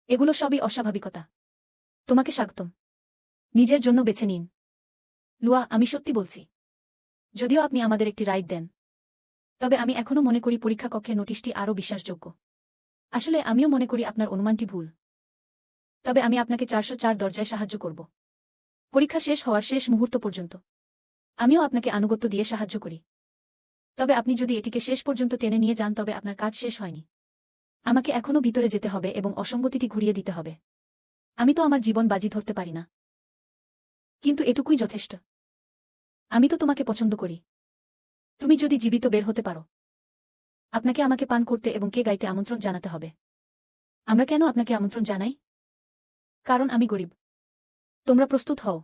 এগুলো সবই অস্বাভাবিকতা। তোমাকে স্বাগতম। নিজের জন্য বেছে নিন। লুয়া, আমি সত্যি বলছি। যদিও আপনি আমাদের একটি রাইড দেন, তবে আমি এখনও মনে করি পরীক্ষা কক্ষে নোটিশটি আরও বিশ্বাসযোগ্য। আসলে আমিও মনে করি আপনার অনুমানটি ভুল। তবে আমি আপনাকে 404 দরজায় সাহায্য করব। পরীক্ষা শেষ হওয়ার শেষ মুহূর্ত পর্যন্ত আমিও আপনাকে আনুগত্য দিয়ে সাহায্য করি। তবে আপনি যদি এটিকে শেষ পর্যন্ত টেনে নিয়ে যান তবে আপনার কাজ শেষ হয়নি। আমাকে এখনও ভিতরে যেতে হবে এবং অসঙ্গতিটি ঘুরিয়ে দিতে হবে। আমি তো আমার জীবন বাজি ধরতে পারি না, কিন্তু এটুকুই যথেষ্ট। আমি তো তোমাকে পছন্দ করি। তুমি যদি জীবিত বের হতে পারো, আপনাকে আমাকে পান করতে এবং কে গাইতে আমন্ত্রণ জানাতে হবে। আমরা কেন আপনাকে আমন্ত্রণ জানাই? কারণ আমি গরিব। তোমরা প্রস্তুত হও,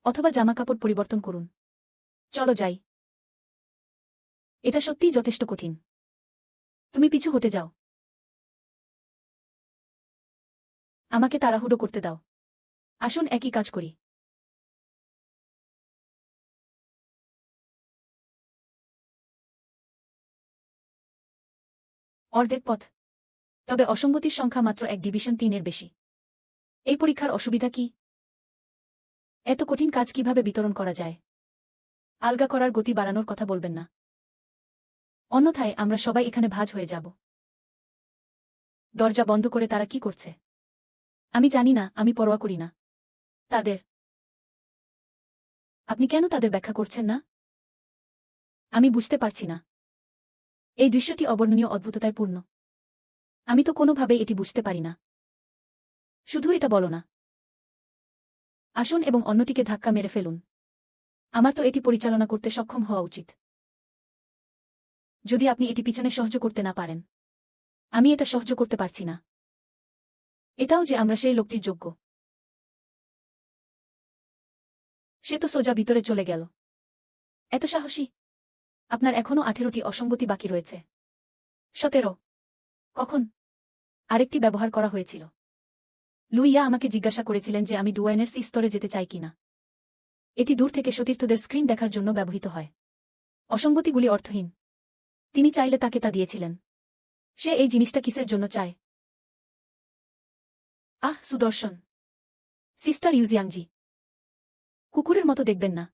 অথবা জামাকাপড় পরিবর্তন করুন। চলো যাই। এটা সত্যিই যথেষ্ট কঠিন। তুমি পিছু হটে যাও। আমাকে তাড়াহুড়ো করতে দাও। আসুন একই কাজ করি। অর্ধেক পথ। তবে অসঙ্গতির সংখ্যা মাত্র 1 ডিভিশন 3 এর বেশি। এই পরীক্ষার অসুবিধা কি? এত কঠিন কাজ কিভাবে বিতরণ করা যায়? আলগা করার গতি বাড়ানোর কথা বলবেন না। অন্যথায় আমরা সবাই এখানে ভাঁজ হয়ে যাব। দরজা বন্ধ করে তারা কি করছে? আমি জানি না, আমি পরোয়া করি না তাদের। আপনি কেন তাদের ব্যাখ্যা করছেন না? আমি বুঝতে পারছি না। এই দৃশ্যটি অবর্ণনীয় অদ্ভুততায় পূর্ণ। আমি তো কোনোভাবেই এটি বুঝতে পারি না। শুধু এটা বলো না। আসুন এবং অন্যটিকে ধাক্কা মেরে ফেলুন। আমার তো এটি পরিচালনা করতে সক্ষম হওয়া উচিত। যদি আপনি এটি পিছনে সহ্য করতে না পারেন। আমি এটা সহ্য করতে পারছি না। এটাও যে আমরা সেই লোকটির যোগ্য। সে তো সোজা ভিতরে চলে গেল। এত সাহসী! আপনার এখনও 18টি অসঙ্গতি বাকি রয়েছে। 17। কখন? আরেকটি ব্যবহার করা হয়েছিল। লুইয়া আমাকে জিজ্ঞাসা করেছিলেন যে আমি ডুয়াইনের সি স্তরে যেতে চাই কিনা। এটি দূর থেকে সতীর্থদের স্ক্রিন দেখার জন্য ব্যবহৃত হয়। অসঙ্গতিগুলি অর্থহীন। তিনি চাইলে তাকে তা দিয়েছিলেন। সে এই জিনিসটা কিসের জন্য চায়? আহ, সুদর্শন। সিস্টার ইউজিয়াংজি। কুকুরের মতো দেখবেন না।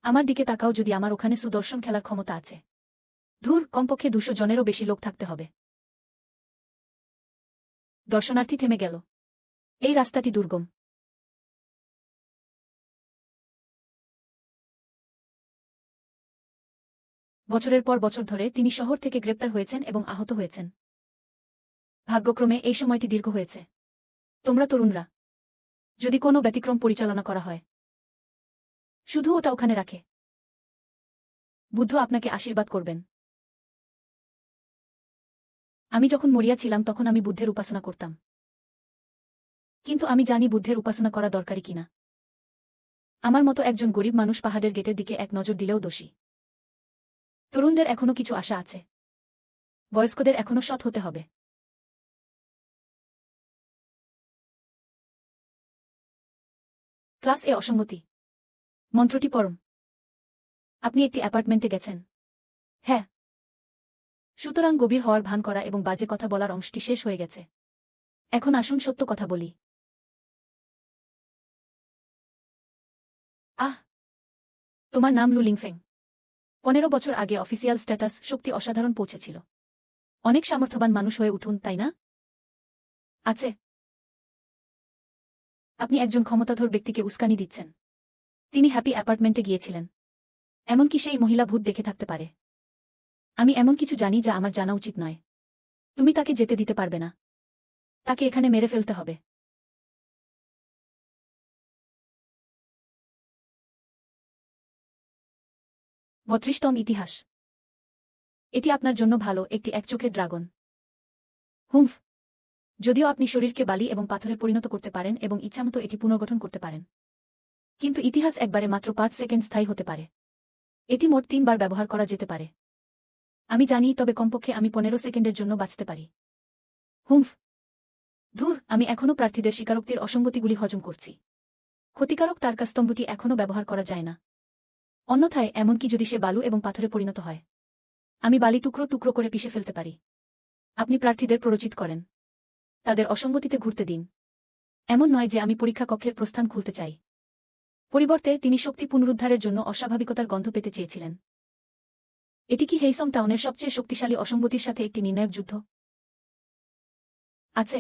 আমার দিকে তাকাও যদি আমার ওখানে সুদর্শন খেলার ক্ষমতা আছে। ধুর, কমপক্ষে 200 জনেরও বেশি লোক থাকতে হবে। দর্শনার্থী থেমে গেল। এই রাস্তাটি দুর্গম। বছরের পর বছর ধরে তিনি শহর থেকে গ্রেপ্তার হয়েছেন এবং আহত হয়েছেন। ভাগ্যক্রমে এই সময়টি দীর্ঘ হয়েছে। তোমরা তরুণরা, যদি কোনো ব্যতিক্রম পরিচালনা করা হয়, শুধু ওটা ওখানে রাখে। বুদ্ধ আপনাকে আশীর্বাদ করবেন। আমি যখন মরিয়া ছিলাম তখন আমি বুদ্ধের উপাসনা করতাম। কিন্তু আমি জানি বুদ্ধের উপাসনা করা দরকারি কিনা। আমার মতো একজন গরিব মানুষ পাহাড়ের গেটের দিকে এক নজর দিলেও দোষী। তরুণদের এখনো কিছু আশা আছে। বয়স্কদের এখনো সৎ হতে হবে। ক্লাস এ অসঙ্গতি। মন্ত্রটি পরম। আপনি একটি অ্যাপার্টমেন্টে গেছেন। হ্যাঁ। সুতরাং গভীর হওয়ার ভান করা এবং বাজে কথা বলার অংশটি শেষ হয়ে গেছে। এখন আসুন সত্য কথা বলি। আহ, তোমার নাম লু লিংফেং। 15 বছর আগে অফিসিয়াল স্ট্যাটাস শক্তি অসাধারণ পৌঁছেছিল। অনেক সামর্থ্যবান মানুষ হয়ে উঠুন, তাই না? আছে। আপনি একজন ক্ষমতাধর ব্যক্তিকে উস্কানি দিচ্ছেন। তিনি হ্যাপি অ্যাপার্টমেন্টে গিয়েছিলেন। এমনকি সেই মহিলা ভূত দেখে থাকতে পারে। আমি এমন কিছু জানি যা আমার জানা উচিত নয়। তুমি তাকে যেতে দিতে পারবে না। তাকে এখানে মেরে ফেলতে হবে। 32তম ইতিহাস। এটি আপনার জন্য ভালো, একটি একচোখের ড্রাগন। হুমফ। যদিও আপনি শরীরকে বালি এবং পাথরে পরিণত করতে পারেন এবং ইচ্ছামতো এটি পুনর্গঠন করতে পারেন, কিন্তু ইতিহাস একবারে মাত্র 5 সেকেন্ড স্থায়ী হতে পারে। এটি মোট 3 বার ব্যবহার করা যেতে পারে। আমি জানি, তবে কমপক্ষে আমি 15 সেকেন্ডের জন্য বাঁচতে পারি। হুমফ। ধুর, আমি এখনও প্রার্থীদের স্বীকারোক্তির অসঙ্গতিগুলি হজম করছি। ক্ষতিকারক তারকাস্তম্ভটি এখনও ব্যবহার করা যায় না। অন্যথায়, এমনকি যদি সে বালু এবং পাথরে পরিণত হয়, আমি বালি টুকরো টুকরো করে পিষে ফেলতে পারি। আপনি প্রার্থীদের প্ররোচিত করেন। তাদের অসঙ্গতিতে ঘুরতে দিন। এমন নয় যে আমি পরীক্ষা কক্ষের প্রস্থান খুলতে চাই। পরিবর্তে তিনি শক্তি পুনরুদ্ধারের জন্য অস্বাভাবিকতার গন্ধ পেতে চেয়েছিলেন। এটি কি হেইসং টাউনের সবচেয়ে শক্তিশালী অসঙ্গতির সাথে একটি নির্ণায়ক যুদ্ধ? আছে।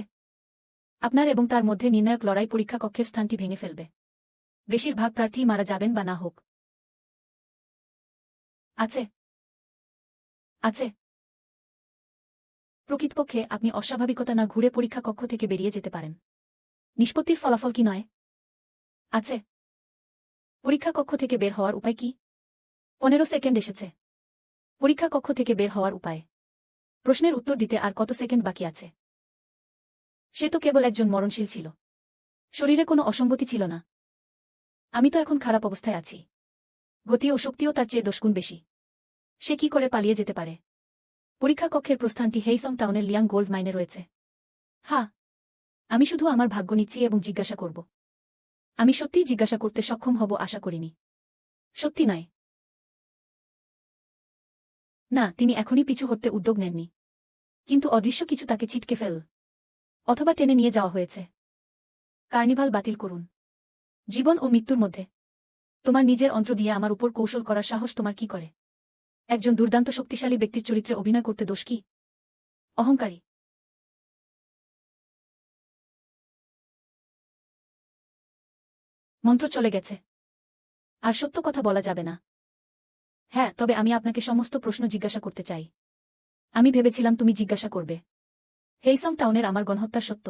আপনার এবং তার মধ্যে নির্ণায়ক লড়াই পরীক্ষা কক্ষের স্থানটি ভেঙে ফেলবে। বেশিরভাগ প্রার্থী মারা যাবেন বা না হোক। আছে। আছে। প্রকৃতপক্ষে আপনি অস্বাভাবিকতা না ঘুরে পরীক্ষা কক্ষ থেকে বেরিয়ে যেতে পারেন। নিষ্পত্তির ফলাফল কি নয়? আছে। পরীক্ষা কক্ষ থেকে বের হওয়ার উপায় কি? 15 সেকেন্ড এসেছে। পরীক্ষা কক্ষ থেকে বের হওয়ার উপায়। প্রশ্নের উত্তর দিতে আর কত সেকেন্ড বাকি আছে? সে তো কেবল একজন মরণশীল ছিল। শরীরে কোনো অসঙ্গতি ছিল না। আমি তো এখন খারাপ অবস্থায় আছি। গতি ও শক্তিও তার চেয়ে 10 গুণ বেশি। সে কি করে পালিয়ে যেতে পারে? পরীক্ষা কক্ষের প্রস্থানটি হেইসং টাউনের লিয়াং গোল্ড মাইনে রয়েছে। হ্যাঁ, আমি শুধু আমার ভাগ্য নিচ্ছি এবং জিজ্ঞাসা করব। আমি সত্যিই জিজ্ঞাসা করতে সক্ষম হব আশা করিনি। সত্যি নয়। না, তিনি এখনই পিছু হটতে উদ্যোগ নেননি। কিন্তু অদৃশ্য কিছু তাকে ছিটকে ফেল অথবা টেনে নিয়ে যাওয়া হয়েছে। কার্নিভাল বাতিল করুন। জীবন ও মৃত্যুর মধ্যে তোমার নিজের অন্ত্র দিয়ে আমার উপর কৌশল করার সাহস তোমার কি করে? একজন দুর্দান্ত শক্তিশালী ব্যক্তির চরিত্রে অভিনয় করতে দোষ কি? অহংকারী। মন্ত্র চলে গেছে। আর সত্য কথা বলা যাবে না। হ্যাঁ, তবে আমি আপনাকে সমস্ত প্রশ্ন জিজ্ঞাসা করতে চাই। আমি ভেবেছিলাম তুমি জিজ্ঞাসা করবে হেইসং টাউনের আমার গণহত্যার সত্য।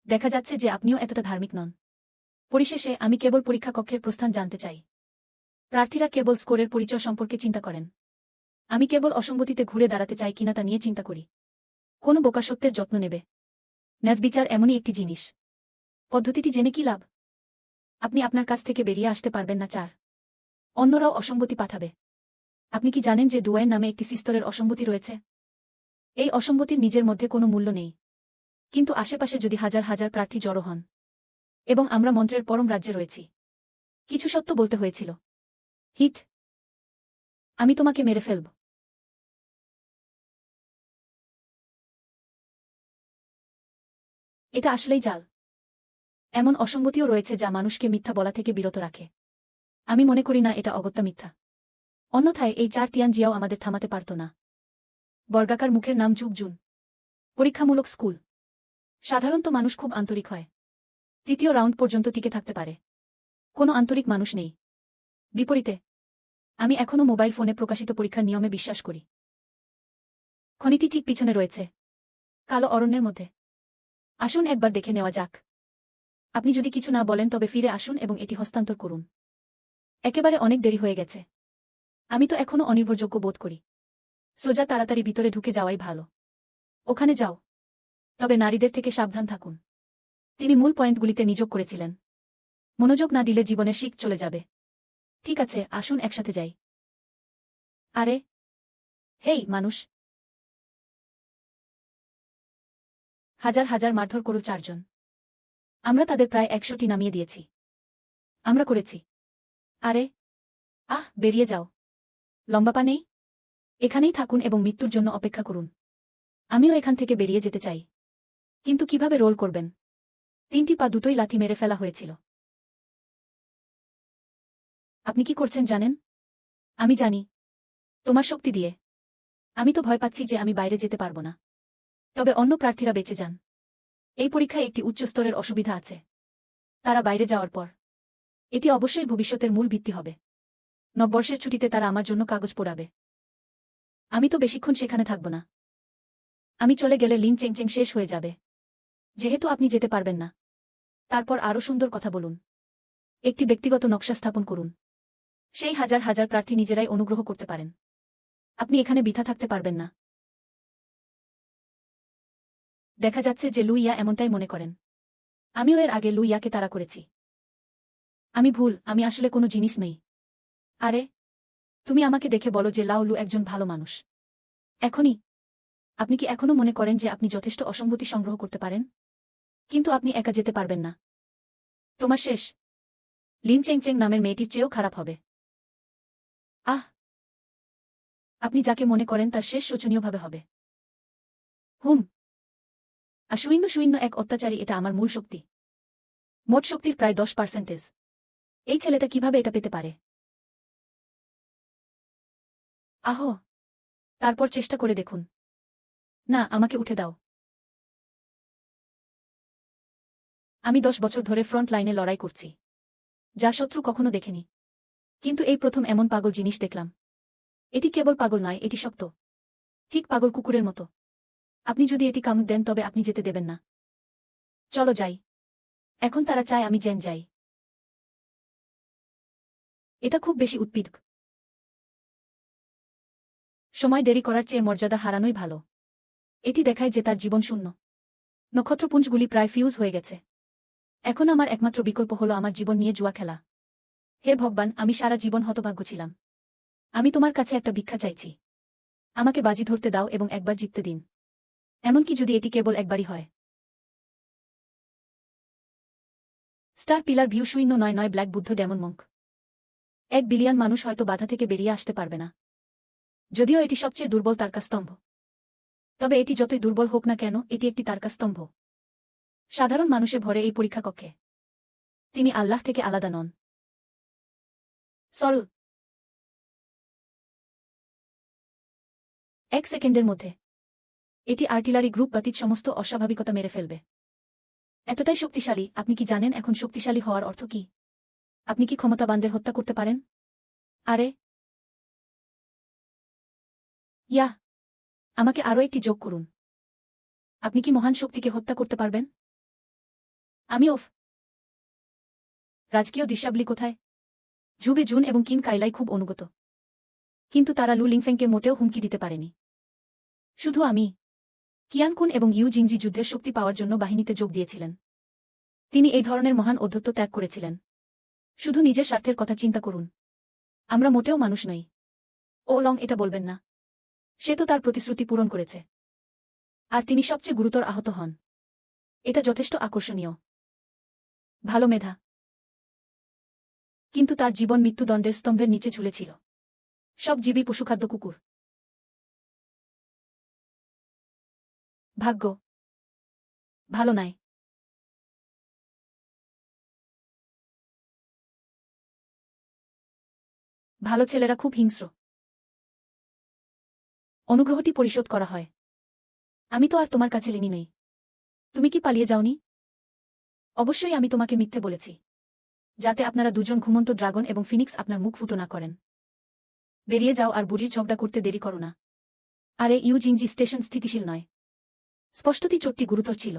দেখা যাচ্ছে যে আপনিও এতটা ধার্মিক নন। পরিশেষে আমি কেবল পরীক্ষা কক্ষের প্রস্থান জানতে চাই। প্রার্থীরা কেবল স্কোরের পরিচয় সম্পর্কে চিন্তা করেন। আমি কেবল অসঙ্গতিতে ঘুরে দাঁড়াতে চাই কিনা তা নিয়ে চিন্তা করি। কোন বোকা সত্যের যত্ন নেবে? ন্যাজবিচার এমনই একটি জিনিস। পদ্ধতিটি জেনে কি লাভ? আপনি আপনার কাছ থেকে বেরিয়ে আসতে পারবেন না। অন্যরাও অসঙ্গতি পাঠাবে। আপনি কি জানেন যে ডুয়াইন নামে একটি সিস্তরের অসঙ্গতি রয়েছে? এই অসঙ্গতির নিজের মধ্যে কোনো মূল্য নেই। কিন্তু আশেপাশে যদি হাজার হাজার প্রার্থী জড়ো হন এবং আমরা মন্ত্রের পরম রাজ্যে রয়েছি, কিছু সত্য বলতে হয়েছিল। হিট, আমি তোমাকে মেরে ফেলব। এটা আসলেই জাল। এমন অসঙ্গতিও রয়েছে যা মানুষকে মিথ্যা বলা থেকে বিরত রাখে। আমি মনে করি না এটা অগত্যা মিথ্যা। অন্যথায় এই 4 তিয়ানজিয়াও আমাদের থামাতে পারত না। বর্গাকার মুখের নাম জুগজুন। পরীক্ষামূলক স্কুল। সাধারণত মানুষ খুব আন্তরিক হয়। 3য় রাউন্ড পর্যন্ত টিকে থাকতে পারে। কোনো আন্তরিক মানুষ নেই। বিপরীতে আমি এখনও মোবাইল ফোনে প্রকাশিত পরীক্ষার নিয়মে বিশ্বাস করি। খনিটি ঠিক পিছনে রয়েছে, কালো অরণ্যের মধ্যে। আসুন একবার দেখে নেওয়া যাক। আপনি যদি কিছু না বলেন তবে ফিরে আসুন এবং এটি হস্তান্তর করুন। একেবারে অনেক দেরি হয়ে গেছে। আমি তো এখনও অনির্ভরযোগ্য বোধ করি। সোজা তাড়াতাড়ি ভিতরে ঢুকে যাওয়াই ভালো। ওখানে যাও। তবে নারীদের থেকে সাবধান থাকুন। তিনি মূল পয়েন্টগুলিতে নিযোগ করেছিলেন। মনোযোগ না দিলে জীবনের শিক চলে যাবে। ঠিক আছে, আসুন একসাথে যাই। আরে হেই মানুষ, হাজার হাজার মারধর করল 4 জন। আমরা তাদের প্রায় 100টি নামিয়ে দিয়েছি। আমরা করেছি। আরে বেরিয়ে যাও। লম্বা পা নেই? এখানেই থাকুন এবং মৃত্যুর জন্য অপেক্ষা করুন। আমিও এখান থেকে বেরিয়ে যেতে চাই। কিন্তু কিভাবে রোল করবেন? 3টি পা দুটোই লাথি মেরে ফেলা হয়েছিল। আপনি কি করছেন জানেন? আমি জানি। তোমার শক্তি দিয়ে। আমি তো ভয় পাচ্ছি যে আমি বাইরে যেতে পারব না। তবে অন্য প্রার্থীরা বেঁচে যান। এই পরীক্ষায় একটি উচ্চ স্তরের অসুবিধা আছে। তারা বাইরে যাওয়ার পর এটি অবশ্যই ভবিষ্যতের মূল ভিত্তি হবে। নববর্ষের ছুটিতে তারা আমার জন্য কাগজ পোড়াবে। আমি তো বেশিক্ষণ সেখানে থাকব না। আমি চলে গেলে লিন চেংচেং শেষ হয়ে যাবে। যেহেতু আপনি যেতে পারবেন না, তারপর আরও সুন্দর কথা বলুন। একটি ব্যক্তিগত নকশা স্থাপন করুন। সেই হাজার হাজার প্রার্থী নিজেরাই অনুগ্রহ করতে পারেন। আপনি এখানে বৃথা থাকতে পারবেন না। দেখা যাচ্ছে যে লুইয়া এমনটাই মনে করেন। আমিও এর আগে লুইয়াকে তাড়া করেছি। আমি ভুল, আমি আসলে কোনো জিনিস নেই। আরে তুমি আমাকে দেখে বলো যে লাউলু একজন ভালো মানুষ। এখনই? আপনি কি এখনও মনে করেন যে আপনি যথেষ্ট অসঙ্গতি সংগ্রহ করতে পারেন? কিন্তু আপনি একা যেতে পারবেন না। তোমার শেষ লিন চেংচেং নামের মেয়েটির চেয়েও খারাপ হবে। আপনি যাকে মনে করেন তার শেষ শোচনীয়ভাবে হবে। হুম। এক অত্যাচারী, এটা আমার মূল শক্তি। মোট শক্তির প্রায় 10%। এই ছেলেটা কিভাবে এটা পেতে পারে? আহ, তারপর চেষ্টা করে দেখুন। না, আমাকে উঠে দাও। আমি 10 বছর ধরে ফ্রন্ট লাইনে লড়াই করছি, যা শত্রু কখনো দেখেনি। কিন্তু এই প্রথম এমন পাগল জিনিস দেখলাম। এটি কেবল পাগল নয়, এটি শক্ত। ঠিক পাগল কুকুরের মতো। আপনি যদি এটি কামড় দেন তবে আপনি যেতে দেবেন না। চলো যাই। এখন তারা চায় আমি যাই। এটা খুব বেশি উৎপীড়ক। সময় দেরি করার চেয়ে মর্যাদা হারানোই ভালো। এটি দেখায় যে তার জীবন শূন্য। নক্ষত্রপুঞ্জগুলি প্রায় ফিউজ হয়ে গেছে। এখন আমার একমাত্র বিকল্প হলো আমার জীবন নিয়ে জুয়া খেলা। হে ভগবান, আমি সারা জীবন হতভাগ্য ছিলাম। আমি তোমার কাছে একটা ভিক্ষা চাইছি। আমাকে বাজি ধরতে দাও এবং একবার জিততে দিন। এমনকি যদি এটি কেবল একবারই হয়। Star pillar view 099 black Buddha demon monk. 1 billion মানুষ হয়তো বাধা থেকে বেরিয়ে আসতে পারবে না। যদিও এটি সবচেয়ে দুর্বল তারকাস্তম্ভ। তবে এটি যতই দুর্বল হোক না কেন, এটি একটি তারকাস্তম্ভ। সাধারণ মানুষে ভরে এই পরীক্ষা কক্ষে। তিনি আল্লাহ থেকে আলাদা নন। সরল। 1 সেকেন্ডের মধ্যে এটি আর্টিলারি গ্রুপ বাতিত সমস্ত অস্বাভাবিকতা মেরে ফেলবে। এতটাই শক্তিশালী। আপনি কি জানেন এখন শক্তিশালী হওয়ার অর্থ কি? আপনি কি ক্ষমতাবানদের হত্যা করতে পারেন? আরে ইয়া, আমাকে আরও একটি যোগ করুন। আপনি কি মহান শক্তিকে হত্যা করতে পারবেন? আমি রাজকীয় দৃশ্যাবলী কোথায়? যুগে জুন এবং কিন কাইলাই খুব অনুগত। কিন্তু তারা লু লিংফেংকে মোটেও হুমকি দিতে পারেনি। শুধু আমি। কিয়ান কুন এবং ইউ জিংজি যুদ্ধের শক্তি পাওয়ার জন্য বাহিনীতে যোগ দিয়েছিলেন। তিনি এই ধরনের মহান অধ্যত্ব ত্যাগ করেছিলেন। শুধু নিজের স্বার্থের কথা চিন্তা করুন। আমরা মোটেও মানুষ নই। ও লং এটা বলবেন না। সে তো তার প্রতিশ্রুতি পূরণ করেছে। আর তিনি সবচেয়ে গুরুতর আহত হন। এটা যথেষ্ট আকর্ষণীয়। ভালো মেধা। কিন্তু তার জীবন মৃত্যুদণ্ডের স্তম্ভের নিচে ঝুলেছিল। সব জীবী পশুখাদ্য কুকুর। ভাগ্য ভালো নয়। ভালো ছেলেরা খুব হিংস্র। অনুগ্রহটি পরিশোধ করা হয়। আমি তো আর তোমার কাছে ঋণী নই। তুমি কি পালিয়ে যাওনি? অবশ্যই আমি তোমাকে মিথ্যে বলেছি, যাতে আপনারা দুজন ঘুমন্ত ড্রাগন এবং ফিনিক্স আপনার মুখ ফুটো না করেন। বেরিয়ে যাও আর বুড়ির ঝগড়া করতে দেরি করো না। আরে ইউ জিংজি স্টেশন স্থিতিশীল নয়। স্পষ্টতই চোটটি গুরুতর ছিল।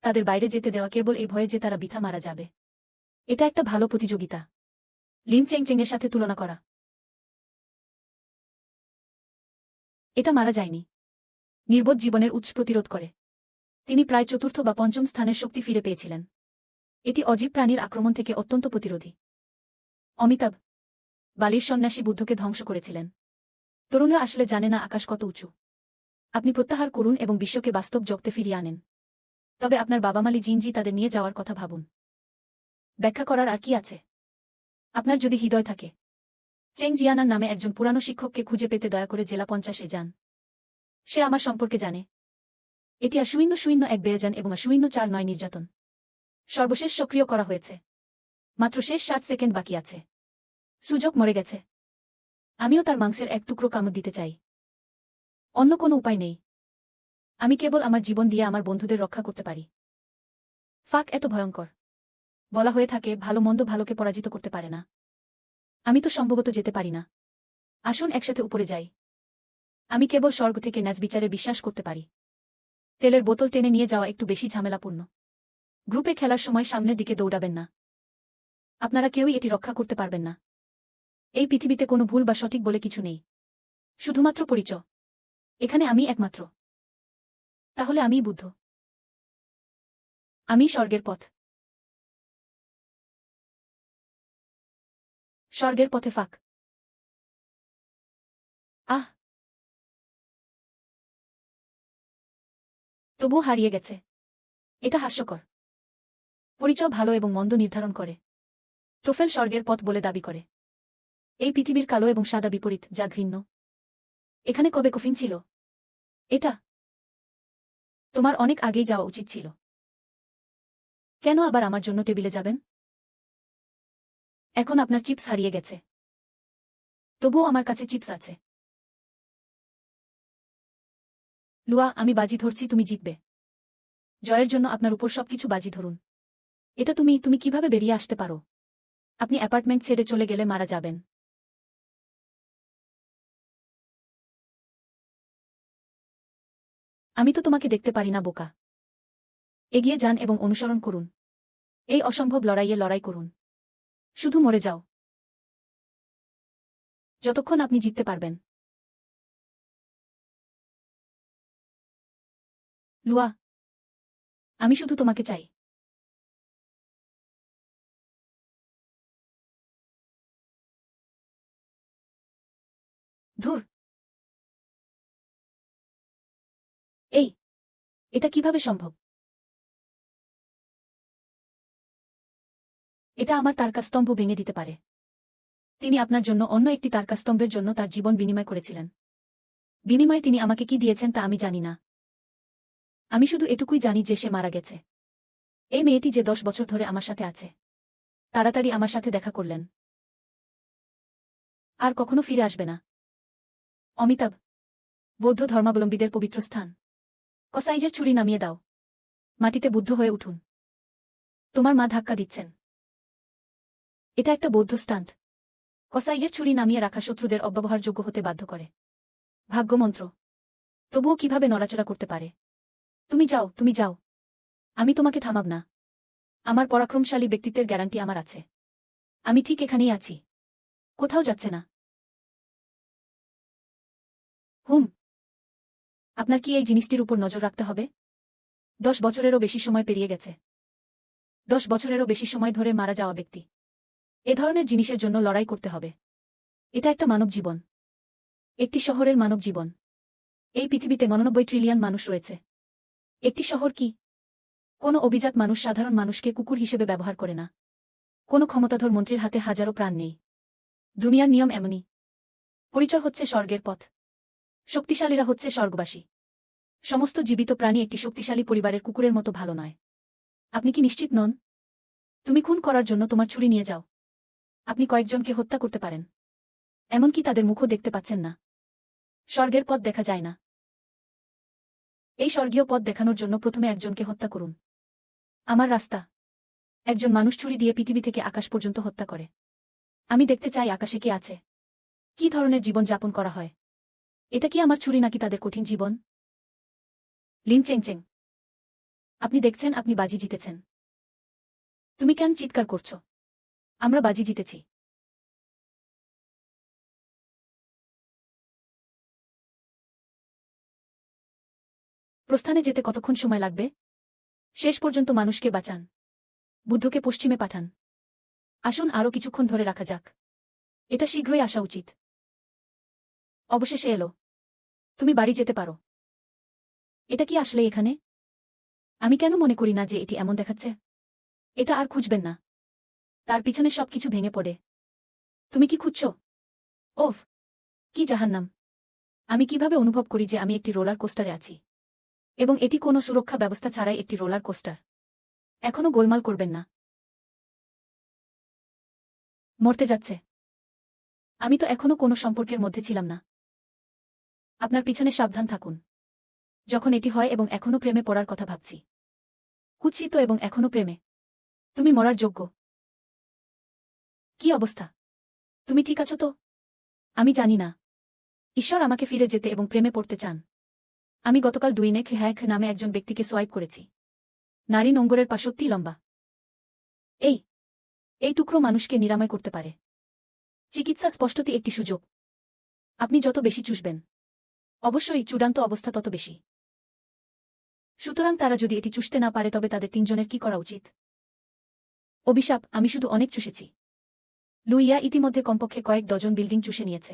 তাদের বাইরে যেতে দেওয়া কেবল এই ভয়ে যে তারা বৃথা মারা যাবে। এটা একটা ভালো প্রতিযোগিতা। লিন চেংচেংয়ের সাথে তুলনা করা। এটা মারা যায়নি। নির্বোধ জীবনের উৎস প্রতিরোধ করে। তিনি প্রায় চতুর্থ বা পঞ্চম স্থানের শক্তি ফিরে পেয়েছিলেন। এটি অজীব প্রাণীর আক্রমণ থেকে অত্যন্ত প্রতিরোধী। অমিতাভ বালির সন্ন্যাসী বুদ্ধকে ধ্বংস করেছিলেন। তরুণরা আসলে জানে না আকাশ কত উঁচু। আপনি প্রত্যাহার করুন এবং বিশ্বকে বাস্তব জগতে ফিরিয়ে আনেন। তবে আপনার বাবা মালি জিনজি তাদের নিয়ে যাওয়ার কথা ভাবুন। ব্যাখ্যা করার আর কি আছে? আপনার যদি হৃদয় থাকে, চেং জিয়ানার নামে একজন পুরানো শিক্ষককে খুঁজে পেতে দয়া করে জেলা 50-এ যান। সে আমার সম্পর্কে জানে। এটি 001 বেড়ে এবং 049 নির্যাতন সর্বশেষ সক্রিয় করা হয়েছে। মাত্র শেষ 60 সেকেন্ড বাকি আছে। সুযোগ মরে গেছে। আমিও তার মাংসের এক টুকরো কামড় দিতে চাই। অন্য কোনো উপায় নেই। আমি কেবল আমার জীবন দিয়ে আমার বন্ধুদের রক্ষা করতে পারি। ফাক এত ভয়ঙ্কর। বলা হয়ে থাকে ভালো মন্দ ভালোকে পরাজিত করতে পারে না। আমি তো সম্ভবত যেতে পারি না। আসুন একসাথে উপরে যাই। আমি কেবল স্বর্গ থেকে ন্যাজ বিচারে বিশ্বাস করতে পারি। তেলের বোতল টেনে নিয়ে যাওয়া একটু বেশি ঝামেলাপূর্ণ। গ্রুপে খেলার সময় সামনের দিকে দৌড়াবেন না। আপনারা কেউই এটি রক্ষা করতে পারবেন না। এই পৃথিবীতে কোনো ভুল বা সঠিক বলে কিছু নেই। শুধুমাত্র পরিচয়। এখানে আমি একমাত্র। তাহলে আমিই বুদ্ধ। আমি স্বর্গের পথ। স্বর্গের পথে ফাঁক। আহ, তবুও হারিয়ে গেছে। এটা হাস্যকর। পরিচয় ভালো এবং মন্দ নির্ধারণ করে। টোফেল স্বর্গের পথ বলে দাবি করে। এই পৃথিবীর কালো এবং সাদা বিপরীত, যা ঘৃণ্য। এখানে কবে কফিন ছিল? এটা তোমার অনেক আগেই যাওয়া উচিত ছিল। কেন আবার আমার জন্য টেবিলে যাবেন? এখন আপনার চিপস হারিয়ে গেছে। তবুও আমার কাছে চিপস আছে। লুয়া, আমি বাজি ধরছি তুমি জিতবে। জয়ের জন্য আপনার উপর সবকিছু বাজি ধরুন। এটা তুমি কিভাবে বেরিয়ে আসতে পারো? আপনি অ্যাপার্টমেন্ট ছেড়ে চলে গেলে মারা যাবেন। আমি তো তোমাকে দেখতে পারি না, বোকা। এগিয়ে যান এবং অনুসরণ করুন। এই অসম্ভব লড়াইয়ে লড়াই করুন। শুধু মরে যাও যতক্ষণ আপনি জিততে পারবেন। লুয়া, আমি শুধু তোমাকে চাই। ধুর। এই, এটা কিভাবে সম্ভব? এটা আমার তারকাস্তম্ভ ভেঙে দিতে পারে। তিনি আপনার জন্য অন্য একটি তারকাস্তম্ভের জন্য তার জীবন বিনিময় করেছিলেন। বিনিময়ে তিনি আমাকে কি দিয়েছেন তা আমি জানি না। আমি শুধু এটুকুই জানি যে সে মারা গেছে। এই মেয়েটি যে 10 বছর ধরে আমার সাথে আছে, তাড়াতাড়ি আমার সাথে দেখা করলেন। আর কখনো ফিরে আসবে না। অমিতাভ, বৌদ্ধ ধর্মাবলম্বীদের পবিত্র স্থান। কসাইজের ছুরি নামিয়ে দাও। মাটিতে বুদ্ধ হয়ে উঠুন। তোমার মা ধাক্কা দিচ্ছেন। এটা একটা বৌদ্ধ স্টান্ট। কসাইয়ের ছুরি নামিয়ে রাখা শত্রুদের অব্যবহারযোগ্য হতে বাধ্য করে। ভাগ্যমন্ত্র। তবুও কিভাবে নড়াচড়া করতে পারে? তুমি যাও, তুমি যাও। আমি তোমাকে থামাব না। আমার পরাক্রমশালী ব্যক্তিত্বের গ্যারান্টি আমার আছে। আমি ঠিক এখানেই আছি। কোথাও যাচ্ছে না। হুম। আপনার কি এই জিনিসটির উপর নজর রাখতে হবে? 10 বছরেরও বেশি সময় পেরিয়ে গেছে। 10 বছরেরও বেশি সময় ধরে মারা যাওয়া ব্যক্তি। এ ধরনের জিনিসের জন্য লড়াই করতে হবে। এটা একটা মানব জীবন। একটি শহরের মানব জীবন। এই পৃথিবীতে 99 ট্রিলিয়ন মানুষ রয়েছে। একটি শহর কি? কোনো অভিজাত মানুষ সাধারণ মানুষকে কুকুর হিসেবে ব্যবহার করে না। কোনো ক্ষমতাধর মন্ত্রীর হাতে হাজারো প্রাণ নেই। দুনিয়ার নিয়ম এমনই। পরিচয় হচ্ছে স্বর্গের পথ। শক্তিশালীরা হচ্ছে স্বর্গবাসী। সমস্ত জীবিত প্রাণী একটি শক্তিশালী পরিবারের কুকুরের মতো ভালো নয়। আপনি কি নিশ্চিত নন? তুমি খুন করার জন্য তোমার ছুরি নিয়ে যাও। আপনি কয়েকজনকে হত্যা করতে পারেন। এমনকি তাদের মুখও দেখতে পাচ্ছেন না। স্বর্গের পথ দেখা যায় না। এই স্বর্গীয় পথ দেখানোর জন্য প্রথমে একজনকে হত্যা করুন। আমার রাস্তা। একজন মানুষ ছুরি দিয়ে পৃথিবী থেকে আকাশ পর্যন্ত হত্যা করে। আমি দেখতে চাই আকাশে কি আছে। কি ধরনের জীবন যাপন করা হয়। এটা কি আমার ছুরি নাকি তাদের কঠিন জীবন? লিন চেংচেং, আপনি দেখছেন আপনি বাজি জিতেছেন। তুমি কেন চিৎকার করছো? আমরা বাজি জিতেছি। প্রস্থানে যেতে কতক্ষণ সময় লাগবে? শেষ পর্যন্ত মানুষকে বাঁচান। বুদ্ধকে পশ্চিমে পাঠান। আসুন আরও কিছুক্ষণ ধরে রাখা যাক। এটা শীঘ্রই আসা উচিত। অবশেষে এলো। তুমি বাড়ি যেতে পারো। এটা কি আসলে এখানে? আমি কেন মনে করি না যে এটি এমন দেখাচ্ছে? এটা আর খুঁজবেন না। তার পিছনে সবকিছু ভেঙে পড়ে। তুমি কি খুঁজছো? ওফ, কি জাহান্নাম! আমি কিভাবে অনুভব করি যে আমি একটি রোলার কোস্টারে আছি। এবং এটি কোনো সুরক্ষা ব্যবস্থা ছাড়াই একটি রোলার কোস্টার। এখনো গোলমাল করবেন না। মরতে যাচ্ছে। আমি তো এখনো কোনো সম্পর্কের মধ্যে ছিলাম না। আপনার পিছনে সাবধান থাকুন। যখন এটি হয় এবং এখনো প্রেমে পড়ার কথা ভাবছি। কুৎসিত এবং এখনো প্রেমে। তুমি মরার যোগ্য। কি অবস্থা? তুমি ঠিক আছো তো? আমি জানি না। ঈশ্বর আমাকে ফিরে যেতে এবং প্রেমে পড়তে চান। আমি গতকাল ডুইনেক হ্যাক নামে একজন ব্যক্তিকে সোয়াইপ করেছি। নারী নোঙ্গরের পা সত্যিই লম্বা। এই এই টুকরো মানুষকে নিরাময় করতে পারে। চিকিৎসা স্পষ্টতই একটি সুযোগ। আপনি যত বেশি চুষবেন, অবশ্যই চূড়ান্ত অবস্থা তত বেশি। সুতরাং তারা যদি এটি চুষতে না পারে তবে তাদের 3 জনের কি করা উচিত? অভিশাপ, আমি শুধু অনেক চুষেছি। লুইয়া ইতিমধ্যে কমপক্ষে কয়েক ডজন বিল্ডিং চুষে নিয়েছে।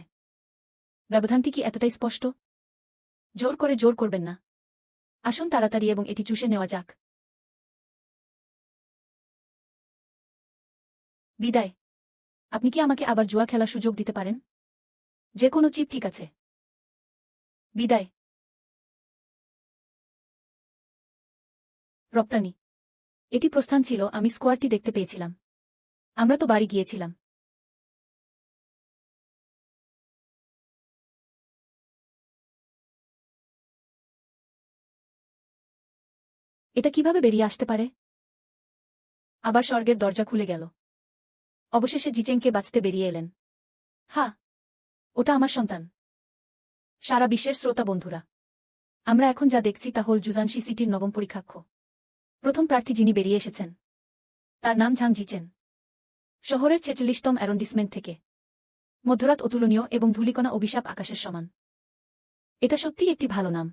ব্যবধানটি কি এতটাই স্পষ্ট? জোর করবেন না। আসুন তাড়াতাড়ি এবং এটি চুষে নেওয়া যাক। বিদায়। আপনি কি আমাকে আবার জুয়া খেলার সুযোগ দিতে পারেন? যে কোনো চিপ ঠিক আছে। বিদায়। রপ্তানি। এটি প্রস্থান ছিল, আমি স্কোয়ারটি দেখতে পেয়েছিলাম। আমরা তো বাড়ি গিয়েছিলাম। এটা কিভাবে বেরিয়ে আসতে পারে? আবার স্বর্গের দরজা খুলে গেল। অবশেষে জিচেংকে বাঁচতে বেরিয়ে এলেন। হ্যাঁ, ওটা আমার সন্তান। সারা বিশ্বের শ্রোতা বন্ধুরা, আমরা এখন যা দেখছি তা হল জুজানশি সিটির নবম পরীক্ষাক্ষ। প্রথম প্রার্থী যিনি বেরিয়ে এসেছেন, তার নাম ঝাং জিচেন। শহরের ৪৬তম অ্যারন্ডিসমেন্ট থেকে। মধ্যরাত অতুলনীয় এবং ধূলিকণা অভিশাপ আকাশের সমান। এটা সত্যিই একটি ভালো নাম।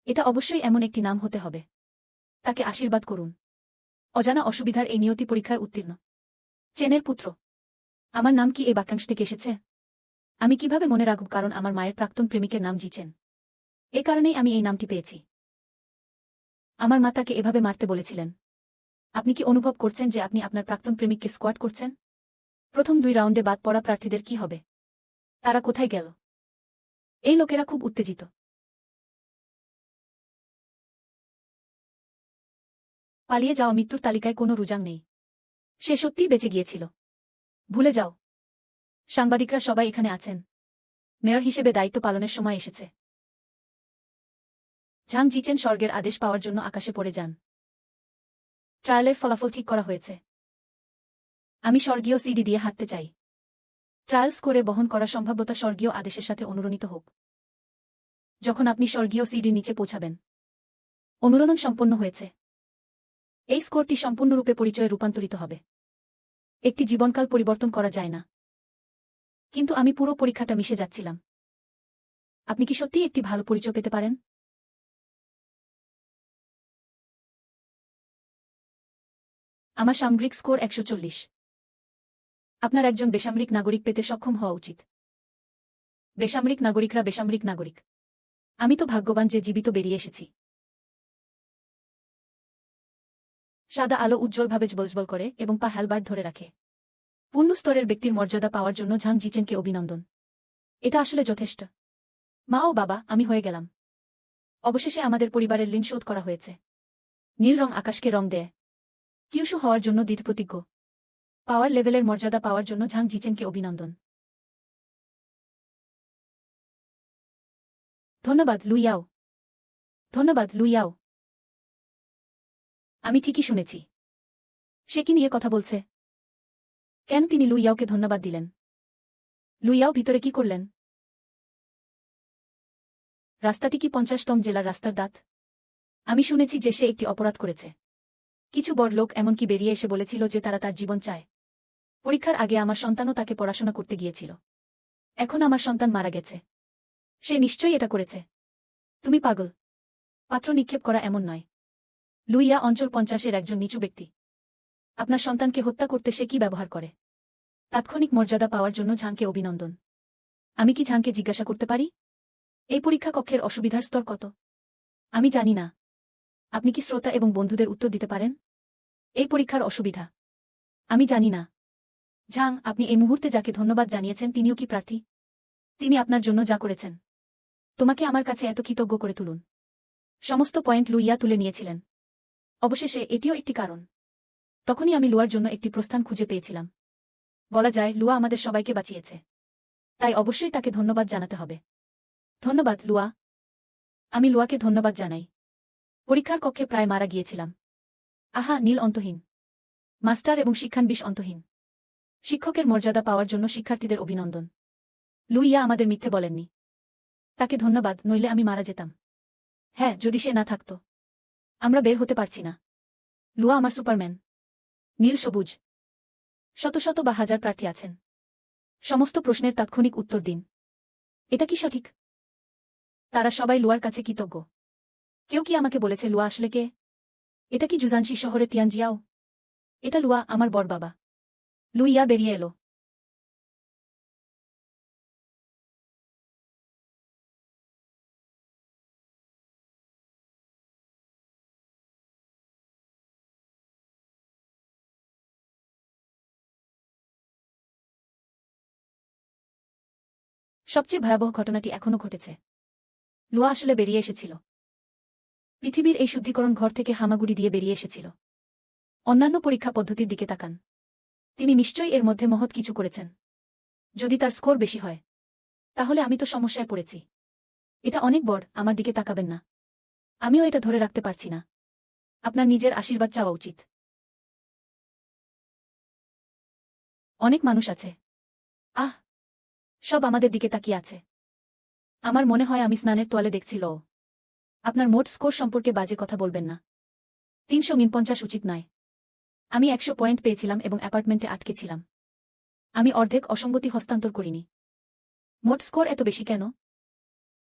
এটা অবশ্যই এমন একটি নাম হতে হবে। তাকে আশীর্বাদ করুন। অজানা অসুবিধার এই নিয়তি পরীক্ষায় উত্তীর্ণ চেনের পুত্র। আমার নাম কি এই বাক্যাংশ থেকে এসেছে? আমি কিভাবে মনে রাখব, কারণ আমার মায়ের প্রাক্তন প্রেমিকের নাম জিচেন। এ কারণেই আমি এই নামটি পেয়েছি। আমার মা তাকে এভাবে মারতে বলেছিলেন। আপনি কি অনুভব করছেন যে আপনি আপনার প্রাক্তন প্রেমিককে স্কোয়াড করছেন? প্রথম ২ রাউন্ডে বাদ পড়া প্রার্থীদের কি হবে? তারা কোথায় গেল? এই লোকেরা খুব উত্তেজিত। পালিয়ে যাওয়া মৃত্যুর তালিকায় কোনো রুজাং নেই। সে সত্যিই বেঁচে গিয়েছিল। ভুলে যাও। সাংবাদিকরা সবাই এখানে আছেন। মেয়র হিসেবে দায়িত্ব পালনের সময় এসেছে। ঝাং জিচেন স্বর্গের আদেশ পাওয়ার জন্য আকাশে পড়ে যান। ট্রায়ালের ফলাফল ঠিক করা হয়েছে। আমি স্বর্গীয় সিডি দিয়ে হাঁটতে চাই। ট্রায়াল স্কোরে বহন করা সম্ভাব্যতা স্বর্গীয় আদেশের সাথে অনুরণিত হোক। যখন আপনি স্বর্গীয় সিডি নিচে পৌঁছাবেন, অনুরণন সম্পন্ন হয়েছে। এই স্কোরটি সম্পূর্ণরূপে পরিচয়ে রূপান্তরিত হবে। একটি জীবনকাল পরিবর্তন করা যায় না। কিন্তু আমি পুরো পরীক্ষাটা মিশে যাচ্ছিলাম। আপনি কি সত্যিই একটি ভালো পরিচয় পেতে পারেন? আমার সামগ্রিক স্কোর ১৪০। আপনার একজন বেসামরিক নাগরিক পেতে সক্ষম হওয়া উচিত। বেসামরিক নাগরিকরা বেসামরিক নাগরিক। আমি তো ভাগ্যবান যে জীবিত বেরিয়ে এসেছি। সাদা আলো উজ্জ্বলভাবে জ্বলজ্বল করে এবং পা হ্যালবার্ট ধরে রাখে। পূর্ণ স্তরের ব্যক্তির মর্যাদা পাওয়ার জন্য ঝাং জিচেনকে অভিনন্দন। এটা আসলে যথেষ্ট। মা ও বাবা, আমি হয়ে গেলাম। অবশেষে আমাদের পরিবারের ঋণ শোধ করা হয়েছে। নীল রং আকাশকে রং দেয়। কিউশু হওয়ার জন্য দৃঢ় প্রতিজ্ঞ। পাওয়ার লেভেলের মর্যাদা পাওয়ার জন্য ঝাং জিচেনকে অভিনন্দন। ধন্যবাদ লুইয়াও। ধন্যবাদ লুইয়াও। আমি ঠিকই শুনেছি। সে কি নিয়ে কথা বলছে? কেন তিনি লুইয়াওকে ধন্যবাদ দিলেন? লুইয়াও ভিতরে কি করলেন? রাস্তাটি কি ৫০তম জেলার রাস্তার দাঁত? আমি শুনেছি যে সে একটি অপরাধ করেছে। কিছু বড় লোক এমনকি বেরিয়ে এসে বলেছিল যে তারা তার জীবন চায়। পরীক্ষার আগে আমার সন্তানও তাকে পড়াশোনা করতে গিয়েছিল। এখন আমার সন্তান মারা গেছে। সে নিশ্চয়ই এটা করেছে। তুমি পাগল। পাত্র নিক্ষেপ করা এমন নয়। লুইয়া অঞ্চল ৫০-এর একজন নিচু ব্যক্তি। আপনার সন্তানকে হত্যা করতে সে কি ব্যবহার করে? তাৎক্ষণিক মর্যাদা পাওয়ার জন্য ঝাংকে অভিনন্দন। আমি কি ঝাংকে জিজ্ঞাসা করতে পারি? এই পরীক্ষা কক্ষের অসুবিধার স্তর কত? আমি জানি না। আপনি কি শ্রোতা এবং বন্ধুদের উত্তর দিতে পারেন? এই পরীক্ষার অসুবিধা আমি জানি না। ঝাং, আপনি এই মুহূর্তে যাকে ধন্যবাদ জানিয়েছেন তিনিও কি প্রার্থী? তিনি আপনার জন্য যা করেছেন, তোমাকে আমার কাছে এত কৃতজ্ঞ করে তুলুন। সমস্ত পয়েন্ট লুইয়া তুলে নিয়েছিলেন। অবশেষে এটিও একটি কারণ। তখনই আমি লুয়ার জন্য একটি প্রস্থান খুঁজে পেয়েছিলাম। বলা যায় লুয়া আমাদের সবাইকে বাঁচিয়েছে। তাই অবশ্যই তাকে ধন্যবাদ জানাতে হবে। ধন্যবাদ লুয়া। আমি লুয়াকে ধন্যবাদ জানাই। পরীক্ষার কক্ষে প্রায় মারা গিয়েছিলাম। আহা, নীল অন্তহীন। মাস্টার এবং শিক্ষানবিশ অন্তহীন। শিক্ষকের মর্যাদা পাওয়ার জন্য শিক্ষার্থীদের অভিনন্দন। লুইয়া আমাদের মিথ্যে বলেননি। তাকে ধন্যবাদ, নইলে আমি মারা যেতাম। হ্যাঁ, যদি সে না থাকত। আমরা বের হতে পারছি না। লুয়া আমার সুপারম্যান। নীল সবুজ। শত শত বা হাজার প্রার্থী আছেন। সমস্ত প্রশ্নের তাৎক্ষণিক উত্তর দিন। এটা কি সঠিক? তারা সবাই লুয়ার কাছে কৃতজ্ঞ। কেউ কি আমাকে বলেছে লুয়া আসলে কে? এটা কি জুজানশি শহরে তিয়ানজিয়াও? এটা লুয়া, আমার বড় বাবা। লুইয়া বেরিয়ে এলো। সবচেয়ে ভয়াবহ ঘটনাটি এখনও ঘটেছে। লুয়া আসলে বেরিয়ে এসেছিল। পৃথিবীর এই শুদ্ধিকরণ ঘর থেকে হামাগুড়ি দিয়ে বেরিয়ে এসেছিল। অন্যান্য পরীক্ষা পদ্ধতির দিকে তাকান। তিনি নিশ্চয়ই এর মধ্যে মহৎ কিছু করেছেন। যদি তার স্কোর বেশি হয় তাহলে আমি তো সমস্যায় পড়েছি। এটা অনেক বড়, আমার দিকে তাকাবেন না। আমিও এটা ধরে রাখতে পারছি না। আপনার নিজের আশীর্বাদ চাওয়া উচিত। অনেক মানুষ আছে। আহ, সব আমাদের দিকে তাকিয়ে আছে। আমার মনে হয় আমি স্নানের তোয়ালে দেখছিল। আপনার মোট স্কোর সম্পর্কে বাজে কথা বলবেন না। 349 উচিত নয়। আমি 100 পয়েন্ট পেয়েছিলাম এবং অ্যাপার্টমেন্টে আটকে ছিলাম। আমি অর্ধেক অসঙ্গতি হস্তান্তর করিনি। মোট স্কোর এত বেশি কেন?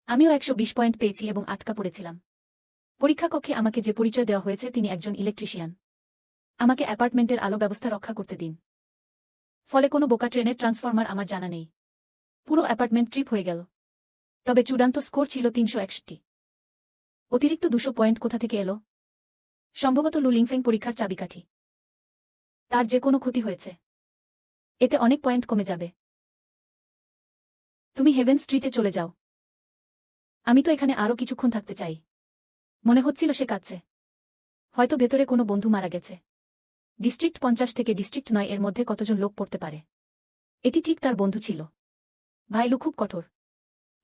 আমিও 120 পয়েন্ট পেয়েছি এবং আটকা পড়েছিলাম। পরীক্ষা কক্ষে আমাকে যে পরিচয় দেওয়া হয়েছে তিনি একজন ইলেকট্রিশিয়ান। আমাকে অ্যাপার্টমেন্টের আলো ব্যবস্থা রক্ষা করতে দিন। ফলে কোনো বোকা ট্রেনের ট্রান্সফরমার আমার জানা নেই। পুরো অ্যাপার্টমেন্ট ট্রিপ হয়ে গেল। তবে চূড়ান্ত স্কোর ছিল 361। অতিরিক্ত 200 পয়েন্ট কোথা থেকে এলো? সম্ভবত লু লিংফেং পরীক্ষার চাবিকাঠি। তার যে কোনো ক্ষতি হয়েছে। এতে অনেক পয়েন্ট কমে যাবে। তুমি হেভেন স্ট্রিটে চলে যাও। আমি তো এখানে আরও কিছুক্ষণ থাকতে চাই। মনে হচ্ছিল সে কাঁদছে। হয়তো ভেতরে কোনো বন্ধু মারা গেছে। ডিস্ট্রিক্ট 50 থেকে ডিস্ট্রিক্ট 9 এর মধ্যে কতজন লোক পড়তে পারে? এটি ঠিক তার বন্ধু ছিল। ভাইলু খুব কঠোর।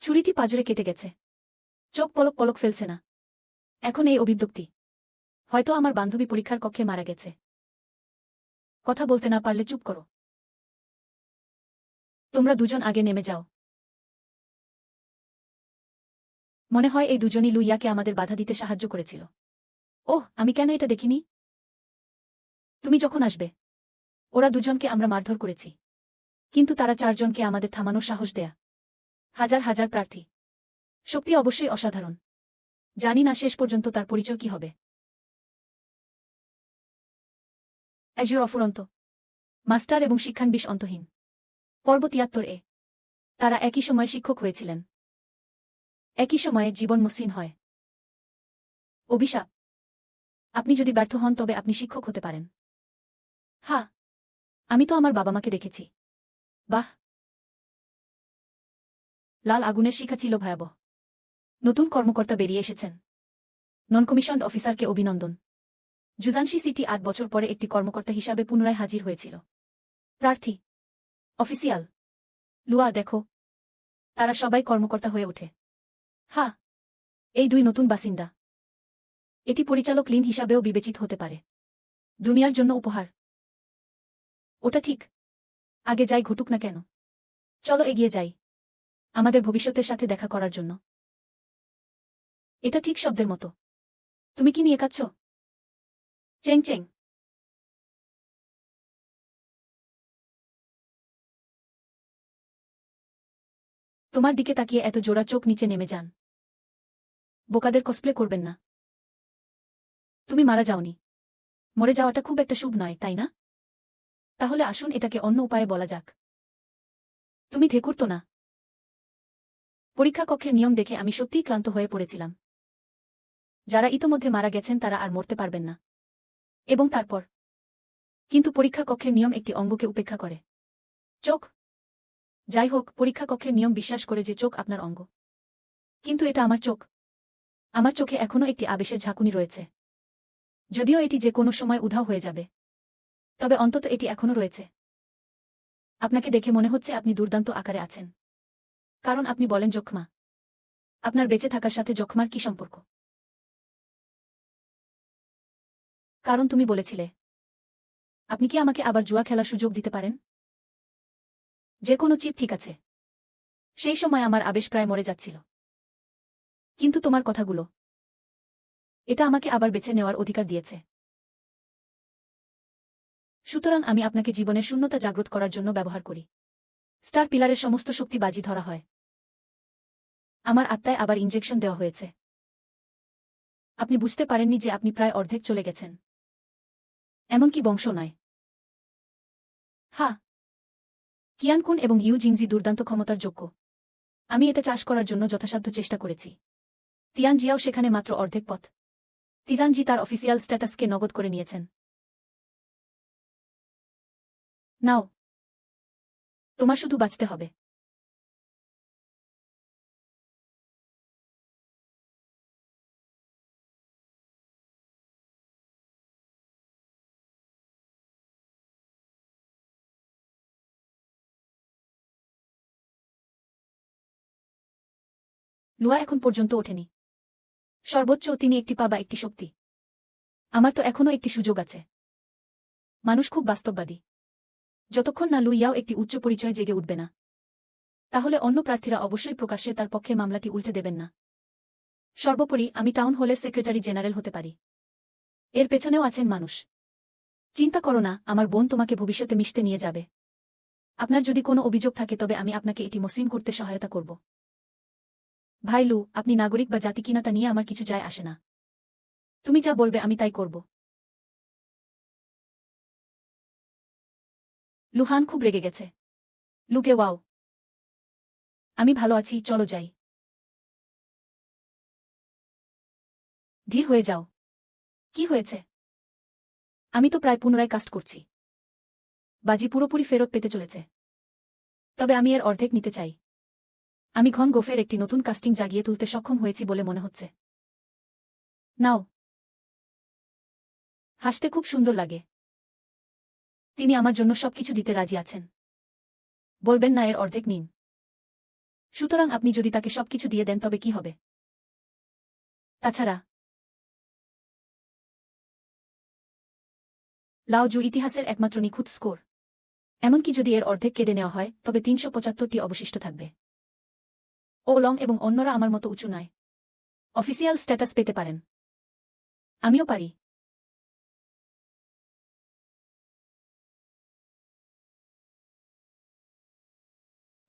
ছুরিটি পাজরে কেটে গেছে। চোখ পলক পলক ফেলছে না। এখন এই অভিব্যক্তি। হয়তো আমার বান্ধবী পরীক্ষার কক্ষে মারা গেছে। কথা বলতে না পারলে চুপ করো। তোমরা দুজন আগে নেমে যাও। মনে হয় এই দুজনই লুইয়াকে আমাদের বাধা দিতে সাহায্য করেছিল। ওহ, আমি কেন এটা দেখিনি? তুমি যখন আসবে। ওরা দুজনকে আমরা মারধর করেছি। কিন্তু তারা 4 জনকে আমাদের থামানোর সাহস দেয়া। হাজার হাজার প্রার্থী। শক্তি অবশ্যই অসাধারণ। জানি না শেষ পর্যন্ত তার পরিচয় কি হবে। অ্যাজিওর অফুরন্ত। মাস্টার এবং শিক্ষানবিশ অন্তহীন। পর্ব 73 এ। তারা একই সময়ে শিক্ষক হয়েছিলেন। একই সময়ে জীবন মসৃণ হয়। অভিশাপ। আপনি যদি ব্যর্থ হন তবে আপনি শিক্ষক হতে পারেন। হ্যাঁ, আমি তো আমার বাবা মাকে দেখেছি। বাহ। লাল আগুনের শিখা ছিল ভয়াবহ। নতুন কর্মকর্তা বেরিয়ে এসেছেন। নন কমিশনড অফিসারকে অভিনন্দন। জুজানশি সিটি 8 বছর পরে একটি কর্মকর্তা হিসাবে পুনরায় হাজির হয়েছিল। প্রার্থী। অফিসিয়াল। লুয়া দেখো। তারা সবাই কর্মকর্তা হয়ে ওঠে। হ্যাঁ, এই 2 নতুন বাসিন্দা। এটি পরিচালক লিন হিসাবেও বিবেচিত হতে পারে। দুনিয়ার জন্য উপহার। ওটা ঠিক। আগে যাই ঘটুক না কেন। চলো এগিয়ে যাই। আমাদের ভবিষ্যতের সাথে দেখা করার জন্য। এটা ঠিক শব্দের মতো। তুমি কি নিয়ে কাচ্ছ? চেং চেং। তোমার দিকে তাকিয়ে এত জোড়া চোখ নিচে নেমে যান। বোকাদের কসপ্লে করবেন না। তুমি মারা যাওনি। মরে যাওয়াটা খুব একটা শুভ নয়, তাই না? তাহলে আসুন এটাকে অন্য উপায়ে বলা যাক। তুমি ধেকুর তো না। পরীক্ষা কক্ষের নিয়ম দেখে আমি সত্যিই ক্লান্ত হয়ে পড়েছিলাম। যারা ইতোমধ্যে মারা গেছেন তারা আর মরতে পারবেন না। এবং তারপর কিন্তু পরীক্ষা কক্ষের নিয়ম একটি অঙ্গকে উপেক্ষা করে। চোখ। যাই হোক, পরীক্ষা কক্ষের নিয়ম বিশ্বাস করে যে চোখ আপনার অঙ্গ। কিন্তু এটা আমার চোখ। আমার চোখে এখনও একটি আবেশের ঝাঁকুনি রয়েছে। যদিও এটি যে কোনো সময় উধাও হয়ে যাবে। তবে অন্তত এটি এখনও রয়েছে। আপনাকে দেখে মনে হচ্ছে আপনি দুর্দান্ত আকারে আছেন। কারণ আপনি বলেন যক্ষ্মা। আপনার বেঁচে থাকার সাথে যক্ষ্মার কি সম্পর্ক? কারণ তুমি বলেছিলে। আপনি কি আমাকে আবার জুয়া খেলার সুযোগ দিতে পারেন? যে কোনো চিপ ঠিক আছে। সেই সময় আমার আবেশ প্রায় মরে যাচ্ছিল। কিন্তু তোমার কথাগুলো। এটা আমাকে আবার বেছে নেওয়ার অধিকার দিয়েছে। সুতরাং আমি আপনাকে জীবনের শূন্যতা জাগ্রত করার জন্য ব্যবহার করি। স্টার পিলারের সমস্ত শক্তি বাজি ধরা হয়। আমার আত্মায় আবার ইনজেকশন দেওয়া হয়েছে। আপনি বুঝতে পারেননি যে আপনি প্রায় অর্ধেক চলে গেছেন। এমনকি বংশ নয়। হ্যাঁ। কিয়ানকুন এবং ইউ জিংজি দুর্দান্ত ক্ষমতার যোগ্য। আমি এটা চাষ করার জন্য যথাসাধ্য চেষ্টা করেছি। তিয়ানজিয়াও সেখানে মাত্র অর্ধেক পথ। তিজানজি তার অফিসিয়াল স্ট্যাটাসকে নগদ করে নিয়েছেন। নাও। তোমার শুধু বাঁচতে হবে। লুয়া এখন পর্যন্ত ওঠেনি। সর্বোচ্চ তিনি একটি পা বা একটি শক্তি। আমার তো এখনও একটি সুযোগ আছে। মানুষ খুব বাস্তববাদী। যতক্ষণ না লুইয়াও একটি উচ্চ পরিচয় জেগে উঠবে না, তাহলে অন্য প্রার্থীরা অবশ্যই প্রকাশ্যে তার পক্ষে মামলাটি উল্টে দেবেন না। সর্বোপরি আমি টাউন হলের সেক্রেটারি জেনারেল হতে পারি। এর পেছনেও আছেন মানুষ। চিন্তা করো না, আমার বোন তোমাকে ভবিষ্যতে মিশতে নিয়ে যাবে। আপনার যদি কোনো অভিযোগ থাকে তবে আমি আপনাকে এটি মসৃণ করতে সহায়তা করব। ভাই লু, আপনি নাগরিক বা জাতি কিনা তা নিয়ে আমার কিছু যায় আসে না। তুমি যা বলবে আমি তাই করব। লুহান খুব রেগে গেছে। লুকে ওয়াও, আমি ভালো আছি, চলো যাই। ধীর হয়ে যাও। কি হয়েছে? আমি তো প্রায় পুনরায় কাস্ট করছি। বাজি পুরোপুরি ফেরত পেতে চলেছে। তবে আমি এর অর্ধেক নিতে চাই। আমি ঘন গোফের একটি নতুন কাস্টিং জাগিয়ে তুলতে সক্ষম হয়েছি বলে মনে হচ্ছে। নাও। হাসতে খুব সুন্দর লাগে। তিনি আমার জন্য সবকিছু দিতে রাজি আছেন। বলবেন না এর অর্ধেক নিন। সুতরাং আপনি যদি তাকে সবকিছু দিয়ে দেন তবে কি হবে? তাছাড়া লাওজু ইতিহাসের একমাত্র নিখুঁত স্কোর। এমনকি যদি এর অর্ধেক কেড়ে নেওয়া হয় তবে ৩৭৫টি অবশিষ্ট থাকবে। ও লং এবং অন্যরা আমার মতো উঁচু নয়। অফিসিয়াল স্ট্যাটাস পেতে পারেন। আমিও পারি।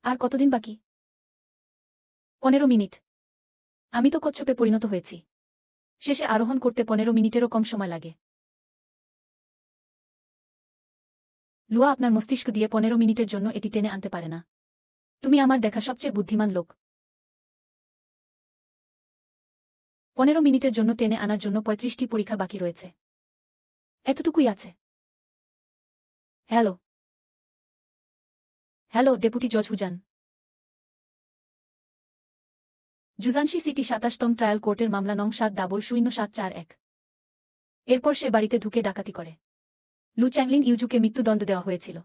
আর কতদিন বাকি? ১৫ মিনিট। আমি তো কচ্ছপে পরিণত হয়েছি। শেষে আরোহণ করতে ১৫ মিনিটেরও কম সময় লাগে। লুয়া আপনার মস্তিষ্ক দিয়ে ১৫ মিনিটের জন্য এটি টেনে আনতে পারে না। তুমি আমার দেখা সবচেয়ে বুদ্ধিমান লোক। ১৫ মিনিটের জন্য টেনে আনার জন্য ৩৫টি পরীক্ষা বাকি রয়েছে। এতটুকুই আছে। হ্যালো। হ্যালো, ডেপুটি জজ হুজান। জুজানশি সিটি ২৭তম ট্রায়াল কোর্টের মামলা নং ৭/০৭৪১। এরপর সে বাড়িতে ঢুকে ডাকাতি করে। লু চ্যাংলিন ইউজুকে মৃত্যুদণ্ড দেওয়া হয়েছিল।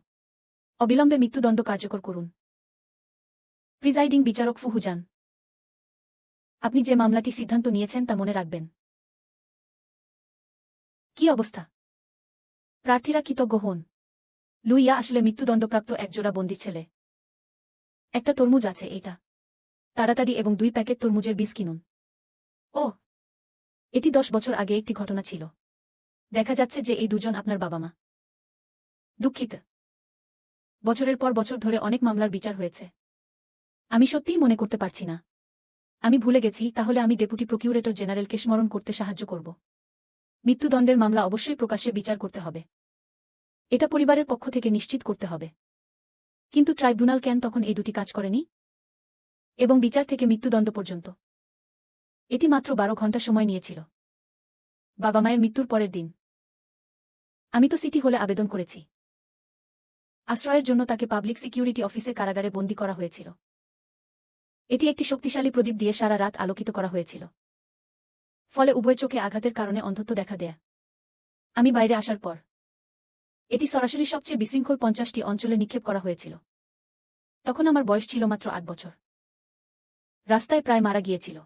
অবিলম্বে মৃত্যুদণ্ড কার্যকর করুন। প্রিজাইডিং বিচারক ফু হুজান, আপনি যে মামলাটি সিদ্ধান্ত নিয়েছেন তা মনে রাখবেন। কি অবস্থা? প্রার্থীরা কৃতজ্ঞ হন। লুইয়া আসলে মৃত্যুদণ্ডপ্রাপ্ত একজোড়া বন্দির ছেলে। একটা তরমুজ আছে এটা। তাড়াতাড়ি এবং ২ প্যাকেট তরমুজের বীজ কিনুন। ও, এটি ১০ বছর আগে একটি ঘটনা ছিল। দেখা যাচ্ছে যে এই দুজন আপনার বাবা মা। দুঃখিত। বছরের পর বছর ধরে অনেক মামলার বিচার হয়েছে। আমি সত্যিই মনে করতে পারছি না। আমি ভুলে গেছি, তাহলে আমি ডেপুটি প্রকিউরেটর জেনারেলকে স্মরণ করতে সাহায্য করব। মৃত্যুদণ্ডের মামলা অবশ্যই প্রকাশ্যে বিচার করতে হবে। এটা পরিবারের পক্ষ থেকে নিশ্চিত করতে হবে। কিন্তু ট্রাইব্যুনাল কেন তখন এই দুটি কাজ করেনি? এবং বিচার থেকে মৃত্যুদণ্ড পর্যন্ত এটি মাত্র ১২ ঘন্টা সময় নিয়েছিল। বাবা মায়ের মৃত্যুর পরের দিন। আমি তো সিটি হলে আবেদন করেছি। আশ্রয়ের জন্য তাকে পাবলিক সিকিউরিটি অফিসে কারাগারে বন্দী করা হয়েছিল। এটি একটি শক্তিশালী প্রদীপ দিয়ে সারা রাত আলোকিত করা হয়েছিল। ফলে উভয় চোখে আঘাতের কারণে অন্ধত্ব দেখা দেয়। আমি বাইরে আসার পর এটি সরাসরি সবচেয়ে বিশৃঙ্খল ৫০টি অঞ্চলে নিক্ষেপ করা হয়েছিল। তখন আমার বয়স ছিল মাত্র ৮ বছর। রাস্তায় প্রায় মারা গিয়েছিল।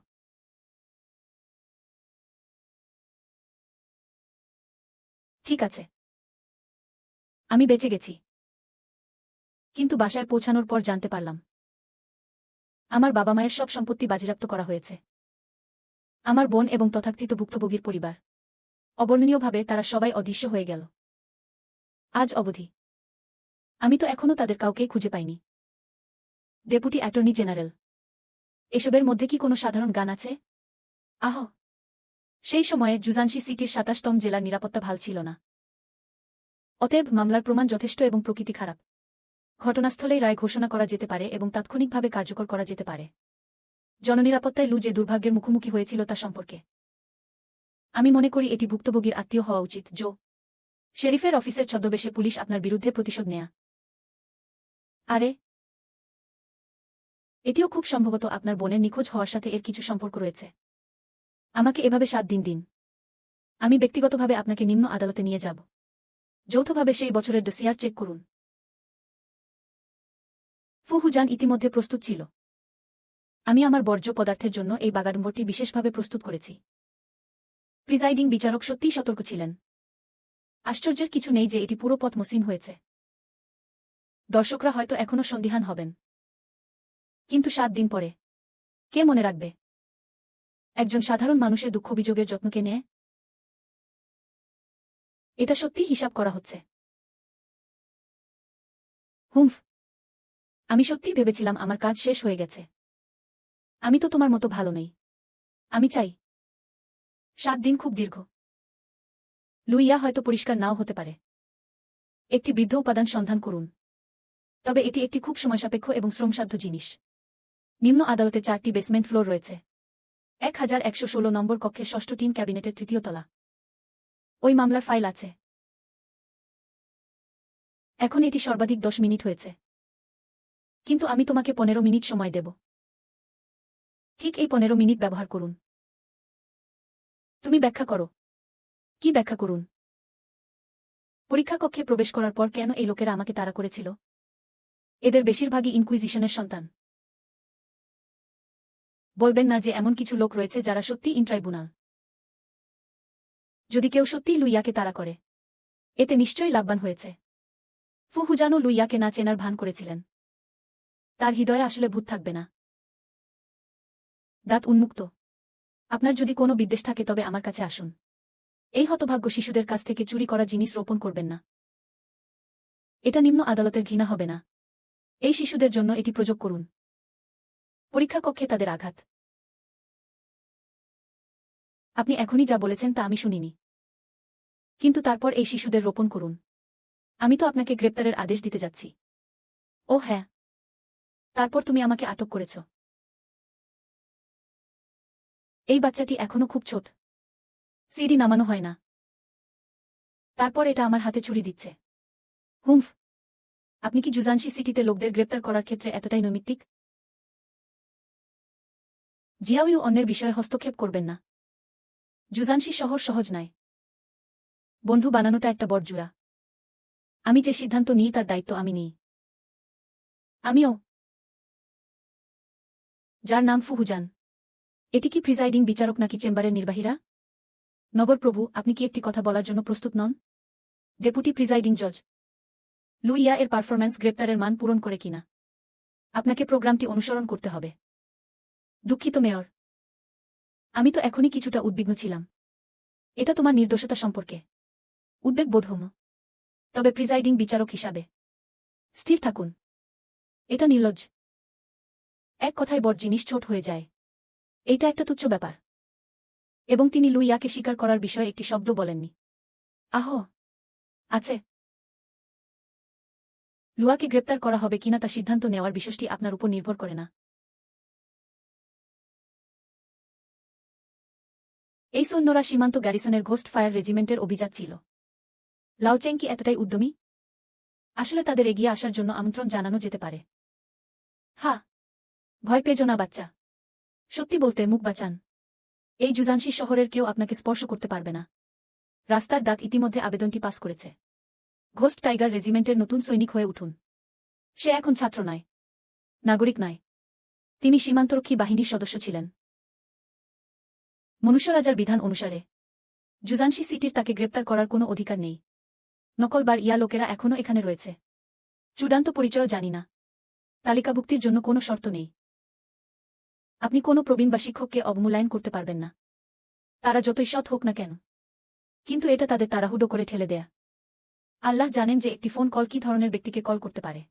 ঠিক আছে, আমি বেঁচে গেছি। কিন্তু বাসায় পৌঁছানোর পর জানতে পারলাম আমার বাবা মায়ের সব সম্পত্তি বাজেয়াপ্ত করা হয়েছে। আমার বোন এবং তথাকথিত ভুক্তভোগীর পরিবার, অবর্ণনীয়ভাবে তারা সবাই অদৃশ্য হয়ে গেল। আজ অবধি আমি তো এখনও তাদের কাউকেই খুঁজে পাইনি। ডেপুটি অ্যাটর্নি জেনারেল, এসবের মধ্যে কি কোনো সাধারণ গান আছে? আহ, সেই সময়ে জুজানশি সিটির ২৭তম জেলার নিরাপত্তা ভাল ছিল না। অতএব মামলার প্রমাণ যথেষ্ট এবং প্রকৃতি খারাপ। ঘটনাস্থলেই রায় ঘোষণা করা যেতে পারে এবং তাৎক্ষণিকভাবে কার্যকর করা যেতে পারে। জননিরাপত্তায় লু যে দুর্ভাগ্যের মুখোমুখি হয়েছিল তা সম্পর্কে আমি মনে করি এটি ভুক্তভোগীর আত্মীয় হওয়া উচিত। জো, শেরিফের অফিসের ছদ্মবেশে পুলিশ আপনার বিরুদ্ধে প্রতিশোধ নেয়া। আরে, এটিও খুব সম্ভবত আপনার বোনের নিখোঁজ হওয়ার সাথে এর কিছু সম্পর্ক রয়েছে। আমাকে এভাবে ৭ দিন দিন। আমি ব্যক্তিগতভাবে আপনাকে নিম্ন আদালতে নিয়ে যাব। যৌথভাবে সেই বছরের ডসিয়ার চেক করুন। ফু হুজান ইতিমধ্যে প্রস্তুত ছিল। আমি আমার বর্জ্য পদার্থের জন্য এই বাগাড়ম্বরটি বিশেষভাবে প্রস্তুত করেছি। প্রিজাইডিং বিচারক সত্যিই সতর্ক ছিলেন। আশ্চর্যের কিছু নেই যে এটি পুরো পথ মসৃণ হয়েছে। দর্শকরা হয়তো এখনও সন্দিহান হবেন, কিন্তু 7 দিন পরে কে মনে রাখবে একজন সাধারণ মানুষের দুঃখ অভিযোগের যত্নকে নিয়ে? এটা সত্যি হিসাব করা হচ্ছে। হুমফ, আমি সত্যিই ভেবেছিলাম আমার কাজ শেষ হয়ে গেছে। আমি তো তোমার মতো ভালো নেই। আমি চাই। 7 দিন খুব দীর্ঘ। লুইয়া হয়তো পরিষ্কার নাও হতে পারে। একটি বৃদ্ধ উপাদান সন্ধান করুন। তবে এটি একটি খুব সময়সাপেক্ষ এবং শ্রমসাধ্য জিনিস। নিম্ন আদালতে 4টি বেসমেন্ট ফ্লোর রয়েছে। 1116 নম্বর কক্ষে 6ষ্ঠ টিন ক্যাবিনেটের 3য় তলা। ওই মামলার ফাইল আছে। এখন এটি সর্বাধিক 10 মিনিট হয়েছে। কিন্তু আমি তোমাকে 15 মিনিট সময় দেব। ঠিক এই 15 মিনিট ব্যবহার করুন। তুমি ব্যাখ্যা করো। কি ব্যাখ্যা করুন? পরীক্ষা কক্ষে প্রবেশ করার পর কেন এই লোকেরা আমাকে তাড়া করেছিল? এদের বেশিরভাগই ইনকুইজিশনের সন্তান। বলবেন না যে এমন কিছু লোক রয়েছে যারা সত্যি ট্রাইব্যুনাল। যদি কেউ সত্যিই লুইয়াকে তাড়া করে, এতে নিশ্চয়ই লাভবান হয়েছে। ফুহুজানো লুইয়াকে না চেনার ভান করেছিলেন। তার হৃদয়ে আসলে ভূত থাকবে না। দাঁত উন্মুক্ত। আপনার যদি কোনো বিদ্বেষ থাকে তবে আমার কাছে আসুন। এই হতভাগ্য শিশুদের কাছ থেকে চুরি করা জিনিস রোপণ করবেন না। এটা নিম্ন আদালতের ঘৃণা হবে না। এই শিশুদের জন্য এটি প্রযোগ করুন। পরীক্ষা কক্ষে তাদের আঘাত। আপনি এখনই যা বলেছেন তা আমি শুনিনি। কিন্তু তারপর এই শিশুদের রোপণ করুন। আমি তো আপনাকে গ্রেপ্তারের আদেশ দিতে যাচ্ছি। ও হ্যাঁ, তারপর তুমি আমাকে আটক করেছ। এই বাচ্চাটি এখনো খুব ছোট। সিডি নামানো হয় না। তারপর এটা আমার হাতে ছুরি দিচ্ছে। হুমফ, আপনি কি জুজানশি সিটিতে লোকদের গ্রেপ্তার করার ক্ষেত্রে এতটাই নৈমিত্তিক? জিয়াউইউ অন্যের বিষয়ে হস্তক্ষেপ করবেন না। জুজানশি শহর সহজ নয়। বন্ধু বানানোটা একটা বড়জুয়া। আমি যে সিদ্ধান্ত নিই তার দায়িত্ব আমি নিই। আমিও। যার নাম ফুহুজান। এটি কি প্রিজাইডিং বিচারক নাকি চেম্বারের নির্বাহীরা? নগরপ্রভু, আপনি কি একটি কথা বলার জন্য প্রস্তুত নন? ডেপুটি প্রিজাইডিং জজ, লুইয়া এর পারফরম্যান্স গ্রেপ্তারের মান পূরণ করে কিনা আপনাকে প্রোগ্রামটি অনুসরণ করতে হবে। দুঃখিত মেয়র, আমি তো এখনই কিছুটা উদ্বিগ্ন ছিলাম। এটা তোমার নির্দোষতা সম্পর্কে উদ্বেগ বোধ হম। তবে প্রিজাইডিং বিচারক হিসাবে স্থির থাকুন। এটা নির্লজ্জ। এক কথায় বড় জিনিস ছোট হয়ে যায়। এইটা একটা তুচ্ছ ব্যাপার। এবং তিনি লুইয়াকে স্বীকার করার বিষয়ে একটি শব্দ বলেননি। আহ, আছে। লুয়াকে গ্রেপ্তার করা হবে কিনা তা সিদ্ধান্ত নেওয়ার বিষয়টি আপনার উপর নির্ভর করে না। এই সৈন্যরা সীমান্ত গ্যারিসনের ঘোস্ট ফায়ার রেজিমেন্টের অভিজাত ছিল। লাওচেং কি এতটাই উদ্যমী? আসলে তাদের এগিয়ে আসার জন্য আমন্ত্রণ জানানো যেতে পারে। হ্যাঁ, ভয় পেজো না বাচ্চা। সত্যি বলতে মুখ বাঁচান। এই জুজানশি শহরের কেউ আপনাকে স্পর্শ করতে পারবে না। রাস্তার দাগ ইতিমধ্যে আবেদনটি পাস করেছে। ঘোস্ট টাইগার রেজিমেন্টের নতুন সৈনিক হয়ে উঠুন। সে এখন ছাত্র নয়, নাগরিক নয়। তিনি সীমান্তরক্ষী বাহিনীর সদস্য ছিলেন। মনুষ্যরাজার বিধান অনুসারে জুজানশি সিটির তাকে গ্রেপ্তার করার কোনো অধিকার নেই। নকলবার ইয়া লোকেরা এখনও এখানে রয়েছে। চূড়ান্ত পরিচয় জানি না। তালিকাভুক্তির জন্য কোনো শর্ত নেই। আপনি কোনো প্রবীণ বা শিক্ষককে অবমূল্যায়ন করতে পারবেন না, তারা যতই সৎ হোক না কেন। কিন্তু এটা তাদের তাড়াহুড়ো করে ঠেলে দেয়া। আল্লাহ জানেন যে একটি ফোন কল কী ধরনের ব্যক্তিকে কল করতে পারে।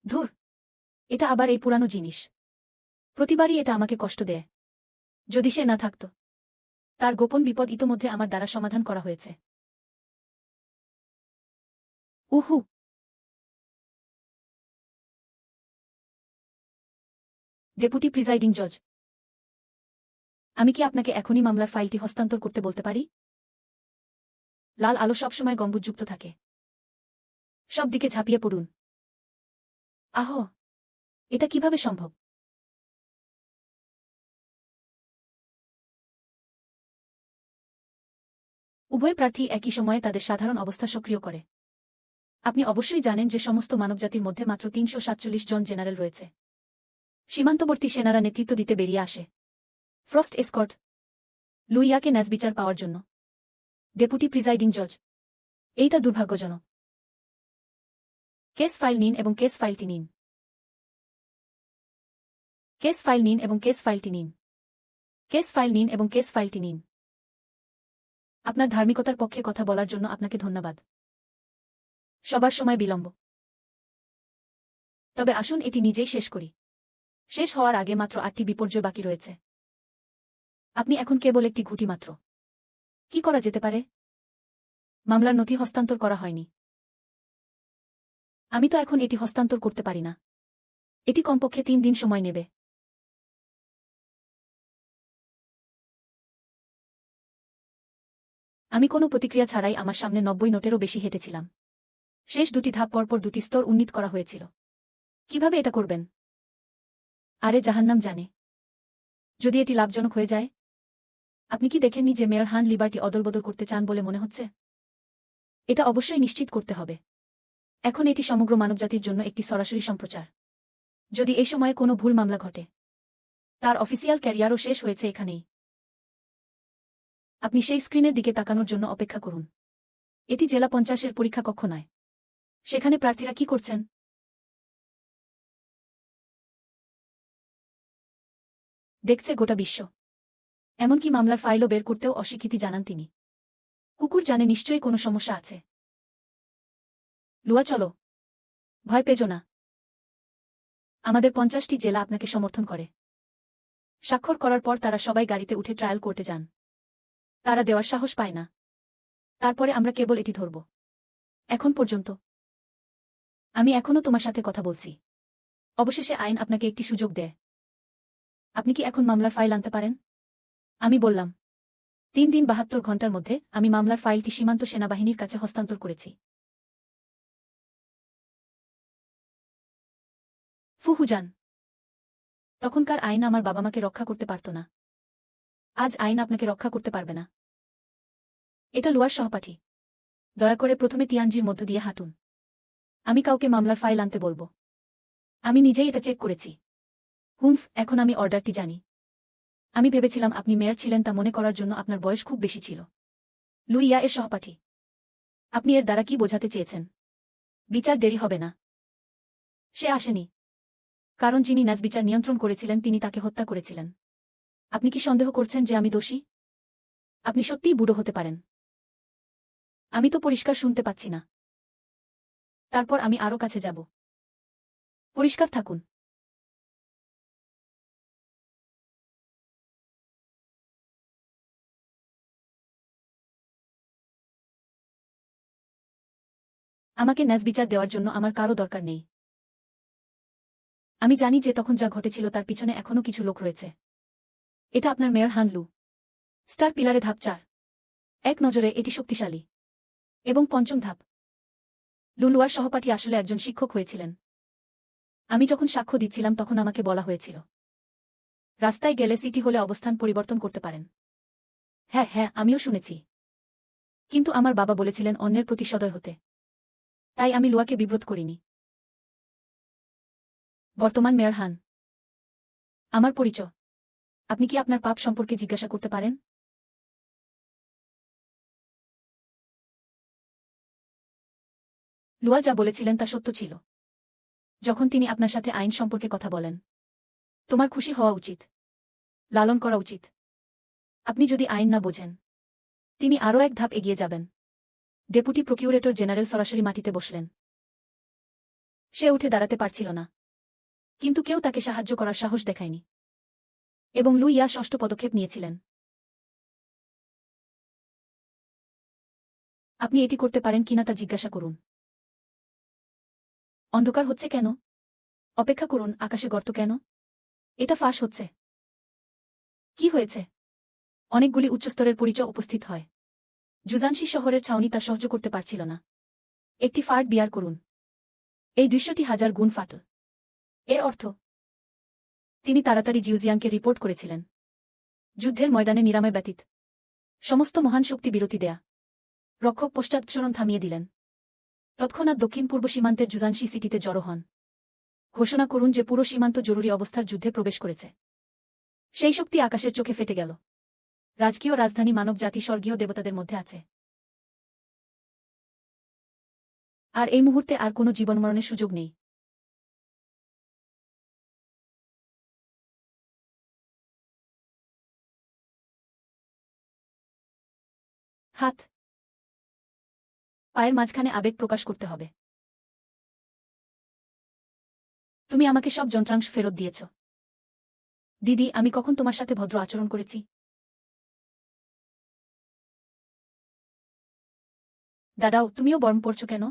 ধুর, এটা আবার এই পুরানো জিনিস। প্রতিবারই এটা আমাকে কষ্ট দেয়। যদি সে না থাকত। তার গোপন বিপদ ইতোমধ্যে আমার দ্বারা সমাধান করা হয়েছে। উহু। ডেপুটি প্রিজাইডিং জজ, আমি কি আপনাকে এখনই মামলার ফাইলটি হস্তান্তর করতে বলতে পারি? লাল আলো সবসময় গম্বুজযুক্ত থাকে। সব দিকে ঝাঁপিয়ে পড়ুন। আহ, এটা কিভাবে সম্ভব? উভয় প্রার্থী একই সময়ে তাদের সাধারণ অবস্থা সক্রিয় করে। আপনি অবশ্যই জানেন যে সমস্ত মানবজাতির মধ্যে মাত্র 347 জন জেনারেল রয়েছে। সীমান্তবর্তী সেনারা নেতৃত্ব দিতে বেরিয়ে আসে। ফ্রস্ট এসকর্ট লুইয়াকে ন্যায়বিচার পাওয়ার জন্য। ডেপুটি প্রিজাইডিং জজ। এইটা দুর্ভাগ্যজনক। কেস ফাইল নিন এবং কেস ফাইলটি নিন। কেস ফাইল নিন এবং কেস ফাইলটি নিন। কেস ফাইল নিন এবং কেস ফাইলটি নিন। আপনার ধার্মিকতার পক্ষে কথা বলার জন্য আপনাকে ধন্যবাদ। সবার সময় বিলম্ব। তবে আসুন এটি নিজেই শেষ করি। শেষ হওয়ার আগে মাত্র 8টি বিপর্যয় বাকি রয়েছে। আপনি এখন কেবল একটি ঘুঁটি মাত্র। কি করা যেতে পারে? মামলার নথি হস্তান্তর করা হয়নি। আমি তো এখন এটি হস্তান্তর করতে পারি না। এটি কমপক্ষে 3 দিন সময় নেবে। আমি কোনো প্রতিক্রিয়া ছাড়াই আমার সামনে 90 নোটেরও বেশি হেঁটেছিলাম। শেষ 2টি ধাপ পরপর 2টি স্তর উন্নীত করা হয়েছিল। কিভাবে এটা করবেন? আরে জাহান্নাম জানে। যদি এটি লাভজনক হয়ে যায়? আপনি কি দেখেননি যে মেয়র হান লিবার্টি অদলবদল করতে চান বলে মনে হচ্ছে? এটা অবশ্যই নিশ্চিত করতে হবে। এখন এটি সমগ্র মানবজাতির জন্য একটি সরাসরি সম্প্রচার। যদি এই সময়ে কোনো ভুল মামলা ঘটে, তার অফিসিয়াল ক্যারিয়ারও শেষ হয়েছে এখানেই। আপনি সেই স্ক্রিনের দিকে তাকানোর জন্য অপেক্ষা করুন। এটি জেলা 50-এর পরীক্ষা কক্ষ নয়। সেখানে প্রার্থীরা কি করছেন? দেখছে গোটা বিশ্ব। এমনকি মামলার ফাইলও বের করতেও অস্বীকৃতি জানান তিনি। কুকুর জানে নিশ্চয়ই কোনো সমস্যা আছে। লুয়া চলো। ভয় পেজো না। আমাদের 50টি জেলা আপনাকে সমর্থন করে। স্বাক্ষর করার পর তারা সবাই গাড়িতে উঠে ট্রায়াল কোর্টে যান। তারা দেওয়ার সাহস পায় না। তারপরে আমরা কেবল এটি ধরব। এখন পর্যন্ত আমি এখনও তোমার সাথে কথা বলছি। অবশেষে আইন আপনাকে একটি সুযোগ দেয়। আপনি কি এখন মামলার ফাইল আনতে পারেন? আমি বললাম 3 দিন 72 ঘন্টার মধ্যে আমি মামলার ফাইলটি সীমান্ত সেনাবাহিনীর কাছে হস্তান্তর করেছি। ফুহুজান। তখনকার আইন আমার বাবা মাকে রক্ষা করতে পারত না। আজ আইন আপনাকে রক্ষা করতে পারবে না। এটা লুয়ার সহপাঠী। দয়া করে প্রথমে তিয়ানজির মধ্য দিয়ে হাঁটুন। আমি কাউকে মামলার ফাইল আনতে বলবো। আমি নিজেই এটা চেক করেছি। হুমফ, এখন আমি অর্ডারটি জানি। আমি ভেবেছিলাম আপনি মেয়র ছিলেন তা মনে করার জন্য আপনার বয়স খুব বেশি ছিল। লুইয়া এর সহপাঠী। আপনি এর দ্বারা কি বোঝাতে চেয়েছেন? বিচার দেরি হবে না। সে আসেনি। কারণ যিনি ন্যায়বিচার নিয়ন্ত্রণ করেছিলেন তিনি তাকে হত্যা করেছিলেন। আপনি কি সন্দেহ করছেন যে আমি দোষী? আপনি সত্যিই বুড়ো হতে পারেন। আমি তো পরিষ্কার শুনতে পাচ্ছি না। তারপর আমি আরও কাছে যাব। পরিষ্কার থাকুন। আমাকে ন্যায়বিচার দেওয়ার জন্য আমার কারও দরকার নেই। আমি জানি যে তখন যা ঘটেছিল তার পিছনে এখনও কিছু লোক রয়েছে। এটা আপনার মেয়র হান লু। স্টার পিলারে ধাপ 4। এক নজরে এটি শক্তিশালী। এবং 5ম ধাপ। লুলুয়ার সহপাঠী আসলে একজন শিক্ষক হয়েছিলেন। আমি যখন সাক্ষ্য দিচ্ছিলাম তখন আমাকে বলা হয়েছিল, রাস্তায় গেলে সিটি হলে অবস্থান পরিবর্তন করতে পারেন। হ্যাঁ হ্যাঁ, আমিও শুনেছি। কিন্তু আমার বাবা বলেছিলেন অন্যের প্রতি সদয় হতে। তাই আমি লুয়াকে বিব্রত করিনি। বর্তমান মেয়র হান। আমার পরিচয়। আপনি কি আপনার পাপ সম্পর্কে জিজ্ঞাসা করতে পারেন? লুয়া যা বলেছিলেন তা সত্য ছিল। যখন তিনি আপনার সাথে আইন সম্পর্কে কথা বলেন, তোমার খুশি হওয়া উচিত। লালন করা উচিত। আপনি যদি আইন না বোঝেন, তিনি আরও এক ধাপ এগিয়ে যাবেন। ডেপুটি প্রকিউরেটর জেনারেল সরাসরি মাটিতে বসলেন। সে উঠে দাঁড়াতে পারছিল না। কিন্তু কেউ তাকে সাহায্য করার সাহস দেখায়নি। এবং লুইয়া 6ষ্ঠ পদক্ষেপ নিয়েছিলেন। আপনি এটি করতে পারেন কিনা তা জিজ্ঞাসা করুন। অন্ধকার হচ্ছে কেন? অপেক্ষা করুন, আকাশে গর্ত কেন? এটা ফাঁস হচ্ছে। কি হয়েছে? অনেকগুলি উচ্চস্তরের পরিচয় উপস্থিত হয়। জুজানশি শহরের ছাউনি তা সহ্য করতে পারছিল না। একটি ফাট বিয়ার করুন। এই দৃশ্যটি 1000 গুণ ফাটল। এর অর্থ তিনি তাড়াতাড়ি জিউজিয়াংকে রিপোর্ট করেছিলেন। যুদ্ধের ময়দানে নিরাময় ব্যতীত সমস্ত মহান শক্তি বিরতি দেয়া। রক্ষক পশ্চাৎসরণ থামিয়ে দিলেন। তৎক্ষণাৎ দক্ষিণ পূর্ব সীমান্তের জুজানশি সিটিতে জড়ো হন। ঘোষণা করুন যে পুরো সীমান্ত জরুরি অবস্থার যুদ্ধে প্রবেশ করেছে। সেই শক্তি আকাশের চোখে ফেটে গেল। রাজকীয় রাজধানী মানবজাতি স্বর্গীয় দেবতাদের মধ্যে আছে। আর এই মুহূর্তে আর কোনো জীবনমরণের সুযোগ নেই। হাত পায়ের মাঝখানে আবেগ প্রকাশ করতে হবে। তুমি আমাকে সব যন্ত্রাংশ ফেরত দিয়েছ। দিদি, আমি কখন তোমার সাথে ভদ্র আচরণ করেছি? দাদাও, তুমিও বর্ম পড়ছ কেন?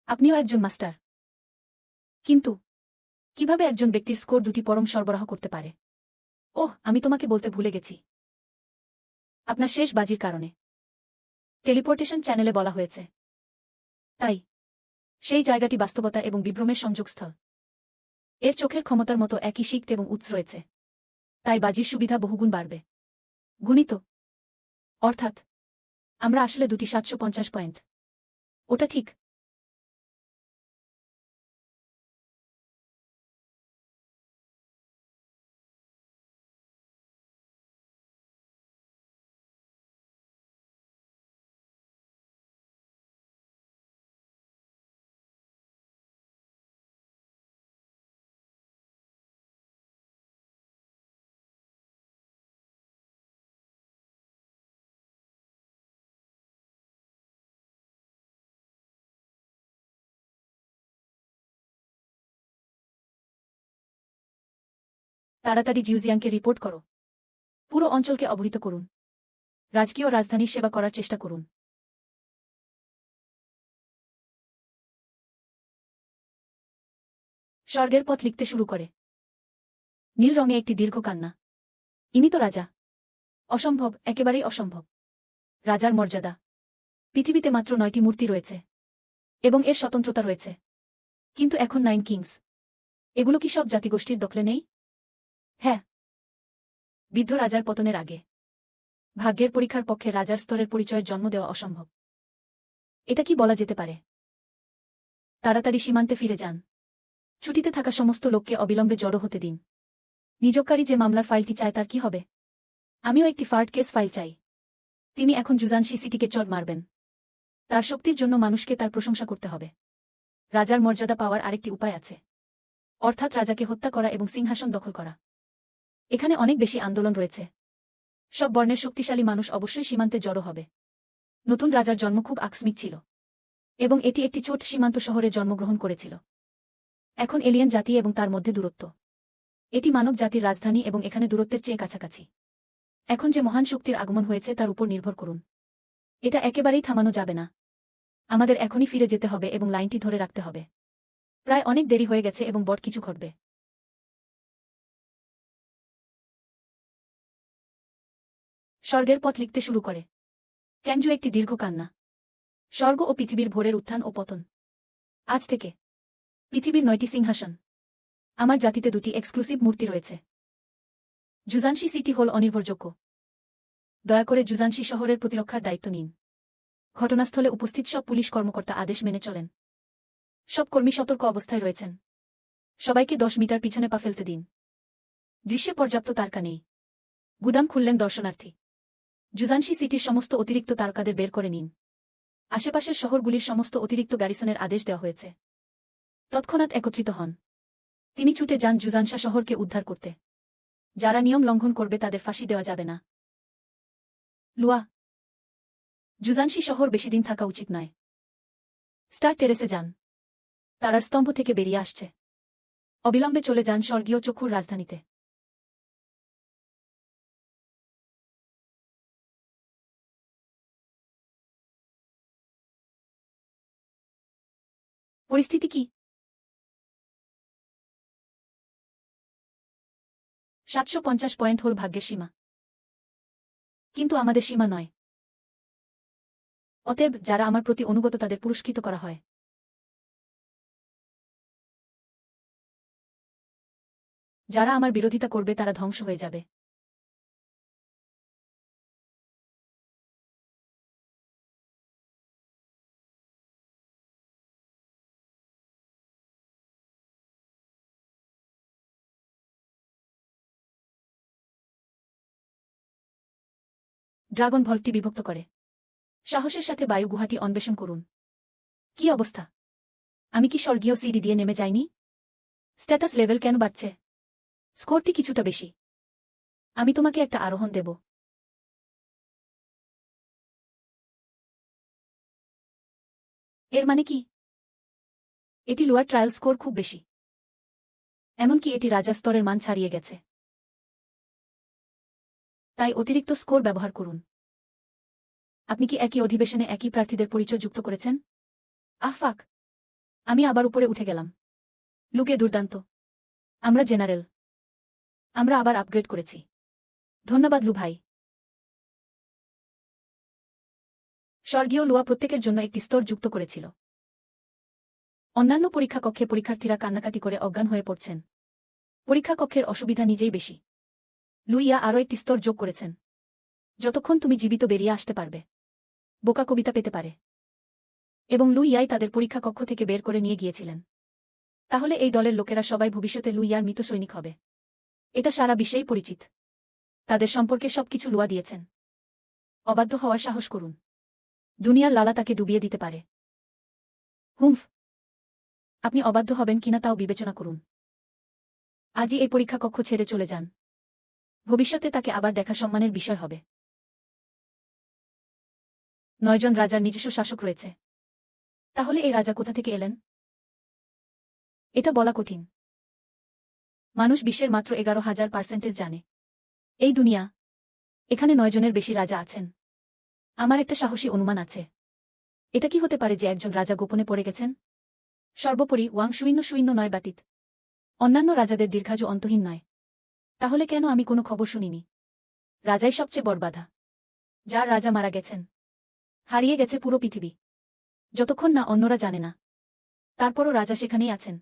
আপনিও একজন মাস্টার। কিন্তু কিভাবে একজন ব্যক্তির স্কোর দুটি পরম সরবরাহ করতে পারে? ওহ, আমি তোমাকে বলতে ভুলে গেছি। আপনার শেষ বাজির কারণে টেলিপোর্টেশন চ্যানেলে বলা হয়েছে। তাই সেই জায়গাটি বাস্তবতা এবং বিভ্রমের সংযোগস্থল। এর চোখের ক্ষমতার মতো একই শিক্ত এবং উৎস রয়েছে। তাই বাজির সুবিধা বহুগুণ বাড়বে। গুণিত অর্থাৎ আমরা আসলে দুটি 750 পয়েন্ট। ওটা ঠিক। তাড়াতাড়ি জিউজিয়াংকে রিপোর্ট করো। পুরো অঞ্চলকে অবহিত করুন। রাজকীয় রাজধানীর সেবা করার চেষ্টা করুন। স্বর্গের পথ লিখতে শুরু করে। নীল রঙে একটি দীর্ঘ কান্না। ইনি তো রাজা। অসম্ভব, একেবারেই অসম্ভব। রাজার মর্যাদা। পৃথিবীতে মাত্র 9টি মূর্তি রয়েছে এবং এর স্বতন্ত্রতা রয়েছে। কিন্তু এখন 9 কিংস। এগুলো কি সব জাতিগোষ্ঠীর দখলে নেই? হ্যাঁ। বৃদ্ধ রাজার পতনের আগে ভাগ্যের পরীক্ষার পক্ষে রাজার স্তরের পরিচয়ের জন্ম দেওয়া অসম্ভব। এটা কি বলা যেতে পারে? তাড়াতাড়ি সীমান্তে ফিরে যান। ছুটিতে থাকা সমস্ত লোককে অবিলম্বে জড়ো হতে দিন। নিযোগকারী যে মামলার ফাইলটি চায় তার কি হবে? আমিও একটি ফার্ড কেস ফাইল চাই। তিনি এখন জুজানশি সিটিকে চড় মারবেন। তার শক্তির জন্য মানুষকে তার প্রশংসা করতে হবে। রাজার মর্যাদা পাওয়ার আরেকটি উপায় আছে, অর্থাৎ রাজাকে হত্যা করা এবং সিংহাসন দখল করা। এখানে অনেক বেশি আন্দোলন রয়েছে। সব বর্ণের শক্তিশালী মানুষ অবশ্যই সীমান্তে জড়ো হবে। নতুন রাজার জন্ম খুব আকস্মিক ছিল এবং এটি একটি ছোট সীমান্ত শহরে জন্মগ্রহণ করেছিল। এখন এলিয়েন জাতি এবং তার মধ্যে দূরত্ব। এটি মানব জাতির রাজধানী এবং এখানে দূরত্বের চেয়ে কাছাকাছি। এখন যে মহান শক্তির আগমন হয়েছে তার উপর নির্ভর করুন। এটা একেবারেই থামানো যাবে না। আমাদের এখনই ফিরে যেতে হবে এবং লাইনটি ধরে রাখতে হবে। প্রায় অনেক দেরি হয়ে গেছে এবং বড় কিছু ঘটবে। স্বর্গের পথ লিখতে শুরু করে। ক্যানজু একটি দীর্ঘ কান্না। স্বর্গ ও পৃথিবীর ভোরের উত্থান ও পতন। আজ থেকে পৃথিবীর 9টি সিংহাসন। আমার জাতিতে 2টি এক্সক্লুসিভ মূর্তি রয়েছে। জুজানশি সিটি হল অনির্ভরযোগ্য। দয়া করে জুজানশি শহরের প্রতিরক্ষার দায়িত্ব নিন। ঘটনাস্থলে উপস্থিত সব পুলিশ কর্মকর্তা আদেশ মেনে চলেন। সব কর্মী সতর্ক অবস্থায় রয়েছেন। সবাইকে 10 মিটার পিছনে পা ফেলতে দিন। দৃশ্যে পর্যাপ্ত তারকা নেই। গুদাম খুললেন দর্শনার্থী। জুজানশি সিটির সমস্ত অতিরিক্ত তারকাদের বের করে নিন। আশেপাশের শহরগুলির সমস্ত অতিরিক্ত গ্যারিসনের আদেশ দেওয়া হয়েছে। তৎক্ষণাৎ একত্রিত হন। তিনি ছুটে যান জুজানশা শহরকে উদ্ধার করতে। যারা নিয়ম লঙ্ঘন করবে তাদের ফাঁসি দেওয়া যাবে না। লুয়া, জুজানশি শহর বেশিদিন থাকা উচিত নয়। স্টার টেরেসে যান। তারার স্তম্ভ থেকে বেরিয়ে আসছে। অবিলম্বে চলে যান স্বর্গীয় চক্ষুর রাজধানীতে। পরিস্থিতি কি? 750 পয়েন্ট হল ভাগ্যের সীমা, কিন্তু আমাদের সীমা নয়। অতএব যারা আমার প্রতি অনুগত তাদের পুরস্কৃত করা হয়। যারা আমার বিরোধিতা করবে তারা ধ্বংস হয়ে যাবে। ড্রাগন ভল্টটি বিভক্ত করে। সাহসের সাথে বায়ু গুহাটি অন্বেষণ করুন। কি অবস্থা? আমি কি স্বর্গীয় সিডি দিয়ে নেমে যাইনি? স্ট্যাটাস লেভেল কেন বাড়ছে? স্কোরটি কিছুটা বেশি। আমি তোমাকে একটা আরোহণ দেব। এর মানে কি? এটি লোয়ার ট্রায়াল স্কোর খুব বেশি। এমনকি এটি রাজা স্তরের মান ছাড়িয়ে গেছে। তাই অতিরিক্ত স্কোর ব্যবহার করুন। আপনি কি একই অধিবেশনে একই প্রার্থীদের পরিচয় যুক্ত করেছেন? ফাক। আমি আবার উপরে উঠে গেলাম। লুকে দুর্দান্ত। আমরা জেনারেল। আমরা আবার আপগ্রেড করেছি। ধন্যবাদ লু ভাই। স্বর্গীয় লোয়া প্রত্যেকের জন্য একটি স্তর যুক্ত করেছিল। অন্যান্য পরীক্ষা কক্ষে পরীক্ষার্থীরা কান্নাকাটি করে অজ্ঞান হয়ে পড়ছেন। পরীক্ষা কক্ষের অসুবিধা নিজেই বেশি। লুইয়া আরও একটি স্তর যোগ করেছেন। যতক্ষণ তুমি জীবিত বেরিয়ে আসতে পারবে। বোকা কবিতা পেতে পারে। এবং লুইয়াই তাদের পরীক্ষা কক্ষ থেকে বের করে নিয়ে গিয়েছিলেন। তাহলে এই দলের লোকেরা সবাই ভবিষ্যতে লুইয়ার মৃত সৈনিক হবে। এটা সারা বিশ্বেই পরিচিত। তাদের সম্পর্কে সবকিছু লুয়া দিয়েছেন। অবাধ্য হওয়ার সাহস করুন। দুনিয়ার লালা তাকে ডুবিয়ে দিতে পারে। হুমফ। আপনি অবাধ্য হবেন কিনা তাও বিবেচনা করুন। আজই এই পরীক্ষা কক্ষ ছেড়ে চলে যান। ভবিষ্যতে তাকে আবার দেখা সম্মানের বিষয় হবে। 9 জন রাজার নিজস্ব শাসক রয়েছে। তাহলে এই রাজা কোথা থেকে এলেন? এটা বলা কঠিন। মানুষ বিশ্বের মাত্র 11,000% জানে। এই দুনিয়া। এখানে 9 জনের বেশি রাজা আছেন। আমার একটা সাহসী অনুমান আছে। এটা কি হতে পারে যে একজন রাজা গোপনে পড়ে গেছেন? সর্বোপরি ওয়াং 009 বাতিত। অন্যান্য রাজাদের দীর্ঘায়ু অন্তহীন নয়। তাহলে কেন আমি কোনো খবর শুনিনি? রাজাই সবচেয়ে বড় বাধা। যার রাজা মারা গেছেন। হারিয়ে গেছে পুরো পৃথিবী। যতক্ষণ না অন্যরা জানে না। তারপরও রাজা সেখানেই আছেন।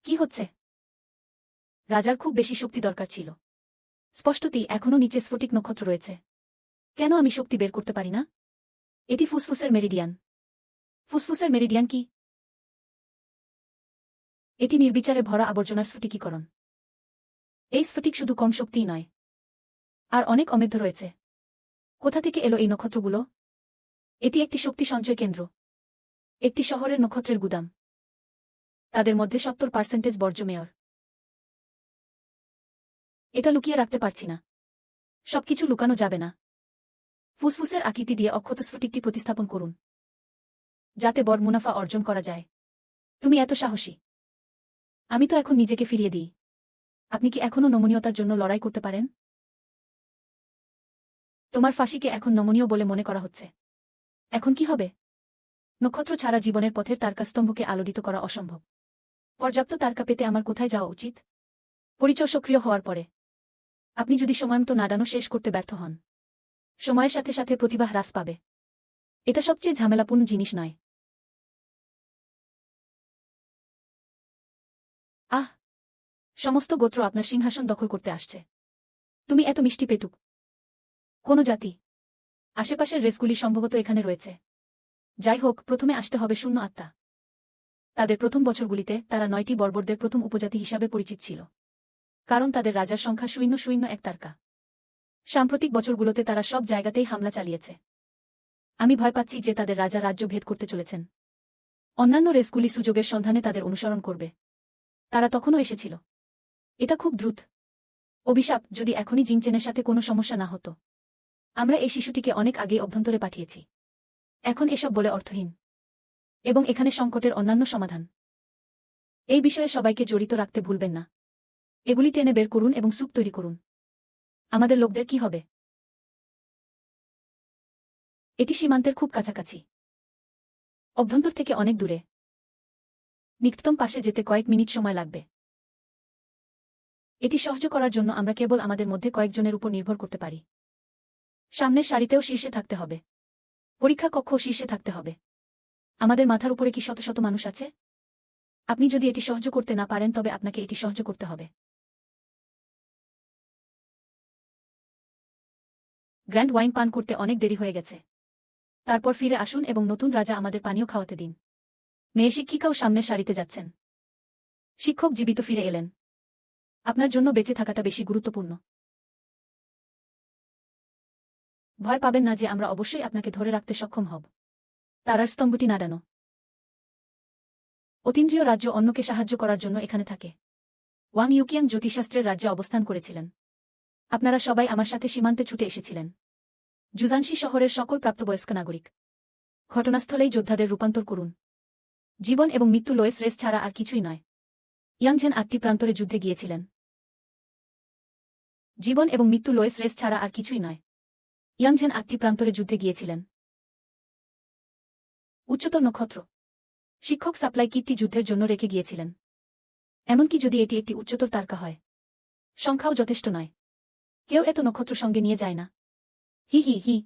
কি হচ্ছে? রাজার খুব বেশি শক্তি দরকার ছিল। স্পষ্টতই এখনও নিচে স্ফটিক নক্ষত্র রয়েছে। কেন আমি শক্তি বের করতে পারি না? এটি ফুসফুসের মেরিডিয়ান। ফুসফুসের মেরিডিয়ান কি? এটি নির্বিচারে ভরা আবর্জনার স্ফটিকীকরণ। এই স্ফটিক শুধু কম শক্তিই নয়। আর অনেক অমেধ্য রয়েছে। কোথা থেকে এলো এই নক্ষত্রগুলো? এটি একটি শক্তি সঞ্চয় কেন্দ্র। একটি শহরের নক্ষত্রের গুদাম। তাদের মধ্যে 70% বর্জ্য মেয়র। এটা লুকিয়ে রাখতে পারছি না। সবকিছু লুকানো যাবে না। ফুসফুসের আকৃতি দিয়ে অক্ষত স্ফটিকটি প্রতিস্থাপন করুন। যাতে বড় মুনাফা অর্জন করা যায়। তুমি এত সাহসী। আমি তো এখন নিজেকে ফিরিয়ে দিই। আপনি কি এখনও নমনীয়তার জন্য লড়াই করতে পারেন? তোমার ফাঁসিকে এখন নমনীয় বলে মনে করা হচ্ছে। এখন কি হবে? নক্ষত্র ছাড়া জীবনের পথের তারকাস্তম্ভকে আলোড়িত করা অসম্ভব। পর্যাপ্ত তারকা পেতে আমার কোথায় যাওয়া উচিত? পরিচয় সক্রিয় হওয়ার পরে। আপনি যদি সময়মতো নাড়ানো শেষ করতে ব্যর্থ হন, সময়ের সাথে সাথে প্রতিভা হ্রাস পাবে। এটা সবচেয়ে ঝামেলাপূর্ণ জিনিস নয়। আহ! সমস্ত গোত্র আপনার সিংহাসন দখল করতে আসছে। তুমি এত মিষ্টি পেটুক। কোন জাতি? আশেপাশের রেসগুলি সম্ভবত এখানে রয়েছে। যাই হোক, প্রথমে আসতে হবে শূন্য আত্মা। তাদের প্রথম বছরগুলিতে তারা 9টি বর্বরদের প্রথম উপজাতি হিসাবে পরিচিত ছিল। কারণ তাদের রাজার সংখ্যা 001 তারকা। সাম্প্রতিক বছরগুলোতে তারা সব জায়গাতেই হামলা চালিয়েছে। আমি ভয় পাচ্ছি যে তাদের রাজা রাজ্য ভেদ করতে চলেছেন। অন্যান্য রেসগুলি সুযোগের সন্ধানে তাদের অনুসরণ করবে। তারা তখনও এসেছিল। এটা খুব দ্রুত। অভিশাপ, যদি এখনই জিংচেনের সাথে কোনো সমস্যা না হতো। আমরা এই শিশুটিকে অনেক আগেই অভ্যন্তরে পাঠিয়েছি। এখন এসব বলে অর্থহীন। এবং এখানে সংকটের অন্যান্য সমাধান। এই বিষয়ে সবাইকে জড়িত রাখতে ভুলবেন না। এগুলি টেনে বের করুন এবং স্যুপ তৈরি করুন। আমাদের লোকদের কি হবে? এটি সীমান্তের খুব কাছাকাছি। অভ্যন্তর থেকে অনেক দূরে। নিকটতম পাশে যেতে কয়েক মিনিট সময় লাগবে। এটি সহ্য করার জন্য আমরা কেবল আমাদের মধ্যে কয়েকজনের উপর নির্ভর করতে পারি। সামনের সারিতেও শীর্ষে থাকতে হবে। পরীক্ষা কক্ষ শীর্ষে থাকতে হবে। আমাদের মাথার উপরে কি শত শত মানুষ আছে? আপনি যদি এটি সহ্য করতে না পারেন তবে আপনাকে এটি সহ্য করতে হবে। গ্র্যান্ড ওয়াইন পান করতে অনেক দেরি হয়ে গেছে। তারপর ফিরে আসুন এবং নতুন রাজা আমাদের পানীয় খাওয়াতে দিন। মেয়ে শিক্ষিকাও সামনের সারিতে যাচ্ছেন। শিক্ষক জীবিত ফিরে এলেন। আপনার জন্য বেঁচে থাকাটা বেশি গুরুত্বপূর্ণ। ভয় পাবেন না যে আমরা অবশ্যই আপনাকে ধরে রাখতে সক্ষম হব। তারার স্তম্ভটি নাড়ানো। অতীন্দ্রিয় রাজ্য অন্যকে সাহায্য করার জন্য এখানে থাকে। ওয়াং ইউকিয়াং জ্যোতিষশাস্ত্রের রাজ্যে অবস্থান করেছিলেন। আপনারা সবাই আমার সাথে সীমান্তে ছুটে এসেছিলেন। জুজানশি শহরের সকল প্রাপ্তবয়স্ক নাগরিক ঘটনাস্থলেই যোদ্ধাদের রূপান্তর করুন। জীবন এবং মৃত্যু লোয়েস রেস ছাড়া আর কিছুই নয়। ইয়াংঝেন 8টি প্রান্তরে যুদ্ধে গিয়েছিলেন। জীবন এবং মৃত্যু লোয়েস রেস ছাড়া আর কিছুই নয়। ইয়াংঝেন 8টি প্রান্তরে যুদ্ধে গিয়েছিলেন। উচ্চতর নক্ষত্র শিক্ষক সাপ্লাই কিটটি যুদ্ধের জন্য রেখে গিয়েছিলেন। এমনকি যদি এটি একটি উচ্চতর তারকা হয়, সংখ্যাও যথেষ্ট নয়। কেউ এত নক্ষত্র সঙ্গে নিয়ে যায় না। হি হি হি।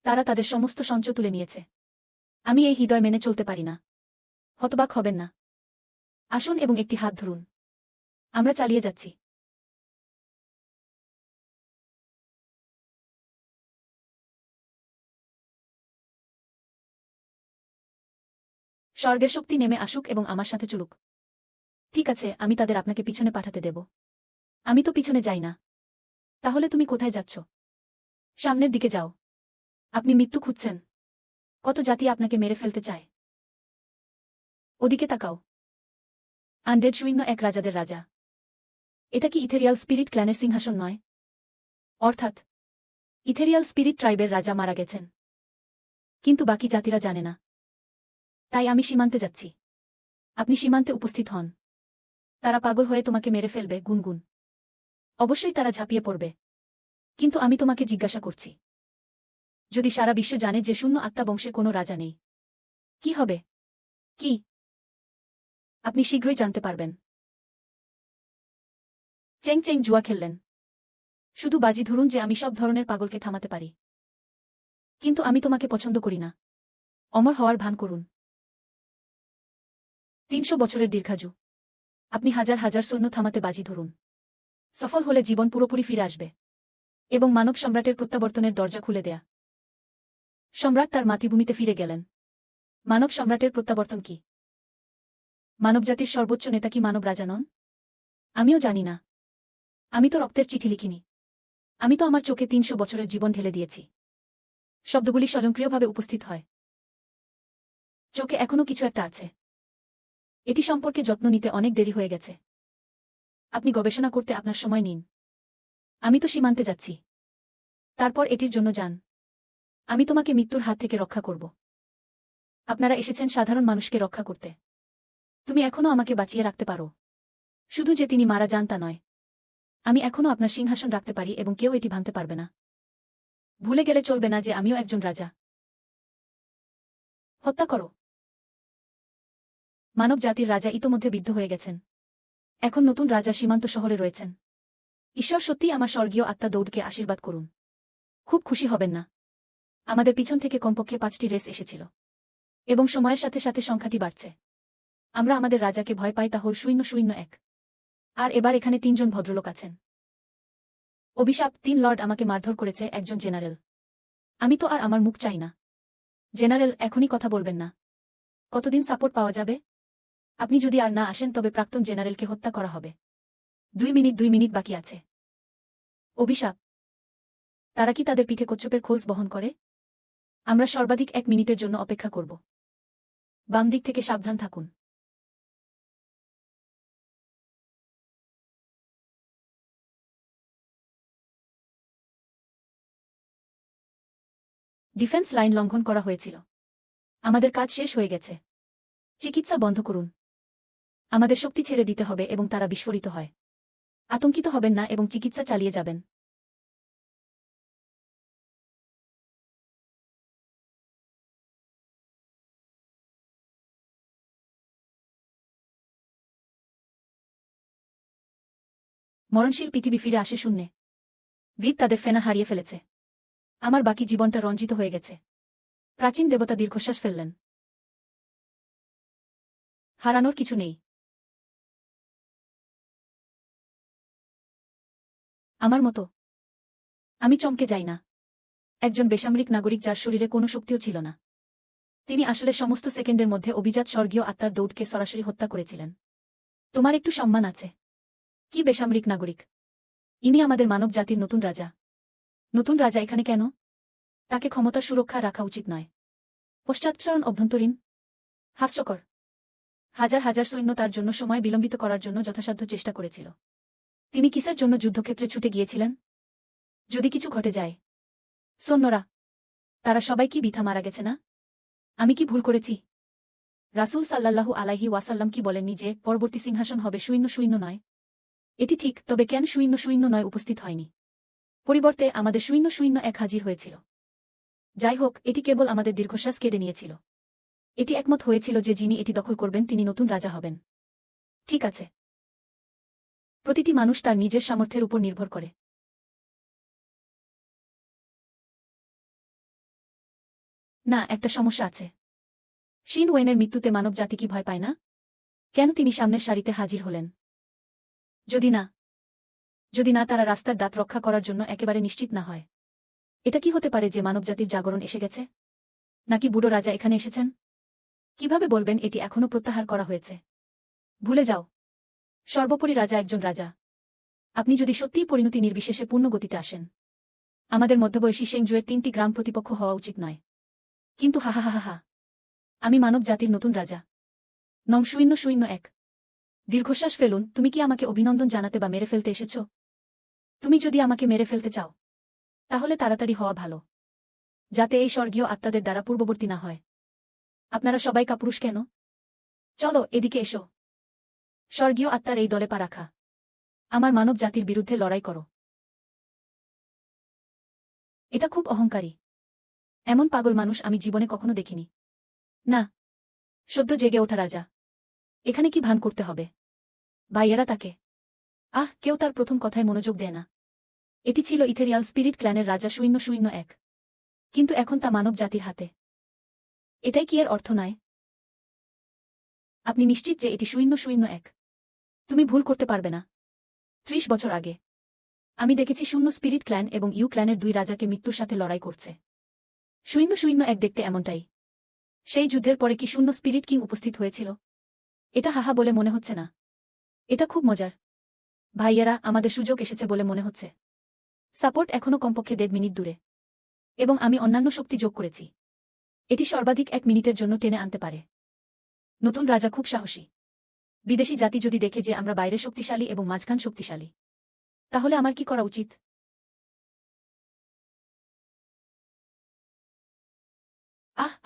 তারা তাদের সমস্ত সঞ্চয় তুলে নিয়েছে। আমি এই হৃদয় মেনে চলতে পারি না। হতবাক হবেন না। আসুন এবং একটি হাত ধরুন। আমরা চালিয়ে যাচ্ছি। স্বর্গের শক্তি নেমে আসুক এবং আমার সাথে চলুক। ঠিক আছে, আমি তাদের আপনাকে পিছনে পাঠাতে দেব। আমি তো পিছনে যাই না। তাহলে তুমি কোথায় যাচ্ছ? সামনের দিকে যাও। আপনি মৃত্যু খুঁজছেন। কত জাতি আপনাকে মেরে ফেলতে চায়। ওদিকে তাকাও। আনডেড শূন্য এক রাজাদের রাজা। এটা কি ইথেরিয়াল স্পিরিট ক্ল্যানের সিংহাসন নয়? অর্থাৎ ইথেরিয়াল স্পিরিট ট্রাইবের রাজা মারা গেছেন। কিন্তু বাকি জাতিরা জানে না। তাই আমি সীমান্তে যাচ্ছি। আপনি সীমান্তে উপস্থিত হন। তারা পাগল হয়ে তোমাকে মেরে ফেলবে, গুনগুন। অবশ্যই তারা ঝাঁপিয়ে পড়বে। কিন্তু আমি তোমাকে জিজ্ঞাসা করছি, যদি সারা বিশ্ব জানে যে শূন্য আত্মা বংশে কোনো রাজা নেই, কি হবে? কি? আপনি শীঘ্রই জানতে পারবেন। চেং চেং জুয়া খেললেন। শুধু বাজি ধরুন যে আমি সব ধরনের পাগলকে থামাতে পারি। কিন্তু আমি তোমাকে পছন্দ করি না। অমর হওয়ার ভান করুন। 300 বছরের দীর্ঘায়ু। আপনি হাজার হাজার সৈন্য থামাতে বাজি ধরুন। সফল হলে জীবন পুরোপুরি ফিরে আসবে এবং মানব সম্রাটের প্রত্যাবর্তনের দরজা খুলে দেয়া। সম্রাট তার মাতৃভূমিতে ফিরে গেলেন। মানব সম্রাটের প্রত্যাবর্তন কি? মানবজাতির সর্বোচ্চ নেতা কি মানব রাজা নন? আমিও জানি না। আমি তো রক্তের চিঠি লিখিনি। আমি তো আমার চোখে 300 বছরের জীবন ঢেলে দিয়েছি। শব্দগুলি স্বয়ংক্রিয়ভাবে উপস্থিত হয়। চোখে এখনো কিছু একটা আছে। এটি সম্পর্কে যত্ন নিতে অনেক দেরি হয়ে গেছে। আপনি গবেষণা করতে আপনার সময় নিন। আমি তো সীমান্তে যাচ্ছি। তারপর এটির জন্য যান। আমি তোমাকে মৃত্যুর হাত থেকে রক্ষা করব। আপনারা এসেছেন সাধারণ মানুষকে রক্ষা করতে। তুমি এখনো আমাকে বাঁচিয়ে রাখতে পারো। শুধু যে তিনি মারা যান তা নয়। আমি এখনো আপনার সিংহাসন রাখতে পারি এবং কেউ এটি ভাঙতে পারবে না। ভুলে গেলে চলবে না যে আমিও একজন রাজা। হত্যা করো। মানব জাতির রাজা ইতোমধ্যে বিদ্ধ হয়ে গেছেন। এখন নতুন রাজা সীমান্ত শহরে রয়েছেন। ঈশ্বর সত্যিই আমার স্বর্গীয় আত্মা দৌড়কে আশীর্বাদ করুন। খুব খুশি হবেন না। আমাদের পিছন থেকে কমপক্ষে 5টি রেস এসেছিল এবং সময়ের সাথে সাথে সংখ্যাটি বাড়ছে। আমরা আমাদের রাজাকে ভয় পাই, তা হল 001। আর এবার এখানে 3 জন ভদ্রলোক আছেন। অভিশাপ 3 লর্ড আমাকে মারধর করেছে, একজন জেনারেল। আমি তো আর আমার মুখ চাই না। জেনারেল, এখনই কথা বলবেন না। কতদিন সাপোর্ট পাওয়া যাবে? আপনি যদি আর না আসেন তবে প্রাক্তন জেনারেলকে হত্যা করা হবে। 2 মিনিট বাকি আছে। অভিশাপ। তারা কি তাদের পিঠে কচ্ছপের খোঁজ বহন করে? আমরা সর্বাধিক 1 মিনিটের জন্য অপেক্ষা করব। বাম দিক থেকে সাবধান থাকুন। ডিফেন্স লাইন লঙ্ঘন করা হয়েছিল। আমাদের কাজ শেষ হয়ে গেছে। চিকিৎসা বন্ধ করুন। আমাদের শক্তি ছেড়ে দিতে হবে এবং তারা বিস্ফোরিত হয়। আতঙ্কিত হবেন না এবং চিকিৎসা চালিয়ে যাবেন। মরণশীল পৃথিবী ফিরে আসে শূন্যে। ভিক তাদের ফেনা হারিয়ে ফেলেছে। আমার বাকি জীবনটা রঞ্জিত হয়ে গেছে। প্রাচীন দেবতা দীর্ঘশ্বাস ফেললেন। হারানোর কিছু নেই। আমার মতো। আমি চমকে যাই না। একজন বেসামরিক নাগরিক যার শরীরে কোনো শক্তিও ছিল না। তিনি আসলে সমস্ত সেকেন্ডের মধ্যে অভিজাত স্বর্গীয় আত্মার দৌড়কে সরাসরি হত্যা করেছিলেন। তোমার একটু সম্মান আছে। কি বেসামরিক নাগরিক? ইনি আমাদের মানব জাতির নতুন রাজা। নতুন রাজা এখানে কেন? তাকে ক্ষমতা সুরক্ষা রাখা উচিত নয়। পশ্চাৎসরণ অভ্যন্তরীণ। হাস্যকর। হাজার হাজার সৈন্য তার জন্য সময় বিলম্বিত করার জন্য যথাসাধ্য চেষ্টা করেছিল। তিনি কিসের জন্য যুদ্ধক্ষেত্রে ছুটে গিয়েছিলেন? যদি কিছু ঘটে যায়। সৈন্যরা, তারা সবাই কি বৃথা মারা গেছে না? আমি কি ভুল করেছি? রাসূল সাল্লাল্লাহু আলাইহি ওয়াসাল্লাম কি বলেননি যে পরবর্তী সিংহাসন হবে 0-0 এটি ঠিক, তবে কেন 0-0 উপস্থিত হয়নি? পরিবর্তে আমাদের 0-1 হাজির হয়েছিল। যাই হোক, এটি কেবল আমাদের দীর্ঘশ্বাস কেড়ে নিয়েছিল। এটি একমত হয়েছিল যে যিনি এটি দখল করবেন তিনি নতুন রাজা হবেন। ঠিক আছে। প্রতিটি মানুষ তার নিজের সামর্থ্যের উপর নির্ভর করে। না, একটা সমস্যা আছে। শিন ওয়েনের মৃত্যুতে মানব জাতি কি ভয় পায় না? কেন তিনি সামনের সারিতে হাজির হলেন? যদি না তারা রাস্তার দাঁত রক্ষা করার জন্য একেবারে নিশ্চিত না হয়। এটা কি হতে পারে যে মানবজাতির জাগরণ এসে গেছে? নাকি বুড়ো রাজা এখানে এসেছেন? কিভাবে বলবেন এটি এখনও প্রত্যাহার করা হয়েছে? ভুলে যাও। সর্বোপরি রাজা একজন রাজা। আপনি যদি সত্যিই পরিণতি নির্বিশেষে পূর্ণ গতিতে আসেন, আমাদের মধ্যবয়সী শেংজুয়ের 3টি গ্রাম প্রতিপক্ষ হওয়া উচিত নয়। কিন্তু হা হা হা হা, আমি মানব জাতির নতুন রাজা। 0-0-1। দীর্ঘশ্বাস ফেলুন। তুমি কি আমাকে অভিনন্দন জানাতে বা মেরে ফেলতে এসেছ? তুমি যদি আমাকে মেরে ফেলতে চাও, তাহলে তাড়াতাড়ি হওয়া ভালো, যাতে এই স্বর্গীয় আত্মাদের দ্বারা পূর্ববর্তী না হয়। আপনারা সবাই কাপুরুষ কেন? চলো, এদিকে এসো। স্বর্গীয় আত্মার এই দলে পা রাখা। আমার মানব জাতির বিরুদ্ধে লড়াই করো। এটা খুব অহংকারী। এমন পাগল মানুষ আমি জীবনে কখনো দেখিনি। না, সদ্য জেগে ওঠা রাজা। এখানে কি ভান করতে হবে? ভাইয়েরা তাকে। কেউ তার প্রথম কথায় মনোযোগ দেয় না। এটি ছিল ইথেরিয়াল স্পিরিট ক্ল্যানের রাজা 0-0-1। কিন্তু এখন তা মানব জাতির হাতে। এটাই কি এর অর্থ নয়? আপনি নিশ্চিত যে এটি 0-0-1? তুমি ভুল করতে পারবে না। 30 বছর আগে আমি দেখেছি 0 স্পিরিট ক্ল্যান এবং ইউ ক্ল্যানের 2 রাজাকে মৃত্যুর সাথে লড়াই করছে। 0-0-1 দেখতে এমনটাই। সেই যুদ্ধের পরে কি 0 স্পিরিট কিং উপস্থিত হয়েছিল? এটা হাহা বলে মনে হচ্ছে না। এটা খুব মজার। ভাইয়েরা, আমাদের সুযোগ এসেছে বলে মনে হচ্ছে। সাপোর্ট এখনও কমপক্ষে 1.5 মিনিট দূরে। এবং আমি অন্যান্য শক্তি যোগ করেছি। এটি সর্বাধিক 1 মিনিটের জন্য টেনে আনতে পারে। নতুন রাজা খুব সাহসী। বিদেশি জাতি যদি দেখে যে আমরা বাইরে শক্তিশালী এবং মাঝখান শক্তিশালী, তাহলে আমার কি করা উচিত?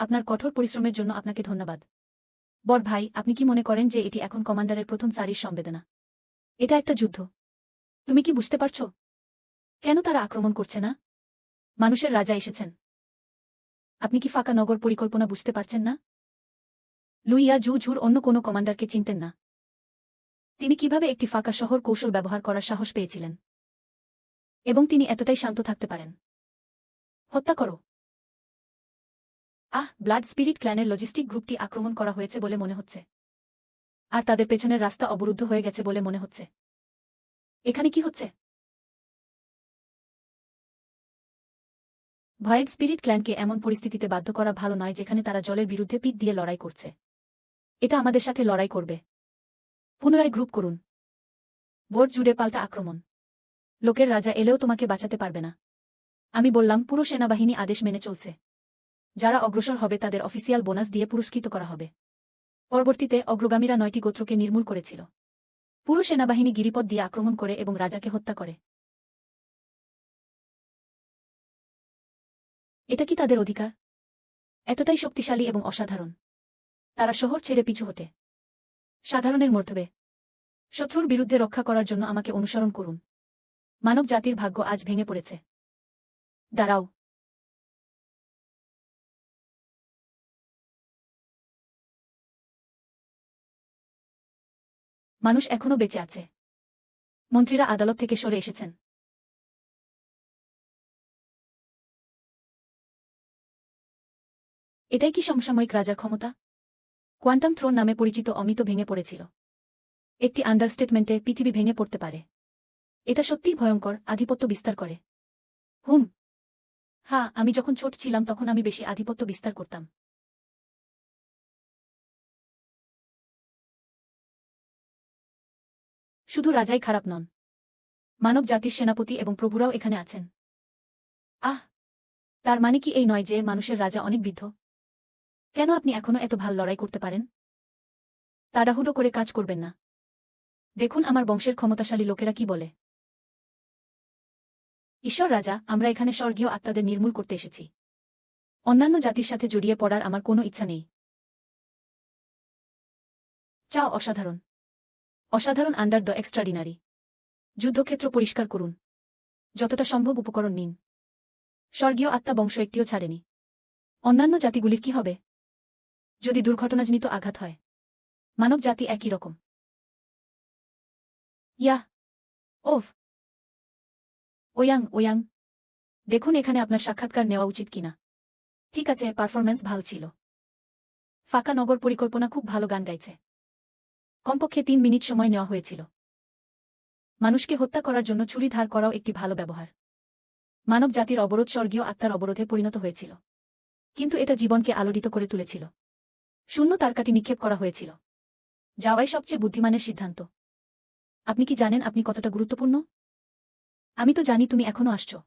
আপনার কঠোর পরিশ্রমের জন্য আপনাকে ধন্যবাদ। বড় ভাই, আপনি কি মনে করেন যে এটি এখন কমান্ডারের প্রথম সারির সংবেদনা? এটা একটা যুদ্ধ। তুমি কি বুঝতে পারছো কেন তারা আক্রমণ করছে না? মানুষের রাজা এসেছেন। আপনি কি ফাঁকা নগর পরিকল্পনা বুঝতে পারছেন না? লুইয়া জু ঝুর অন্য কোনো কমান্ডারকে চিনতেন না। তিনি কিভাবে একটি ফাঁকা শহর কৌশল ব্যবহার করার সাহস পেয়েছিলেন? এবং তিনি এতটাই শান্ত থাকতে পারেন? হত্যা করো। ব্লাড স্পিরিট ক্ল্যানের লজিস্টিক গ্রুপটি আক্রমণ করা হয়েছে বলে মনে হচ্ছে। আর তাদের পেছনের রাস্তা অবরুদ্ধ হয়ে গেছে বলে মনে হচ্ছে। এখানে কি হচ্ছে? ভয়েড স্পিরিট ক্ল্যানকে এমন পরিস্থিতিতে বাধ্য করা ভালো নয় যেখানে তারা জলের বিরুদ্ধে পিঠ দিয়ে লড়াই করছে। এটা আমাদের সাথে লড়াই করবে। পুনরায় গ্রুপ করুন। বোর্ড জুড়ে পাল্টা আক্রমণ। লোকের রাজা এলেও তোমাকে বাঁচাতে পারবে না। আমি বললাম, পুরো সেনাবাহিনী আদেশ মেনে চলছে। যারা অগ্রসর হবে তাদের অফিসিয়াল বোনাস দিয়ে পুরস্কৃত করা হবে। পরবর্তীতে অগ্রগামীরা 9টি গোত্রকে নির্মূল করেছিল। পুরো সেনাবাহিনী গিরিপথ দিয়ে আক্রমণ করে এবং রাজাকে হত্যা করে। এটা কি তাদের অধিকার? এতটাই শক্তিশালী এবং অসাধারণ। তারা শহর ছেড়ে পিছু হটে। সাধারণের মর্তবে শত্রুর বিরুদ্ধে রক্ষা করার জন্য আমাকে অনুসরণ করুন। মানব জাতির ভাগ্য আজ ভেঙে পড়েছে। দাঁড়াও। মানুষ এখনও বেঁচে আছে। মন্ত্রীরা আদালত থেকে সরে এসেছেন। এটাই কি সমসাময়িক রাজার ক্ষমতা? কোয়ান্টাম থ্রোন নামে পরিচিত অমিত ভেঙে পড়েছিল। একটি আন্ডারস্টেটমেন্টে পৃথিবী ভেঙে পড়তে পারে। এটা সত্যিই ভয়ঙ্কর, আধিপত্য বিস্তার করে। হ্যাঁ, আমি যখন ছোট ছিলাম তখন আমি বেশি আধিপত্য বিস্তার করতাম। শুধু রাজাই খারাপ নন, মানব জাতির সেনাপতি এবং প্রভুরাও এখানে আছেন। আহ, তার মানে কি এই নয় যে মানুষের রাজা অনেক বৃদ্ধ? কেন আপনি এখনো এত ভাল লড়াই করতে পারেন? তাড়াহুড়ো করে কাজ করবেন না। দেখুন আমার বংশের ক্ষমতাশালী লোকেরা কি বলে। ঈশ্বর রাজা, আমরা এখানে স্বর্গীয় আত্মাদের নির্মূল করতে এসেছি। অন্যান্য জাতির সাথে জড়িয়ে পড়ার আমার কোনো ইচ্ছা নেই। চাও অসাধারণ, অসাধারণ আন্ডার দ্য এক্সট্রাডিনারি। যুদ্ধক্ষেত্র পরিষ্কার করুন, যতটা সম্ভব উপকরণ নিন। স্বর্গীয় আত্মা বংশ একটিও ছাড়েনি। অন্যান্য জাতিগুলির কি হবে যদি দুর্ঘটনাজনিত আঘাত হয়? মানব জাতি একই রকম। ইয়াহ, ওফ, ওয়াং ওয়াং, দেখুন এখানে আপনার সাক্ষাৎকার নেওয়া উচিত কিনা। ঠিক আছে, পারফরম্যান্স ভালো ছিল। ফাঁকা নগর পরিকল্পনা খুব ভালো গান গাইছে। কমপক্ষে 3 মিনিট সময় নেওয়া হয়েছিল। মানুষকে হত্যা করার জন্য ছুরি ধার করাও একটি ভালো ব্যবহার। মানব জাতির অবরোধ স্বর্গীয় আত্মার অবরোধে পরিণত হয়েছিল, কিন্তু এটা জীবনকে আলোড়িত করে তুলেছিল। শূন্য তারকাটি নিক্ষেপ করা হয়েছিল। যাওয়াই সবচেয়ে বুদ্ধিমানের সিদ্ধান্ত। আপনি কি জানেন আপনি কতটা গুরুত্বপূর্ণ? আমি তো জানি তুমি এখনো আসছো।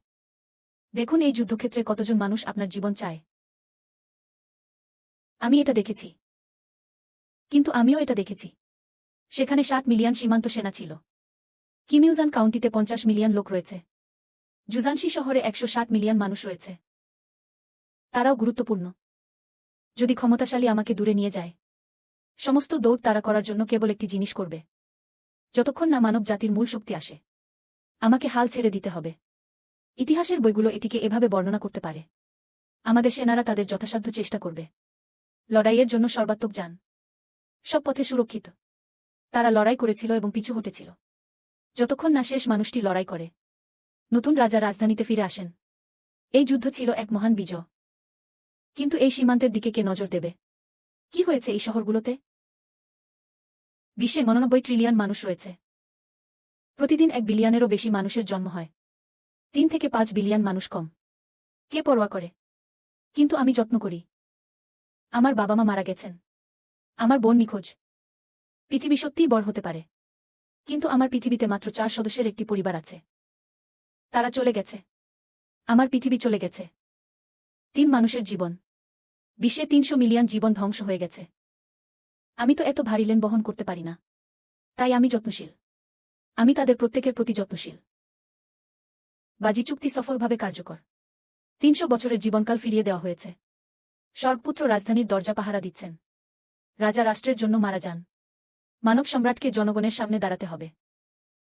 দেখুন এই যুদ্ধক্ষেত্রে কতজন মানুষ আপনার জীবন চায়। আমি এটা দেখেছি, কিন্তু আমিও এটা দেখেছি। সেখানে 7 মিলিয়ন সীমান্ত সেনা ছিল। কিমিউজান কাউন্টিতে 50 মিলিয়ন লোক রয়েছে। জুজানশি শহরে 160 মিলিয়ন মানুষ রয়েছে। তারাও গুরুত্বপূর্ণ। যদি ক্ষমতাশালী আমাকে দূরে নিয়ে যায়, সমস্ত দৌড় তারা করার জন্য কেবল একটি জিনিস করবে, যতক্ষণ না মানব জাতির মূল শক্তি আসে। আমাকে হাল ছেড়ে দিতে হবে। ইতিহাসের বইগুলো এটিকে এভাবে বর্ণনা করতে পারে। আমাদের সেনারা তাদের যথাসাধ্য চেষ্টা করবে। লড়াইয়ের জন্য সর্বাত্মক যান। সব পথে সুরক্ষিত। তারা লড়াই করেছিল এবং পিছু হটেছিল, যতক্ষণ না শেষ মানুষটি লড়াই করে। নতুন রাজা রাজধানীতে ফিরে আসেন। এই যুদ্ধ ছিল এক মহান বিজয়। কিন্তু এই সীমান্তের দিকে কে নজর দেবে? কি হয়েছে এই শহরগুলোতে? বিশ্বে 99 ট্রিলিয়ন মানুষ রয়েছে। প্রতিদিন 1 বিলিয়নেরও বেশি মানুষের জন্ম হয়। 3 থেকে 5 বিলিয়ন মানুষ কম। কে পরোয়া করে? কিন্তু আমি যত্ন করি। আমার বাবা মা মারা গেছেন। আমার বোন নিখোঁজ। পৃথিবী সত্যিই বড় হতে পারে, কিন্তু আমার পৃথিবীতে মাত্র 4 সদস্যের একটি পরিবার আছে। তারা চলে গেছে। আমার পৃথিবী চলে গেছে। 3 মানুষের জীবন। বিশ্বে 300 মিলিয়ন জীবন ধ্বংস হয়ে গেছে। আমি তো এত ভারী লেন বহন করতে পারি না। তাই আমি যত্নশীল। আমি তাদের প্রত্যেকের প্রতি যত্নশীল। বাজি চুক্তি সফলভাবে কার্যকর। 300 বছরের জীবনকাল ফিরিয়ে দেওয়া হয়েছে। স্বর্গপুত্র রাজধানীর দরজা পাহারা দিচ্ছেন। রাজা রাষ্ট্রের জন্য মারা যান। মানব সম্রাটকে জনগণের সামনে দাঁড়াতে হবে।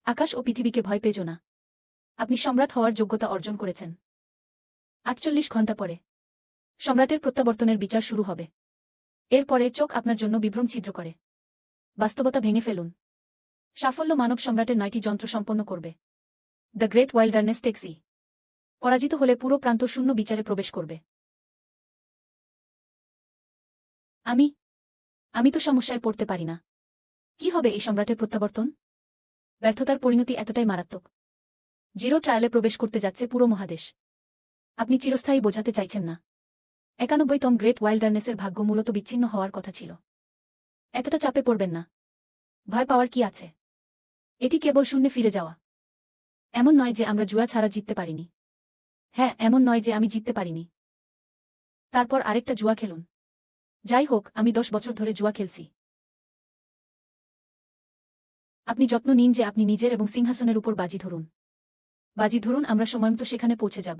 আকাশ ও পৃথিবীকে ভয় পেজো না। আপনি সম্রাট হওয়ার যোগ্যতা অর্জন করেছেন। 48 ঘণ্টা পরে সম্রাটের প্রত্যাবর্তনের বিচার শুরু হবে। এরপরে চোখ আপনার জন্য বিভ্রম ছিদ্র করে। বাস্তবতা ভেঙে ফেলুন। সাফল্য মানব সম্রাটের 9টি যন্ত্র সম্পন্ন করবে। The great wilderness taxi. পরাজিত হলে পুরো প্রান্ত শূন্য বিচারে প্রবেশ করবে। আমি তো সমস্যায় পড়তে পারি না। কি হবে এই সম্রাটের প্রত্যাবর্তন? ব্যর্থতার পরিণতি এতটাই মারাত্মক। জিরো ট্রায়ালে প্রবেশ করতে যাচ্ছে পুরো মহাদেশ। আপনি চিরস্থায়ী বোঝাতে চাইছেন না। 91তম গ্রেট ওয়াইল্ডারনেসের ভাগ্য মূলত বিচ্ছিন্ন হওয়ার কথা ছিল। এতটা চাপে পড়বেন না। ভয় পাওয়ার কি আছে? এটি কেবল শূন্যে ফিরে যাওয়া। এমন নয় যে আমরা জুয়া ছাড়া জিততে পারিনি। হ্যাঁ, এমন নয় যে আমি জিততে পারিনি। তারপর আরেকটা জুয়া খেলুন। যাই হোক, আমি 10 বছর ধরে জুয়া খেলছি। আপনি যত্ন নিন যে আপনি নিজের এবং সিংহাসনের উপর বাজি ধরুন। বাজি ধরুন আমরা সময়মতো সেখানে পৌঁছে যাব।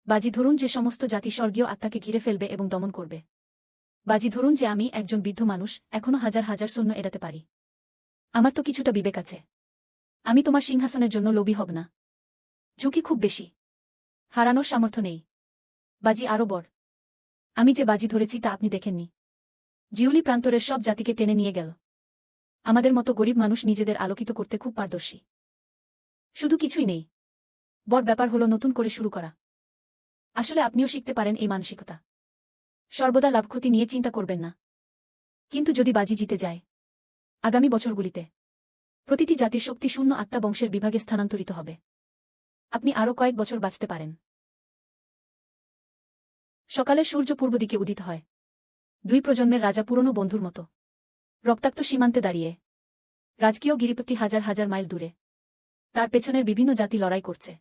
বাজি ধরুন যে সমস্ত জাতি স্বর্গীয় আত্মাকে ঘিরে ফেলবে এবং দমন করবে। বাজি ধরুন যে আমি একজন বৃদ্ধ মানুষ এখনো হাজার হাজার সৈন্য এড়াতে পারি। আমার তো কিছুটা বিবেক আছে। আমি তোমার সিংহাসনের জন্য লোভী হব না। ঝুঁকি খুব বেশি। হারানোর সামর্থ্য নেই। বাজি আরও বড়। আমি যে বাজি ধরেছি তা আপনি দেখেননি। জিউলি প্রান্তরের সব জাতিকে টেনে নিয়ে গেল। আমাদের মতো গরিব মানুষ নিজেদের আলোকিত করতে খুব পারদর্শী। শুধু কিছুই নেই। বড় ব্যাপার হলো নতুন করে শুরু করা। আসলে আপনিও শিখতে পারেন এই মানসিকতা। সর্বদা লাভ ক্ষতি নিয়ে চিন্তা করবেন না। কিন্তু যদি বাজি জিতে যায়, আগামী বছরগুলিতে প্রতিটি জাতির শক্তি শূন্য আত্মা বংশের বিভাগে স্থানান্তরিত হবে। আপনি আরও কয়েক বছর বাঁচতে পারেন। সকালে সূর্য পূর্ব দিকে উদিত হয়। দুই প্রজন্মের রাজা পুরনো বন্ধুর মতো রক্তাক্ত সীমান্তে দাঁড়িয়ে। রাজকীয় গিরিপথটি হাজার হাজার মাইল দূরে। তার পেছনের বিভিন্ন জাতি লড়াই করছে।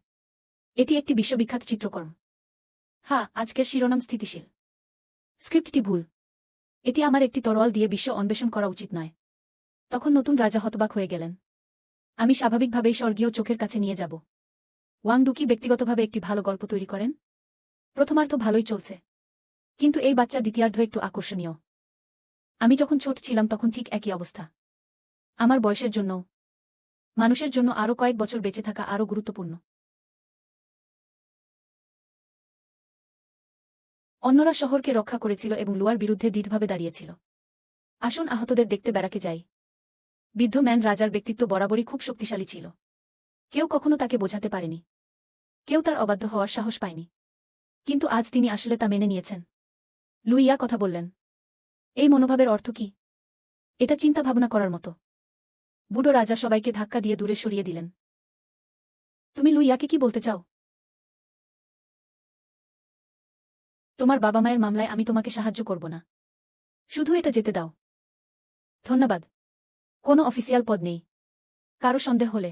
এটি একটি বিশ্ববিখ্যাত চিত্রকর্ম। হ্যাঁ, আজকের শিরোনাম স্থিতিশীল। স্ক্রিপ্টটি ভুল। এটি আমার একটি তরোয়াল দিয়ে বিশ্ব অন্বেষণ করা উচিত নয়। তখন নতুন রাজা হতবাক হয়ে গেলেন। আমি স্বাভাবিকভাবেই স্বর্গীয় চোখের কাছে নিয়ে যাব। ওয়াং ডুকি ব্যক্তিগতভাবে একটি ভালো গল্প তৈরি করেন। প্রথমার্ধ ভালোই চলছে, কিন্তু এই বাচ্চা দ্বিতীয়ার্ধ একটু আকর্ষণীয়। আমি যখন ছোট ছিলাম তখন ঠিক একই অবস্থা। আমার বয়সের জন্য, মানুষের জন্য আরও কয়েক বছর বেঁচে থাকা আরও গুরুত্বপূর্ণ। অন্যরা শহরকে রক্ষা করেছিল এবং লুয়ার বিরুদ্ধে দৃঢ়ভাবে দাঁড়িয়েছিল। আসুন আহতদের দেখতে ব্যারাকে যাই। বৃদ্ধ ম্যান রাজার ব্যক্তিত্ব বরাবরই খুব শক্তিশালী ছিল। কেউ কখনো তাকে বোঝাতে পারেনি। কেউ তার অবাধ্য হওয়ার সাহস পায়নি। কিন্তু আজ তিনি আসলে তা মেনে নিয়েছেন। লুইয়া কথা বললেন। এই মনোভাবের অর্থ কি? এটা চিন্তা ভাবনা করার মতো। বুড়ো রাজা সবাইকে ধাক্কা দিয়ে দূরে সরিয়ে দিলেন। তুমি লুইয়াকে কি বলতে চাও? তোমার বাবা মায়ের মামলায় আমি তোমাকে সাহায্য করব না। শুধু এটা যেতে দাও। ধন্যবাদ। কোনো অফিসিয়াল পদ নেই। কারো সন্দেহ হলে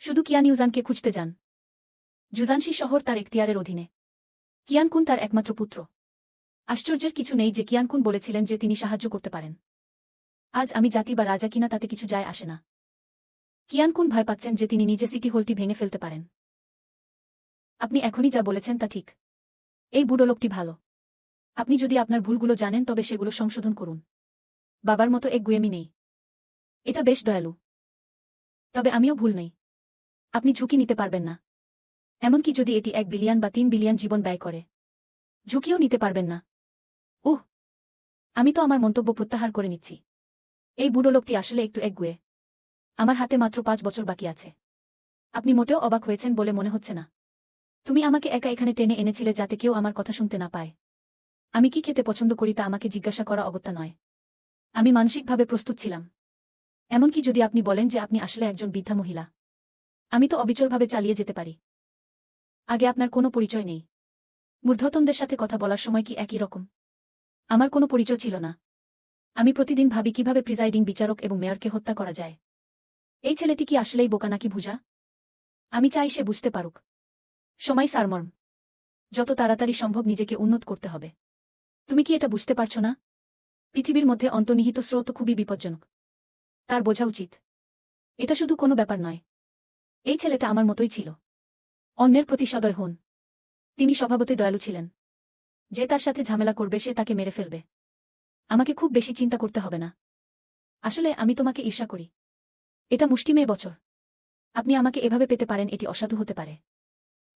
শুধু কিয়ান ইউজানকে খুঁজতে যান। জুজানশি শহর তার এখতিয়ারের অধীনে। কিয়ানকুন তার একমাত্র পুত্র। আশ্চর্যের কিছু নেই যে কিয়ানকুন বলেছিলেন যে তিনি সাহায্য করতে পারেন। আজ আমি জাতি বা রাজা কিনা তাতে কিছু যায় আসে না। কিয়ানকুন ভয় পাচ্ছেন যে তিনি নিজে সিটি হলটি ভেঙে ফেলতে পারেন। আপনি এখনই যা বলেছেন তা ঠিক। এই বুড়ো লোকটি ভালো। আপনি যদি আপনার ভুলগুলো জানেন তবে সেগুলো সংশোধন করুন। বাবার মতো এক গুয়েমি নেই। এটা বেশ দয়ালু। তবে আমিও ভুল নেই। আপনি ঝুঁকি নিতে পারবেন না। এমনকি যদি এটি 1 বিলিয়ন বা 3 বিলিয়ন জীবন ব্যয় করে। ঝুঁকিও নিতে পারবেন না। ওহ, আমি তো আমার মন্তব্য প্রত্যাহার করে নিচ্ছি। এই বুড়ো লোকটি আসলে একটু একগুঁয়ে। আমার হাতে মাত্র 5 বছর বাকি আছে। আপনি মোটেও অবাক হয়েছেন বলে মনে হচ্ছে না। তুমি আমাকে একা এখানে টেনে এনেছিলে যাতে কেউ আমার কথা শুনতে না পায়। আমি কি খেতে পছন্দ করি তা আমাকে জিজ্ঞাসা করা অগত্যা নয়। আমি মানসিকভাবে প্রস্তুত ছিলাম। এমনকি যদি আপনি বলেন যে আপনি আসলে একজন বৃদ্ধা মহিলা, আমি তো অবিচলভাবে চালিয়ে যেতে পারি। আগে আপনার কোনো পরিচয় নেই। মূর্ধতনদের সাথে কথা বলার সময় কি একই রকম? আমার কোনো পরিচয় ছিল না। আমি প্রতিদিন ভাবি কিভাবে প্রিজাইডিং বিচারক এবং মেয়রকে হত্যা করা যায়। এই ছেলেটি কি আসলেই বোকা নাকি ভুজা? আমি চাই সে বুঝতে পারুক। সময় সারমর্ম। যত তাড়াতাড়ি সম্ভব নিজেকে উন্নত করতে হবে। তুমি কি এটা বুঝতে পারছো না? পৃথিবীর মধ্যে অন্তর্নিহিত স্রোত খুবই বিপজ্জনক। তার বোঝা উচিত। এটা শুধু কোনো ব্যাপার নয়। এই ছেলেটা আমার মতোই ছিল। অন্যের প্রতি সদয় হন। তিনি স্বভাবতই দয়ালু ছিলেন। যে তার সাথে ঝামেলা করবে সে তাকে মেরে ফেলবে। আমাকে খুব বেশি চিন্তা করতে হবে না। আসলে আমি তোমাকে ঈর্ষা করি। এটা মুষ্টিমেয় বছর। আপনি আমাকে এভাবে পেতে পারেন, এটি অসাধু হতে পারে।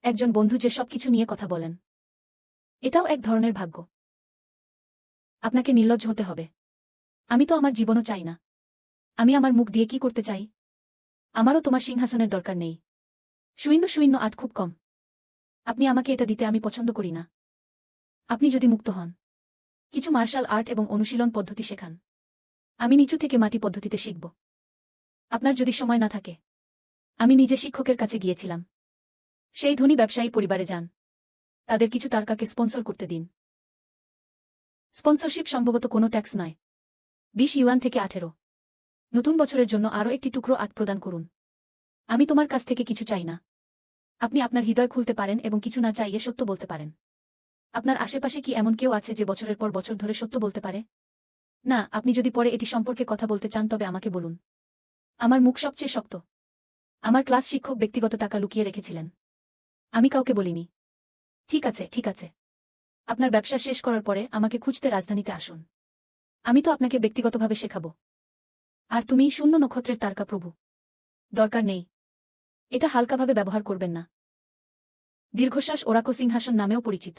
একজন বন্ধু যে সবকিছু নিয়ে কথা বলেন। এটাও এক ধরনের ভাগ্য। আপনাকে নির্লজ্জ হতে হবে। আমি তো আমার জীবনও চাই না। আমি আমার মুখ দিয়ে কি করতে চাই? আমারও তোমার সিংহাসনের দরকার নেই। 0.08 খুব কম। আপনি আমাকে এটা দিতে আমি পছন্দ করি না। আপনি যদি মুক্ত হন, কিছু মার্শাল আর্ট এবং অনুশীলন পদ্ধতি শেখান। আমি নিচু থেকে মাটি পদ্ধতিতে শিখব। আপনার যদি সময় না থাকে, আমি নিজে শিক্ষকের কাছে গিয়েছিলাম। সেই ধনী ব্যবসায়ী পরিবারে যান। তাদের কিছু তারকাকে স্পন্সর করতে দিন। স্পন্সরশিপ সম্ভবত কোনো ট্যাক্স নয়। 20 ইউয়ান থেকে 18। নতুন বছরের জন্য আরও একটি টুকরো আট প্রদান করুন। আমি তোমার কাছ থেকে কিছু চাই না। আপনি আপনার হৃদয় খুলতে পারেন এবং কিছু না চাইয়ে সত্য বলতে পারেন। আপনার আশেপাশে কি এমন কেউ আছে যে বছরের পর বছর ধরে সত্য বলতে পারে? না, আপনি যদি পরে এটি সম্পর্কে কথা বলতে চান তবে আমাকে বলুন। আমার মুখ সবচেয়ে শক্ত। আমার ক্লাস শিক্ষক ব্যক্তিগত টাকা লুকিয়ে রেখেছিলেন। আমি কাউকে বলিনি। ঠিক আছে, ঠিক আছে। আপনার ব্যবসা শেষ করার পরে আমাকে খুঁজতে রাজধানীতে আসুন। আমি তো আপনাকে ব্যক্তিগতভাবে শেখাব। আর তুমি 0 নক্ষত্রের তারকা প্রভু। দরকার নেই। এটা হালকাভাবে ব্যবহার করবেন না। দীর্ঘশ্বাস ওরাকো সিংহাসন নামেও পরিচিত।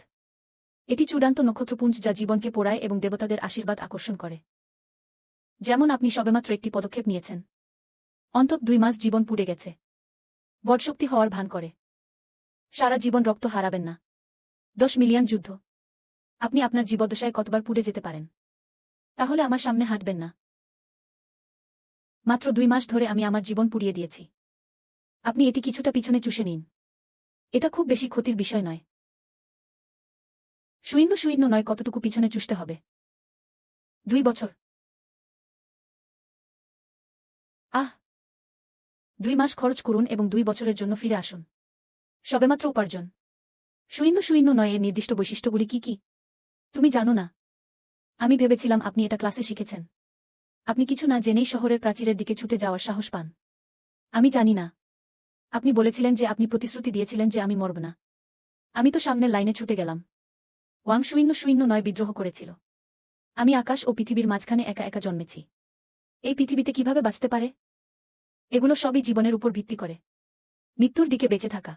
এটি চূড়ান্ত নক্ষত্রপুঞ্জ যা জীবনকে পোড়ায় এবং দেবতাদের আশীর্বাদ আকর্ষণ করে। যেমন আপনি সবেমাত্র একটি পদক্ষেপ নিয়েছেন। অন্তত 2 মাস জীবন পুড়ে গেছে। বড়শক্তি হওয়ার ভান করে। সারা জীবন রক্ত হারাবেন না। 10 মিলিয়ন যুদ্ধ। আপনি আপনার জীবদ্দশায় কতবার পুড়ে যেতে পারেন। তাহলে আমার সামনে হাঁটবেন না। মাত্র 2 মাস ধরে আমি আমার জীবন পুড়িয়ে দিয়েছি। আপনি এটি কিছুটা পিছনে চুষে নিন। এটা খুব বেশি ক্ষতির বিষয় নয়। শূন্য শূন্য নয়, কতটুকু পিছনে চুষতে হবে? 2 বছর। আহ, 2 মাস খরচ করুন এবং 2 বছরের জন্য ফিরে আসুন। সবেমাত্র উপার্জন। শূন্য শূন্য নয় এর নির্দিষ্ট বৈশিষ্ট্যগুলি কি কি? তুমি জানো না। আমি ভেবেছিলাম আপনি এটা ক্লাসে শিখেছেন। আপনি কিছু না জেনেই শহরের প্রাচীরের দিকে ছুটে যাওয়ার সাহস পান। আমি জানি না। আপনি বলেছিলেন যে আপনি প্রতিশ্রুতি দিয়েছিলেন যে আমি মরব না। আমি তো সামনের লাইনে ছুটে গেলাম। ওয়াং শূন্য শূন্য নয় বিদ্রোহ করেছিল। আমি আকাশ ও পৃথিবীর মাঝখানে একা একা জন্মেছি। এই পৃথিবীতে কিভাবে বাঁচতে পারে? এগুলো সবই জীবনের উপর ভিত্তি করে। মৃত্যুর দিকে বেঁচে থাকা।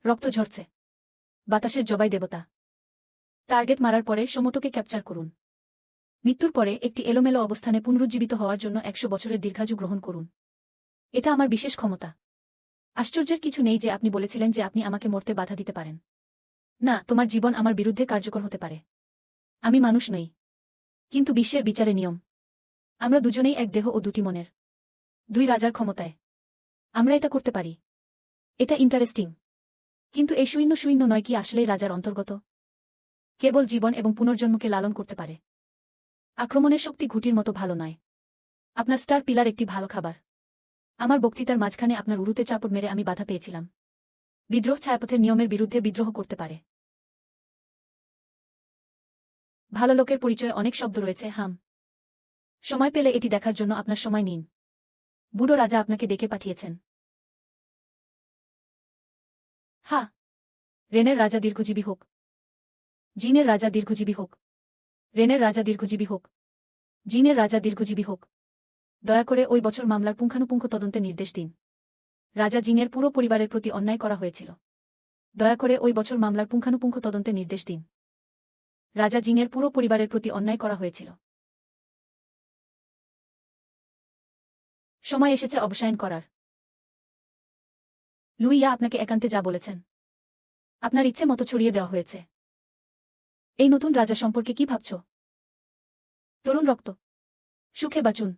রক্ত ঝরছে। বাতাসের জবাই দেবতা। টার্গেট মারার পরে সময়টাকে ক্যাপচার করুন। মৃত্যুর পরে একটি এলোমেলো অবস্থানে পুনরুজ্জীবিত হওয়ার জন্য 100 বছরের দীর্ঘায়ু গ্রহণ করুন। এটা আমার বিশেষ ক্ষমতা। আশ্চর্যের কিছু নেই যে আপনি বলেছিলেন যে আপনি আমাকে মরতে বাধা দিতে পারেন। না, তোমার জীবন আমার বিরুদ্ধে কার্যকর হতে পারে। আমি মানুষ নই। কিন্তু বিশ্বের বিচারে নিয়ম। আমরা দুজনেই এক দেহ ও দুটি মনের। 2 রাজার ক্ষমতায়। আমরা এটা করতে পারি। এটা ইন্টারেস্টিং। কিন্তু এই শূন্য শূন্য নয় কি আসলেই রাজার অন্তর্গত? কেবল জীবন এবং পুনর্জন্মকে লালন করতে পারে। আক্রমণের শক্তি ঘুটির মতো ভালো নয়। আপনার স্টার পিলার একটি ভালো খাবার। আমার বক্তৃতার মাঝখানে আপনার উরুতে চাপড় মেরে আমি বাধা পেয়েছিলাম। বিদ্রোহ ছায়াপথের নিয়মের বিরুদ্ধে বিদ্রোহ করতে পারে। ভালো লোকের পরিচয়ে অনেক শব্দ রয়েছে, হাম। সময় পেলে এটি দেখার জন্য আপনার সময় নিন। বুড়ো রাজা আপনাকে ডেকে পাঠিয়েছেন। হা। রেনের রাজা দীর্ঘজীবী হোক। জিনের রাজা দীর্ঘজীবী হোক। রেনের রাজা দীর্ঘজীবী হোক। জিনের রাজা দীর্ঘজীবী হোক। দয়া করে ওই বছর মামলার পুঙ্খানুপুঙ্খ তদন্তে নির্দেশ দিন। রাজা জিনের পুরো পরিবারের প্রতি অন্যায় করা হয়েছিল। দয়া করে ওই বছর মামলার পুঙ্খানুপুঙ্খ তদন্তে নির্দেশ দিন। রাজা জিনের পুরো পরিবারের প্রতি অন্যায় করা হয়েছিল। সময় এসেছে অবসায়ন করার। লুইয়া আপনাকে একান্তে যা বলেছেন। আপনার ইচ্ছে মতো ছড়িয়ে দেওয়া হয়েছে। এই নতুন রাজা সম্পর্কে কি ভাবছ? তরুণ রক্ত। সুখে বাঁচুন।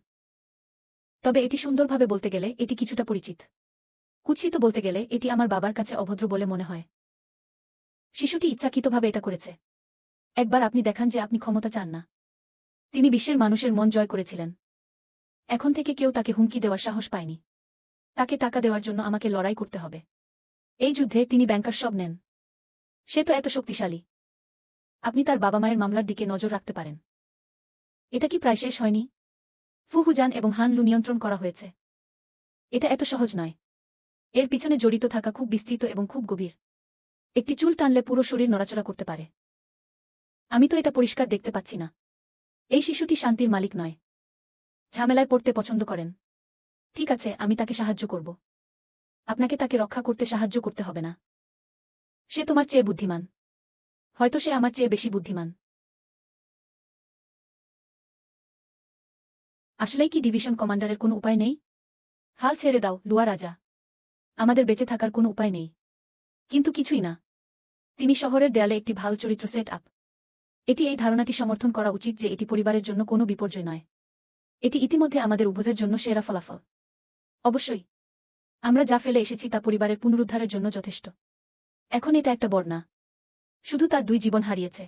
তবে এটি সুন্দরভাবে বলতে গেলে এটি কিছুটা পরিচিত। কুৎসিত বলতে গেলে এটি আমার বাবার কাছে অভদ্র বলে মনে হয়। শিশুটি ইচ্ছাকৃতভাবে এটা করেছে। একবার আপনি দেখান যে আপনি ক্ষমতা চান না। তিনি বিশ্বের মানুষের মন জয় করেছিলেন। এখন থেকে কেউ তাকে হুমকি দেওয়ার সাহস পায়নি। তাকে টাকা দেওয়ার জন্য আমাকে লড়াই করতে হবে। এই যুদ্ধে তিনি ব্যাংকার সব নেন। সে তো এত শক্তিশালী। আপনি তার বাবা মায়ের মামলার দিকে নজর রাখতে পারেন। এটা কি প্রায় শেষ হয়নি? ফুহুজান এবং হান লু নিয়ন্ত্রণ করা হয়েছে। এটা এত সহজ নয়। এর পিছনে জড়িত থাকা খুব বিস্তৃত এবং খুব গভীর। একটি চুল টানলে পুরো শরীর নড়াচড়া করতে পারে। আমি তো এটা পরিষ্কার দেখতে পাচ্ছি না। এই শিশুটি শান্তির মালিক নয়। ঝামেলায় পড়তে পছন্দ করেন। ঠিক আছে, আমি তাকে সাহায্য করব। আপনাকে তাকে রক্ষা করতে সাহায্য করতে হবে না। সে তোমার চেয়ে বুদ্ধিমান। হয়তো সে আমার চেয়ে বেশি বুদ্ধিমান। আসলেই কি ডিভিশন কমান্ডারের কোনো উপায় নেই? হাল ছেড়ে দাও, লুয়া রাজা। আমাদের বেঁচে থাকার কোনো উপায় নেই। কিন্তু কিছুই না। তিনি শহরের দেয়ালে একটি ভালো চরিত্র সেট আপ। এটি এই ধারণাটি সমর্থন করা উচিত যে এটি পরিবারের জন্য কোনো বিপর্যয় নয়। এটি ইতিমধ্যে আমাদের উভয়ের জন্য সেরা ফলাফল। অবশ্যই। আমরা যা ফেলে এসেছি তা পরিবারের পুনরুদ্ধারের জন্য যথেষ্ট। এখন এটা একটা বর্ণা। শুধু তার 2 জীবন হারিয়েছে।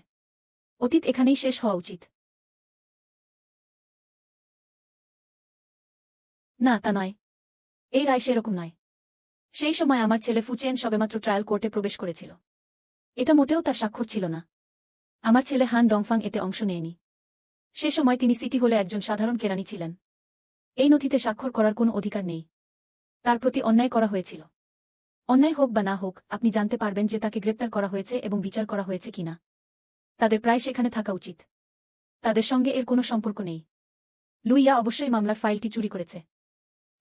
অতীত এখানেই শেষ হওয়া উচিত। না, তা নয়। এই রায় সেরকম নয়। সেই সময় আমার ছেলে ফুচেন সবেমাত্র ট্রায়াল কোর্টে প্রবেশ করেছিল। এটা মোটেও তার স্বাক্ষর ছিল না। আমার ছেলে হান ডংফাং এতে অংশ নেয়নি। সে সময় তিনি সিটি হলে একজন সাধারণ কেরানি ছিলেন। এই নথিতে স্বাক্ষর করার কোনো অধিকার নেই। তার প্রতি অন্যায় করা হয়েছিল। অন্যায় হোক বা না হোক, আপনি জানতে পারবেন যে তাকে গ্রেপ্তার করা হয়েছে এবং বিচার করা হয়েছে কিনা। তাদের প্রায় সেখানে থাকা উচিত। তাদের সঙ্গে এর কোনো সম্পর্ক নেই। লুইয়া অবশ্যই মামলার ফাইলটি চুরি করেছে।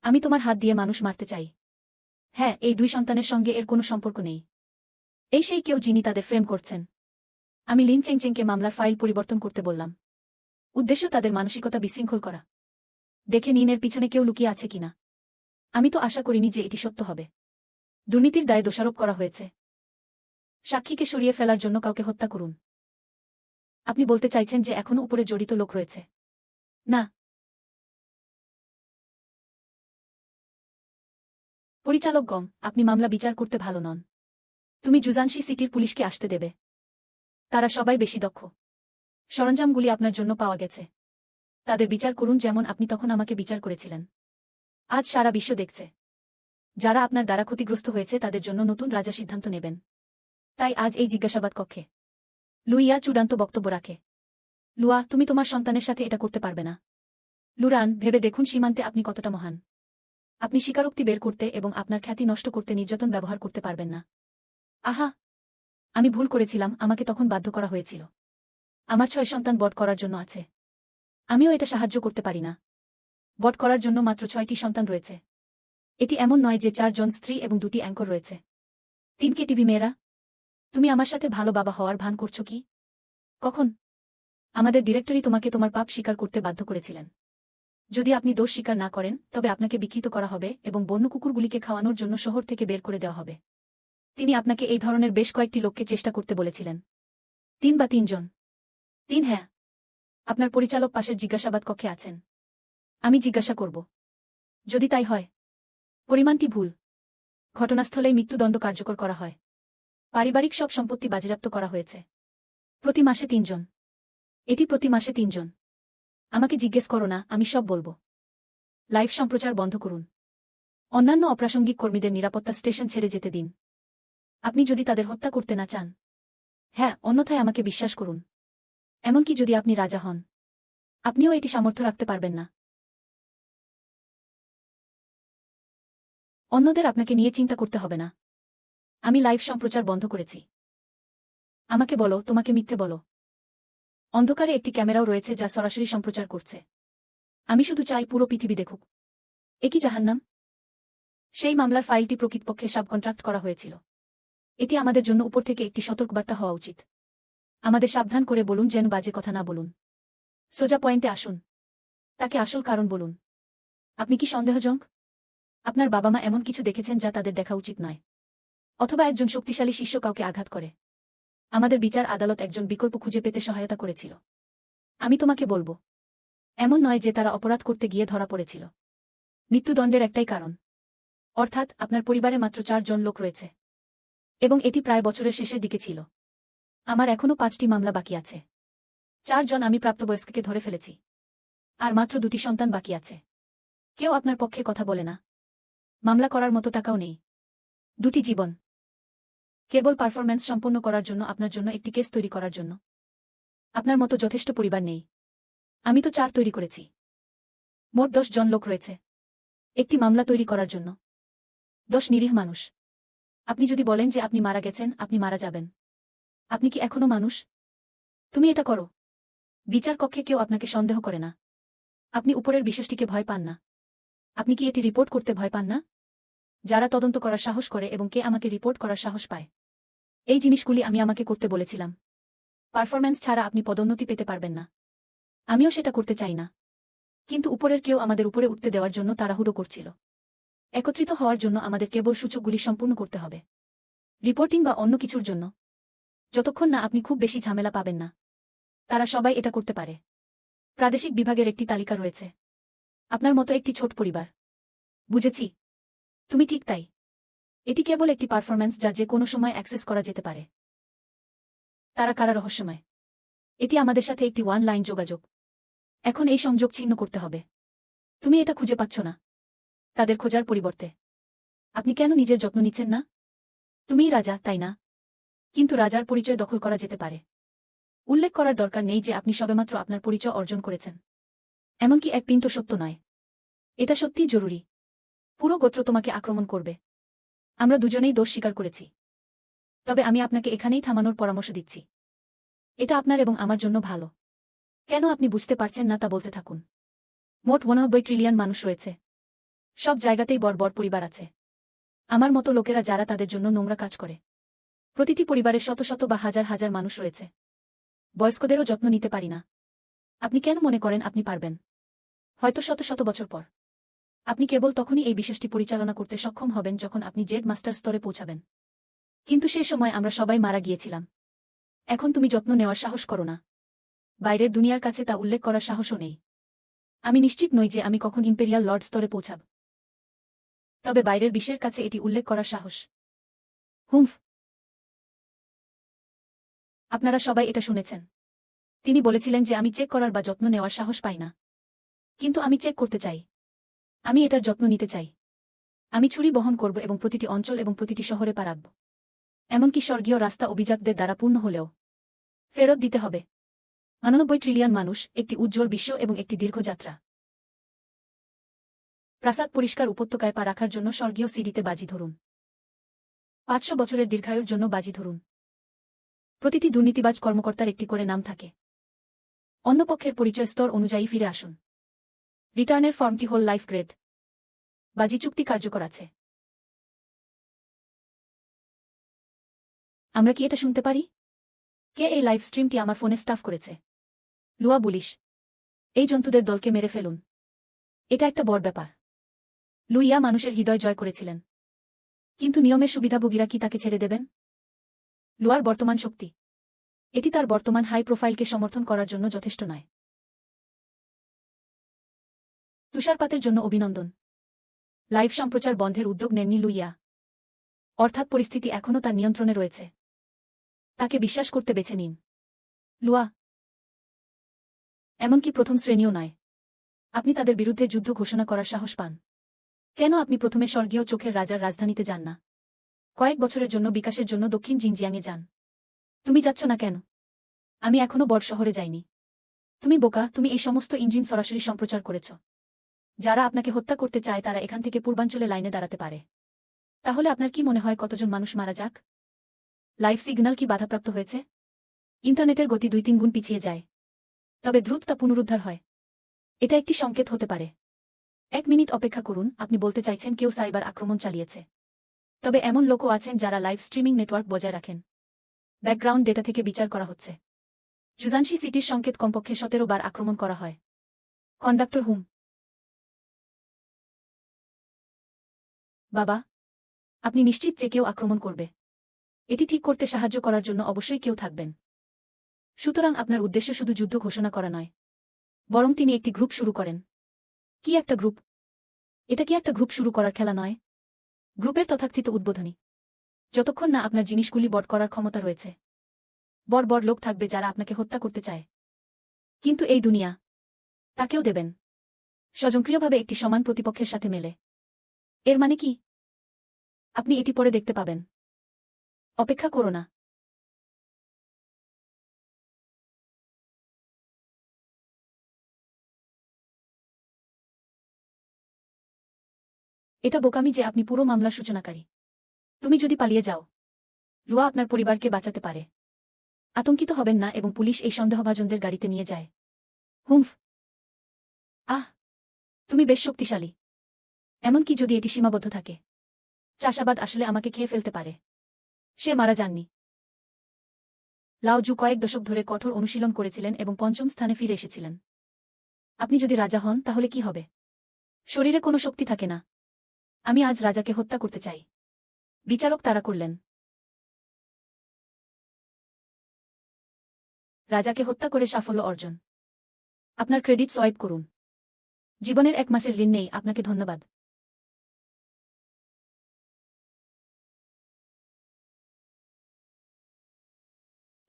আমি তোমার হাত দিয়ে মানুষ মারতে চাই। হ্যাঁ, এই 2 সন্তানের সঙ্গে এর কোনো সম্পর্ক নেই। এই সেই কেউ যিনি তাদের ফ্রেম করছেন। আমি লিন চেংচেংকে মামলার ফাইল পরিবর্তন করতে বললাম। উদ্দেশ্য তাদের মানসিকতা বিশৃঙ্খল করা। দেখে নিন এর পিছনে কেউ লুকিয়ে আছে কিনা। আমি তো আশা করিনি যে এটি সত্য হবে। দুর্নীতির দায়ে দোষারোপ করা হয়েছে। সাক্ষীকে সরিয়ে ফেলার জন্য কাউকে হত্যা করুন। আপনি বলতে চাইছেন যে এখনও উপরে জড়িত লোক রয়েছে? না। পরিচালক গম, আপনি মামলা বিচার করতে ভালো নন। তুমি জুজানশি সিটির পুলিশকে আসতে দেবে? তারা সবাই বেশি দক্ষ। সরঞ্জামগুলি আপনার জন্য পাওয়া গেছে। তাদের বিচার করুন যেমন আপনি তখন আমাকে বিচার করেছিলেন। আজ সারা বিশ্ব দেখছে যারা আপনার দ্বারা ক্ষতিগ্রস্ত হয়েছে তাদের জন্য নতুন রাজা সিদ্ধান্ত নেবেন। তাই আজ এই জিজ্ঞাসাবাদ কক্ষে লুইয়া চূড়ান্ত বক্তব্য রাখে। লুয়া, তুমি তোমার সন্তানের সাথে এটা করতে পারবে না। লুরান, ভেবে দেখুন সীমান্তে আপনি কতটা মহান। আপনি স্বীকারোক্তি বের করতে এবং আপনার খ্যাতি নষ্ট করতে নির্যাতন ব্যবহার করতে পারবেন না। আহা, আমি ভুল করেছিলাম, আমাকে তখন বাধ্য করা হয়েছিল। আমার 6 সন্তান বট করার জন্য আছে। আমিও এটা সাহায্য করতে পারি না। বট করার জন্য মাত্র 6টি সন্তান রয়েছে। এটি এমন নয় যে 4 জন স্ত্রী এবং 2টি অ্যাঙ্কর রয়েছে। 3 টিভি মেয়েরা। তুমি আমার সাথে ভালো বাবা হওয়ার ভান করছো কি? কখন? আমাদের ডিরেক্টরি তোমাকে তোমার পাপ স্বীকার করতে বাধ্য করেছিলেন। যদি আপনি দোষ স্বীকার না করেন তবে আপনাকে বিকৃত করা হবে এবং বন্য কুকুরগুলিকে খাওয়ানোর জন্য শহর থেকে বের করে দেওয়া হবে। তিনি আপনাকে এই ধরনের বেশ কয়েকটি লোককে চেষ্টা করতে বলেছিলেন। 3 বা 3 জন? 3, হ্যাঁ। আপনার পরিচালক পাশের জিজ্ঞাসাবাদ কক্ষে আছেন। আমি জিজ্ঞাসা করব। যদি তাই হয়। পরিমাণটি ভুল। ঘটনাস্থলেই মৃত্যুদণ্ড কার্যকর করা হয়। পারিবারিক সব সম্পত্তি বাজেয়াপ্ত করা হয়েছে। প্রতি মাসে 3 জন। এটি প্রতি মাসে 3 জন। আমাকে জিজ্ঞেস করো না, আমি সব বলবো। লাইভ সম্প্রচার বন্ধ করুন। অন্যান্য অপ্রাসঙ্গিক কর্মীদের নিরাপত্তা স্টেশন ছেড়ে যেতে দিন। আপনি যদি তাদের হত্যা করতে না চান। হ্যাঁ, অন্যথায় আমাকে বিশ্বাস করুন। এমনকি যদি আপনি রাজা হন, আপনিও এটি সামর্থ্য রাখতে পারবেন না। অন্যদের আপনাকে নিয়ে চিন্তা করতে হবে না। আমি লাইভ সম্প্রচার বন্ধ করেছি। আমাকে বলো, তোমাকে মিথ্যে বলো। অন্ধকারে একটি ক্যামেরাও রয়েছে যা সরাসরি সম্প্রচার করছে। আমি শুধু চাই পুরো পৃথিবী দেখুক। এ কি জাহান্নাম? সেই মামলার ফাইলটি প্রকৃতপক্ষে সাবকন্ট্রাক্ট করা হয়েছিল। এটি আমাদের জন্য উপর থেকে একটি সতর্কবার্তা হওয়া উচিত। আমাদের সাবধান করে বলুন যেন বাজে কথা না বলুন। সোজা পয়েন্টে আসুন। তাকে আসল কারণ বলুন। আপনি কি সন্দেহজনক? আপনার বাবা মা এমন কিছু দেখেছেন যা তাদের দেখা উচিত নয়। অথবা একজন শক্তিশালী শিষ্য কাউকে আঘাত করে। আমাদের বিচার আদালত একজন বিকল্প খুঁজে পেতে সহায়তা করেছিল। আমি তোমাকে বলবো, এমন নয় যে তারা অপরাধ করতে গিয়ে ধরা পড়েছিল। মৃত্যুদণ্ডের একটাই কারণ। অর্থাৎ আপনার পরিবারে মাত্র 4 জন লোক রয়েছে। এবং এটি প্রায় বছরের শেষের দিকে ছিল। আমার এখনও 5টি মামলা বাকি আছে। 4 জন আমি প্রাপ্তবয়স্ককে ধরে ফেলেছি। আর মাত্র 2টি সন্তান বাকি আছে। কেউ আপনার পক্ষে কথা বলে না। মামলা করার মতো টাকাও নেই। 2টি জীবন। কেবল পারফরম্যান্স সম্পন্ন করার জন্য, আপনার জন্য একটি কেস তৈরি করার জন্য। আপনার মতো যথেষ্ট পরিবার নেই। আমি তো 4 তৈরি করেছি। মোট 10 জন লোক রয়েছে একটি মামলা তৈরি করার জন্য। 10 নিরীহ মানুষ। আপনি যদি বলেন যে আপনি মারা গেছেন, আপনি মারা যাবেন। আপনি কি এখনো মানুষ? তুমি এটা করো। বিচার কক্ষে কেউ আপনাকে সন্দেহ করে না। আপনি উপরের বিষয়টিকে ভয় পান না। আপনি কি এটি রিপোর্ট করতে ভয় পান না? যারা তদন্ত করার সাহস করে এবং কে আমাকে রিপোর্ট করার সাহস পায়? এই জিনিসগুলি আমি আমাকে করতে বলেছিলাম। পারফরম্যান্স ছাড়া আপনি পদোন্নতি পেতে পারবেন না। আমিও সেটা করতে চাই না। কিন্তু উপরের কেউ আমাদের উপরে উঠতে দেওয়ার জন্য তাড়াহুড়ো করছিল। একত্রিত হওয়ার জন্য আমাদের কেবল সূচকগুলি সম্পূর্ণ করতে হবে। রিপোর্টিং বা অন্য কিছুর জন্য। যতক্ষণ না আপনি খুব বেশি ঝামেলা পাবেন না। তারা সবাই এটা করতে পারে। প্রাদেশিক বিভাগের একটি তালিকা রয়েছে। আপনার মতো একটি ছোট পরিবার। বুঝেছি। তুমি ঠিক তাই। এটি কেবল একটি পারফরম্যান্স যা যে কোনো সময় অ্যাক্সেস করা যেতে পারে। তারা কারা রহস্যময়? এটি আমাদের সাথে একটি ওয়ান লাইন যোগাযোগ। এখন এই সংযোগ ছিন্ন করতে হবে। তুমি এটা খুঁজে পাচ্ছ না। তাদের খোঁজার পরিবর্তে আপনি কেন নিজের যত্ন নিচ্ছেন না? তুমিই রাজা, তাই না? কিন্তু রাজার পরিচয় দখল করা যেতে পারে। উল্লেখ করার দরকার নেই যে আপনি সবেমাত্র আপনার পরিচয় অর্জন করেছেন। এমনকি এক পিণ্ড সত্য নয়। এটা সত্যিই জরুরি। পুরো গোত্র তোমাকে আক্রমণ করবে। আমরা দুজনেই দোষ স্বীকার করেছি। তবে আমি আপনাকে এখানেই থামানোর পরামর্শ দিচ্ছি। এটা আপনার এবং আমার জন্য ভালো। কেন আপনি বুঝতে পারছেন না তা বলতে থাকুন। মোট 89 ট্রিলিয়ন মানুষ রয়েছে। সব জায়গাতেই বড় পরিবার আছে। আমার মতো লোকেরা যারা তাদের জন্য নোংরা কাজ করে। প্রতিটি পরিবারে শত শত বা হাজার হাজার মানুষ রয়েছে। বয়স্কদেরও যত্ন নিতে পারি না। আপনি কেন মনে করেন আপনি পারবেন? হয়তো শত শত বছর পর। আপনি কেবল তখনই এই বিষয়টি পরিচালনা করতে সক্ষম হবেন যখন আপনি জেড মাস্টার স্তরে পৌঁছাবেন। কিন্তু সে সময় আমরা সবাই মারা গিয়েছিলাম। এখন তুমি যত্ন নেওয়ার সাহস করো না। বাইরের দুনিয়ার কাছে তা উল্লেখ করার সাহসও নেই। আমি নিশ্চিত নই যে আমি কখন ইম্পেরিয়াল লর্ড স্তরে পৌঁছাব। তবে বাইরের বিশ্বের কাছে এটি উল্লেখ করার সাহস। হুমফ। আপনারা সবাই এটা শুনেছেন। তিনি বলেছিলেন যে আমি চেক করার বা যত্ন নেওয়ার সাহস পাই না। কিন্তু আমি চেক করতে চাই। আমি এটার যত্ন নিতে চাই। আমি ছুরি বহন করব এবং প্রতিটি অঞ্চল এবং প্রতিটি শহরে পা রাখব। এমনকি স্বর্গীয় রাস্তা অভিজাতদের দ্বারা পূর্ণ হলেও ফেরত দিতে হবে। ৯৯ ট্রিলিয়ন মানুষ, একটি উজ্জ্বল বিশ্ব এবং একটি দীর্ঘ যাত্রা। প্রাসাদ পরিষ্কার উপত্যকায় পা রাখার জন্য স্বর্গীয় সিডিতে বাজি ধরুন। ৫০০ বছরের দীর্ঘায়ুর জন্য বাজি ধরুন। প্রতিটি দুর্নীতিবাজ কর্মকর্তার একটি করে নাম থাকে। অন্য পক্ষের পরিচয় স্তর অনুযায়ী ফিরে আসুন। রিটার্নের ফর্মটি হোল লাইফ গ্রেড। বাজি চুক্তি কার্যকর আছে। আমরা কি এটা শুনতে পারি? কে এই লাইভ স্ট্রিমটি আমার ফোনে স্টাফ করেছে? লুয়া বুলিশ। এই জন্তুদের দলকে মেরে ফেলুন। এটা একটা বড় ব্যাপার। লুইয়া মানুষের হৃদয় জয় করেছিলেন। কিন্তু নিয়মের সুবিধাভোগীরা কি তাকে ছেড়ে দেবেন? লুয়ার বর্তমান শক্তি। এটি তার বর্তমান হাই প্রোফাইলকে সমর্থন করার জন্য যথেষ্ট নয়। তুষারপাতের জন্য অভিনন্দন। লাইভ সম্প্রচার বন্ধের উদ্যোগ নেননি লুইয়া। অর্থাৎ পরিস্থিতি এখনও তার নিয়ন্ত্রণে রয়েছে। তাকে বিশ্বাস করতে বেছে নিন। লুয়া এমনকি প্রথম শ্রেণীও নয়। আপনি তাদের বিরুদ্ধে যুদ্ধ ঘোষণা করার সাহস পান। কেন আপনি প্রথমে স্বর্গীয় চোখের রাজার রাজধানীতে যান না? কয়েক বছরের জন্য বিকাশের জন্য দক্ষিণ জিনজিয়াংয়ে যান। তুমি যাচ্ছ না কেন? আমি এখনো বড় শহরে যাইনি। তুমি বোকা, তুমি এই সমস্ত ইঞ্জিন সরাসরি সম্প্রচার করেছ। যারা আপনাকে হত্যা করতে চায় তারা এখান থেকে পূর্বাঞ্চলে লাইনে দাঁড়াতে পারে। তাহলে আপনার কি মনে হয় কতজন মানুষ মারা যাক? লাইভ সিগন্যাল কি বাধাপ্রাপ্ত হয়েছে? ইন্টারনেটের গতি ২-৩ গুণ পিছিয়ে যায়। তবে দ্রুত তা পুনরুদ্ধার হয়। এটা একটি সংকেত হতে পারে। ১ মিনিট অপেক্ষা করুন, আপনি বলতে চাইছেন কেউ সাইবার আক্রমণ চালিয়েছে। তবে এমন লোকও আছেন যারা লাইভ স্ট্রিমিং নেটওয়ার্ক বজায় রাখেন। ব্যাকগ্রাউন্ড ডেটা থেকে বিচার করা হচ্ছে। জুজানশি সিটির সংকেত কমপক্ষে ১৭ বার আক্রমণ করা হয়। কন্ডাক্টর হুম। বাবা, আপনি নিশ্চিত যে কেউ আক্রমণ করবে? এটি ঠিক করতে সাহায্য করার জন্য অবশ্যই কেউ থাকবেন। সুতরাং আপনার উদ্দেশ্য শুধু যুদ্ধ ঘোষণা করা নয়, বরং তিনি একটি গ্রুপ শুরু করেন। কি একটা গ্রুপ? এটা কি একটা গ্রুপ শুরু করার খেলা নয়? গ্রুপের তথাকথিত উদ্বোধনী। যতক্ষণ না আপনার জিনিসগুলি বট করার ক্ষমতা রয়েছে, বড় বড় লোক থাকবে যারা আপনাকে হত্যা করতে চায়। কিন্তু এই দুনিয়া তাকেও দেবেন, স্বয়ংক্রিয়ভাবে একটি সমান প্রতিপক্ষের সাথে মেলে। এর মানে কি? আপনি এটি পরে দেখতে পাবেন। অপেক্ষা করো না। এটা বোকামি যে আপনি পুরো মামলার সূচনাকারী। তুমি যদি পালিয়ে যাও, লুয়া আপনার পরিবারকে বাঁচাতে পারে। আতঙ্কিত হবেন না এবং পুলিশ এই সন্দেহভাজনদের গাড়িতে নিয়ে যায়। হুমফ। আহ, তুমি বেশ শক্তিশালী। এমনকি যদি এটি সীমাবদ্ধ থাকে। চাষাবাদ আসলে আমাকে খেয়ে ফেলতে পারে। সে মারা যাননি। লাও জু কয়েক দশক ধরে কঠোর অনুশীলন করেছিলেন এবং ৫ম স্থানে ফিরে এসেছিলেন। আপনি যদি রাজা হন তাহলে কি হবে? শরীরে কোনো শক্তি থাকে না। আমি আজ রাজাকে হত্যা করতে চাই। বিচারক তাড়া করলেন। রাজাকে হত্যা করে সাফল্য অর্জন। আপনার ক্রেডিট সোয়াইপ করুন। জীবনের ১ মাসের ঋণ নেই, আপনাকে ধন্যবাদ।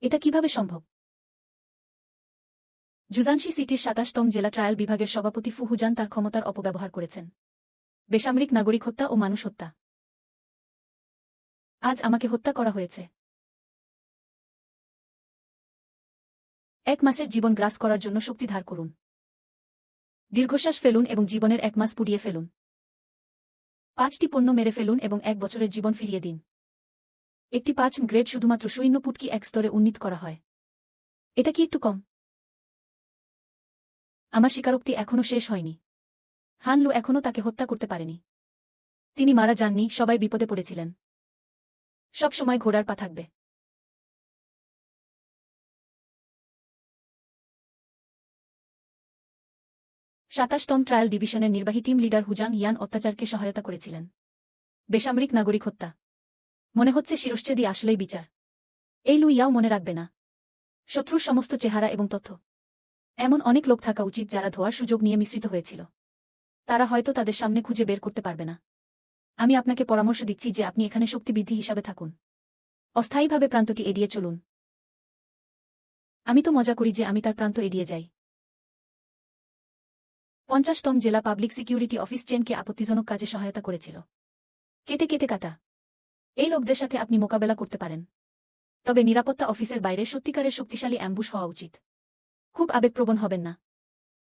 এটা কিভাবে সম্ভব? জুজানশি সিটির ২৭তম জেলা ট্রায়াল বিভাগের সভাপতি ফু হুজান তার ক্ষমতার অপব্যবহার করেছেন। বেসামরিক নাগরিক হত্যা ও মানুষ হত্যা। আজ আমাকে হত্যা করা হয়েছে। ১ মাসের জীবন গ্রাস করার জন্য শক্তি ধার করুন। দীর্ঘশ্বাস ফেলুন এবং জীবনের ১ মাস পুড়িয়ে ফেলুন। ৫টি পণ্য মেরে ফেলুন এবং ১ বছরের জীবন ফিরিয়ে দিন। একটি ৫ গ্রেড শুধুমাত্র শূন্য পুটকি ১ স্তরে উন্নীত করা হয়। এটা কি একটু কম? আমার স্বীকারোক্তি এখনও শেষ হয়নি। হান লু এখনও তাকে হত্যা করতে পারেনি। তিনি মারা যাননি, সবাই বিপদে পড়েছিলেন। সব সময় ঘোড়ার পা থাকবে। ২৭তম ট্রায়াল ডিভিশনের নির্বাহী টিম লিডার হুজাং ইয়ান অত্যাচারকে সহায়তা করেছিলেন। বেসামরিক নাগরিক হত্যা। মনে হচ্ছে শিরশ্ছেদই আসলেই বিচার। এই লু ইয়াও মনে রাখবে না। শত্রুর সমস্ত চেহারা এবং তথ্য। এমন অনেক লোক থাকা উচিত যারা ধোয়ার সুযোগ নিয়ে মিশ্রিত হয়েছিল। তারা হয়তো তাদের সামনে খুঁজে বের করতে পারবে না। আমি আপনাকে পরামর্শ দিচ্ছি যে আপনি এখানে শক্তিবৃদ্ধি হিসাবে থাকুন। অস্থায়ীভাবে প্রান্তটি এড়িয়ে চলুন। আমি তো মজা করি যে আমি তার প্রান্ত এড়িয়ে যাই। 50তম জেলা পাবলিক সিকিউরিটি অফিস চেনকে আপত্তিজনক কাজে সহায়তা করেছিল। কেটে কেটে কাটা। এই লোকদের সাথে আপনি মোকাবেলা করতে পারেন, তবে নিরাপত্তা অফিসের বাইরে সত্যিকারের শক্তিশালী অ্যাম্বুশ হওয়া উচিত। খুব আবেগপ্রবণ হবেন না।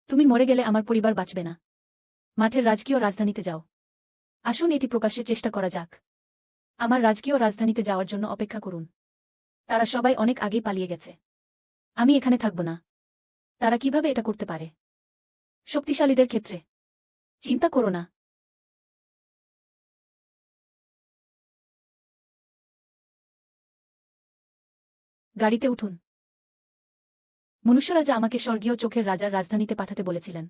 তুমি মরে গেলে আমার পরিবার বাঁচবে না। মাঠের রাজকীয় রাজধানীতে যাও। আসুন এটি প্রকাশ্যে চেষ্টা করা যাক। আমার রাজকীয় রাজধানীতে যাওয়ার জন্য অপেক্ষা করুন। তারা সবাই অনেক আগেই পালিয়ে গেছে। আমি এখানে থাকব না। তারা কিভাবে এটা করতে পারে? শক্তিশালীদের ক্ষেত্রে। চিন্তা করো না। গাড়িতে উঠুন। মনুষ্যরাজা আমাকে স্বর্গীয় চোখের রাজার রাজধানীতে পাঠাতে বলেছিলেন।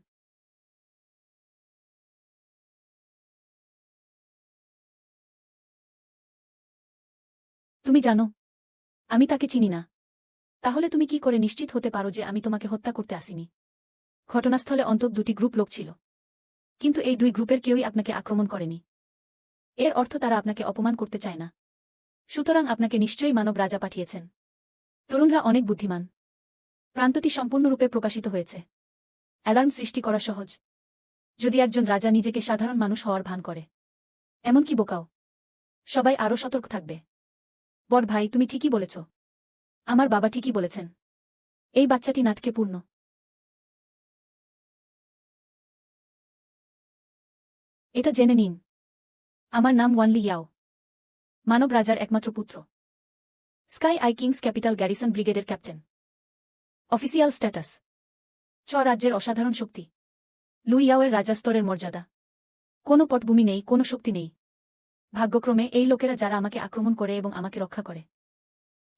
তুমি জানো, আমি তাকে চিনি না। তাহলে তুমি কি করে নিশ্চিত হতে পারো যে আমি তোমাকে হত্যা করতে আসিনি? ঘটনাস্থলে অন্তত 2টি গ্রুপ লোক ছিল, কিন্তু এই 2 গ্রুপের কেউই আপনাকে আক্রমণ করেনি। এর অর্থ তারা আপনাকে অপমান করতে চায় না। সুতরাং আপনাকে নিশ্চয়ই মানব রাজা পাঠিয়েছেন। তরুণরা অনেক বুদ্ধিমান। প্রান্তটি সম্পূর্ণরূপে প্রকাশিত হয়েছে। অ্যালার্ম সৃষ্টি করা সহজ, যদি একজন রাজা নিজেকে সাধারণ মানুষ হওয়ার ভান করে। এমনকি বোকাও। সবাই আরও সতর্ক থাকবে। বড় ভাই, তুমি ঠিকই বলেছ। আমার বাবা ঠিকই বলেছেন। এই বাচ্চাটি নাটকে পূর্ণ। এটা জেনে নিন, আমার নাম ওয়ানলি ইয়াও, মানব রাজার একমাত্র পুত্র। Sky eye king's capital garrison ব্রিগেডের ক্যাপ্টেন। অফিসিয়াল স্ট্যাটাস: রাজ্যের অসাধারণ শক্তি। লুইয়াওয়ের রাজাস্তরের মর্যাদা। কোনো পটভূমি নেই, কোনো শক্তি নেই। ভাগ্যক্রমে এই লোকেরা যারা আমাকে আক্রমণ করে এবং আমাকে রক্ষা করে।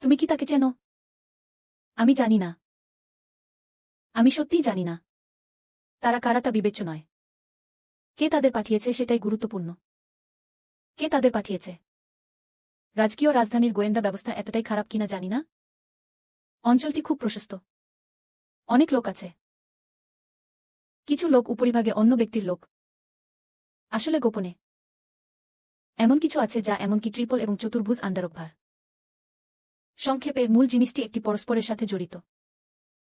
তুমি কি তাকে চেনো? আমি জানি না। আমি সত্যিই জানি না। তারা কারা তা বিবেচ্য নয়। কে তাদের পাঠিয়েছে সেটাই গুরুত্বপূর্ণ। কে তাদের পাঠিয়েছে? রাজকীয় রাজধানীর গোয়েন্দা ব্যবস্থা এতটাই খারাপ কিনা জানি না। অঞ্চলটি খুব প্রশস্ত। অনেক লোক আছে। কিছু লোক উপরিভাগে অন্য ব্যক্তির লোক। আসলে গোপনে। এমন কিছু আছে যা এমনকি ট্রিপল এবং চতুর্ভুজ আন্ডারভার। সংক্ষেপে, মূল জিনিসটি একটি পরস্পরের সাথে জড়িত।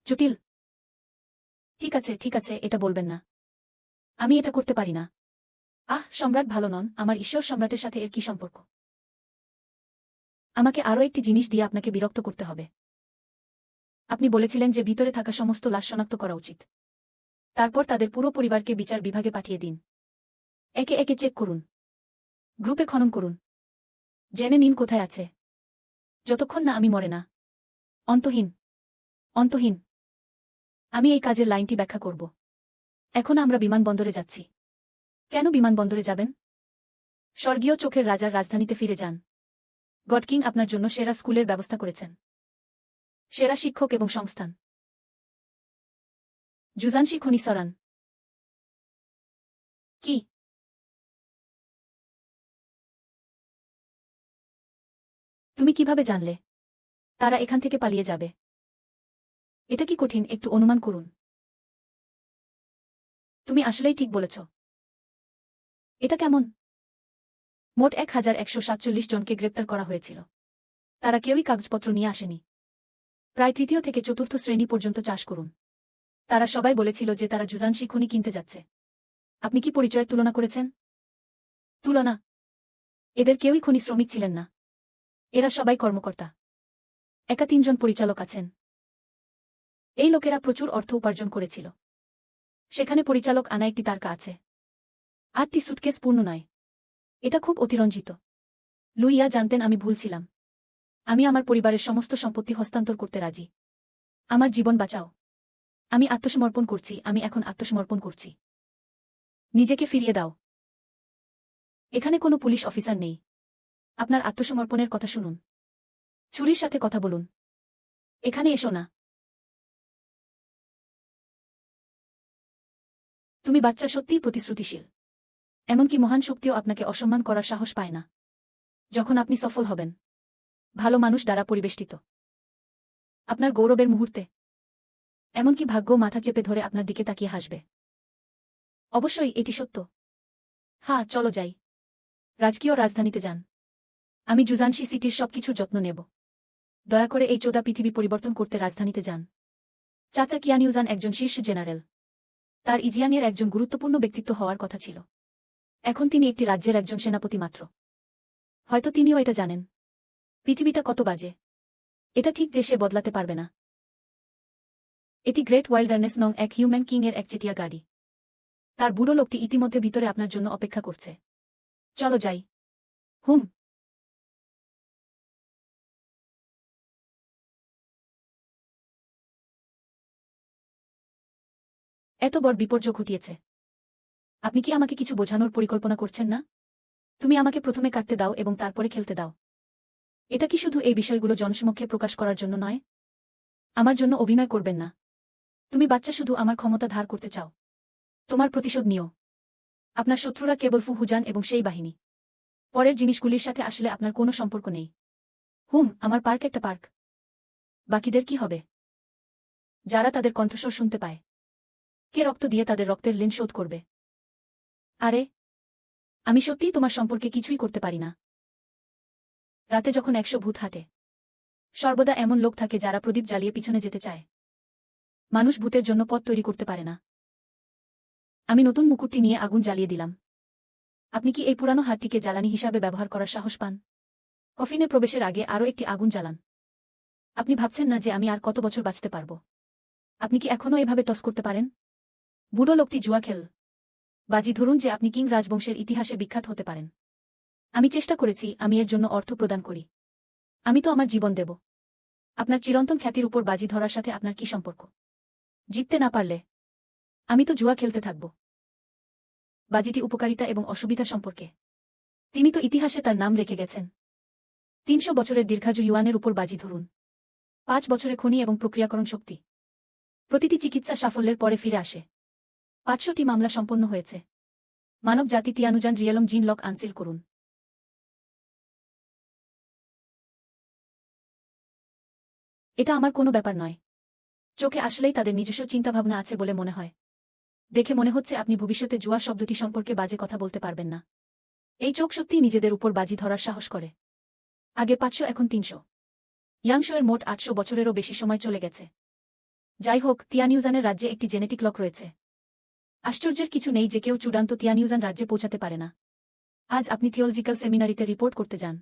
জটিল। ঠিক আছে, এটা বলবেন না। আমি এটা করতে পারি না। সম্রাট ভালো নন, আমার ঈশ্বর সম্রাটের সাথে এর কি সম্পর্ক? আমাকে আরও একটি জিনিস দিয়ে আপনাকে বিরক্ত করতে হবে। আপনি বলেছিলেন যে ভিতরে থাকা সমস্ত লাশ শনাক্ত করা উচিত। তারপর তাদের পুরো পরিবারকে বিচার বিভাগে পাঠিয়ে দিন। একে একে চেক করুন। গ্রুপে খনন করুন। জেনে নিন কোথায় আছে, যতক্ষণ না আমি মরে না। অন্তহীন। অন্তহীন। আমি এই কাজের লাইনটি ব্যাখ্যা করব। এখন আমরা বিমানবন্দরে যাচ্ছি। কেন বিমানবন্দরে যাবেন? স্বর্গীয় চোখের রাজার রাজধানীতে ফিরে যান। গড কিং আপনার জন্য সেরা স্কুলের ব্যবস্থা করেছেন। সেরা শিক্ষক এবং সংস্থান। জুজানশি খনি সরান। কি? তুমি কিভাবে জানলে তারা এখান থেকে পালিয়ে যাবে? এটা কি কঠিন? একটু অনুমান করুন। তুমি আসলেই ঠিক বলেছ। এটা কেমন? মোট 1147 জনকে গ্রেপ্তার করা হয়েছিল। তারা কেউই কাগজপত্র নিয়ে আসেনি। প্রায় তৃতীয় থেকে চতুর্থ শ্রেণী পর্যন্ত চাষ করুন। তারা সবাই বলেছিল যে তারা জুজানশি খনি কিনতে যাচ্ছে। আপনি কি পরিচয়ের তুলনা করেছেন? তুলনা? এদের কেউই খনি শ্রমিক ছিলেন না। এরা সবাই কর্মকর্তা। একা 3 জন পরিচালক আছেন। এই লোকেরা প্রচুর অর্থ উপার্জন করেছিল। সেখানে পরিচালক আনা একটি তারকা আছে। 8টি সুটকেস পূর্ণ নয়। এটা খুব অতিরঞ্জিত। লুইয়া জানতেন আমি ভুল ছিলাম। আমি আমার পরিবারের সমস্ত সম্পত্তি হস্তান্তর করতে রাজি। আমার জীবন বাঁচাও। আমি আত্মসমর্পণ করছি। আমি এখন আত্মসমর্পণ করছি। নিজেকে ফিরিয়ে দাও। এখানে কোনো পুলিশ অফিসার নেই। আপনার আত্মসমর্পণের কথা শুনুন। ছুরির সাথে কথা বলুন। এখানে এসো না। তুমি বাচ্চা সত্যিই প্রতিশ্রুতিশীল। এমনকি মহান শক্তিও আপনাকে অসম্মান করার সাহস পায় না। যখন আপনি সফল হবেন, ভালো মানুষ দ্বারা পরিবেষ্টিত, আপনার গৌরবের মুহূর্তে, এমনকি ভাগ্য মাথা চেপে ধরে আপনার দিকে তাকিয়ে হাসবে। অবশ্যই এটি সত্য। চলো যাই। রাজকীয় রাজধানীতে যান। আমি জুজানশি সিটির সবকিছুর যত্ন নেব। দয়া করে এই চোদা পৃথিবী পরিবর্তন করতে রাজধানীতে যান। চাচা কিয়ানিউজান একজন শীর্ষ জেনারেল। তার ইজিয়াংয়ের একজন গুরুত্বপূর্ণ ব্যক্তিত্ব হওয়ার কথা ছিল। এখন তিনি একটি রাজ্যের একজন সেনাপতি মাত্র। হয়তো তিনিও এটা জানেন। পৃথিবীটা কত বাজে। এটা ঠিক যে সে বদলাতে পারবে না। এটি গ্রেট ওয়াইল্ডারনেস নং এক হিউম্যান কিং এর একচেটিয়া গাড়ি। তার বুড়ো লোকটি ইতিমধ্যে ভিতরে আপনার জন্য অপেক্ষা করছে। চলো যাই। হুম। এত বড় বিপর্যয় ঘটিয়েছে। আপনি কি আমাকে কিছু বোঝানোর পরিকল্পনা করছেন না? তুমি আমাকে প্রথমে কাটতে দাও এবং তারপরে খেলতে দাও। এটা কি শুধু এই বিষয়গুলো জনসমক্ষে প্রকাশ করার জন্য নয়? আমার জন্য অভিনয় করবেন না। তুমি বাচ্চা শুধু আমার ক্ষমতা ধার করতে চাও। তোমার প্রতিশোধ নিও। আপনার শত্রুরা কেবল ফু হুজান এবং সেই বাহিনী। পরের জিনিসগুলির সাথে আসলে আপনার কোনো সম্পর্ক নেই। হুম, আমার পার্ক একটা পার্ক। বাকিদের কি হবে? যারা তাদের কণ্ঠস্বর শুনতে পায়। কে রক্ত দিয়ে তাদের রক্তের ঋণ শোধ করবে? আরে, আমি সত্যিই তোমার সম্পর্কে কিছুই করতে পারি না। রাতে যখন 100 ভূত হাঁটে, সর্বদা এমন লোক থাকে যারা প্রদীপ জ্বালিয়ে পিছনে যেতে চায়। মানুষ ভূতের জন্য পথ তৈরি করতে পারে না। আমি নতুন মুকুটটি নিয়ে আগুন জ্বালিয়ে দিলাম। আপনি কি এই পুরানো হাতটিকে জ্বালানি হিসাবে ব্যবহার করার সাহস পান? কফিনে প্রবেশের আগে আরও একটি আগুন জ্বালান। আপনি ভাবছেন না যে আমি আর কত বছর বাঁচতে পারব? আপনি কি এখনও এভাবে টস করতে পারেন? বুড়ো লোকটি জুয়া খেল। বাজি ধরুন যে আপনি কিং রাজবংশের ইতিহাসে বিখ্যাত হতে পারেন। আমি চেষ্টা করেছি, আমি এর জন্য অর্থ প্রদান করি। আমি তো আমার জীবন দেব। আপনার চিরন্তন খ্যাতির উপর বাজি ধরার সাথে আপনার কি সম্পর্ক? জিততে না পারলে আমি তো জুয়া খেলতে থাকব। বাজিটি উপকারিতা এবং অসুবিধা সম্পর্কে। তিনি তো ইতিহাসে তার নাম রেখে গেছেন। 300 বছরের দীর্ঘায়ু ইউয়ানের উপর বাজি ধরুন। 5 বছরে খনি এবং প্রক্রিয়াকরণ শক্তি। প্রতিটি চিকিৎসা সাফল্যের পরে ফিরে আসে। 500টি মামলা সম্পন্ন হয়েছে। মানব জাতি তিয়ানুজান রিয়েলম জিন লক আনসিল করুন। এটা আমার কোনো ব্যাপার নয়। চোখে আসলেই তাদের নিজস্ব চিন্তাভাবনা আছে বলে মনে হয়। দেখে মনে হচ্ছে আপনি ভবিষ্যতে জুয়া শব্দটি সম্পর্কে বাজে কথা বলতে পারবেন না। এই চোখ সত্যিই নিজেদের উপর বাজি ধরার সাহস করে। আগে 500, এখন 300। ইয়াংশোয়ের মোট 800 বছরেরও বেশি সময় চলে গেছে। যাই হোক, তিয়ানিউজানের রাজ্যে একটি জেনেটিক লক রয়েছে। আশ্চর্যের কিছু নেই যে কেউ চূড়ান্ত তিয়ানিউজান রাজ্যে পৌঁছাতে পারে না। আজ আপনি থিওলজিক্যাল সেমিনারিতে রিপোর্ট করতে যান।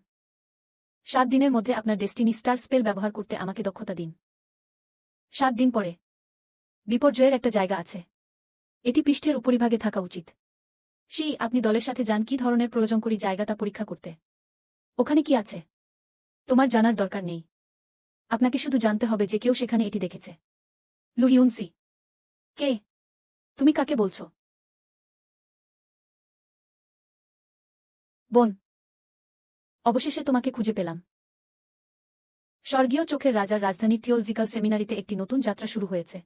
7 দিনের মধ্যে আপনার ডেস্টিনি স্টার স্পেল ব্যবহার করতে আমাকে দক্ষতা দিন। 7 দিন পরে বিপর্যয়ের একটা জায়গা আছে। এটি পৃষ্ঠের উপরিভাগে থাকা উচিত। আপনি দলের সাথে যান কি ধরনের প্রয়োজনকারী জায়গা তা পরীক্ষা করতে। ওখানে কি আছে? তোমার জানার দরকার নেই। আপনাকে শুধু জানতে হবে যে কেউ সেখানে এটি দেখেছে। লু ইউনসি। কে? তুমি কাকে বলছো? বোন। অবশেষে তোমাকে খুঁজে পেলাম। স্বর্গীয় চোখের রাজার রাজধানীর থিওলজিক্যাল সেমিনারিতে একটি নতুন যাত্রা শুরু হয়েছে।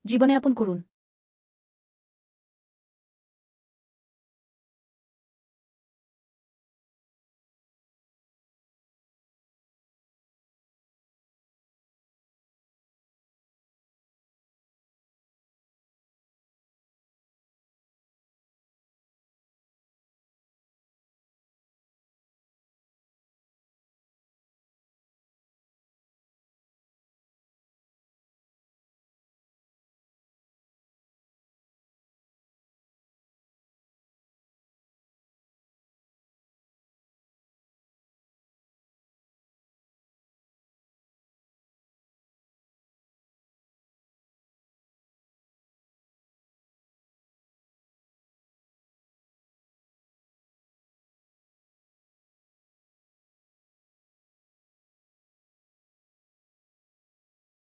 জীবনে আপন করুন।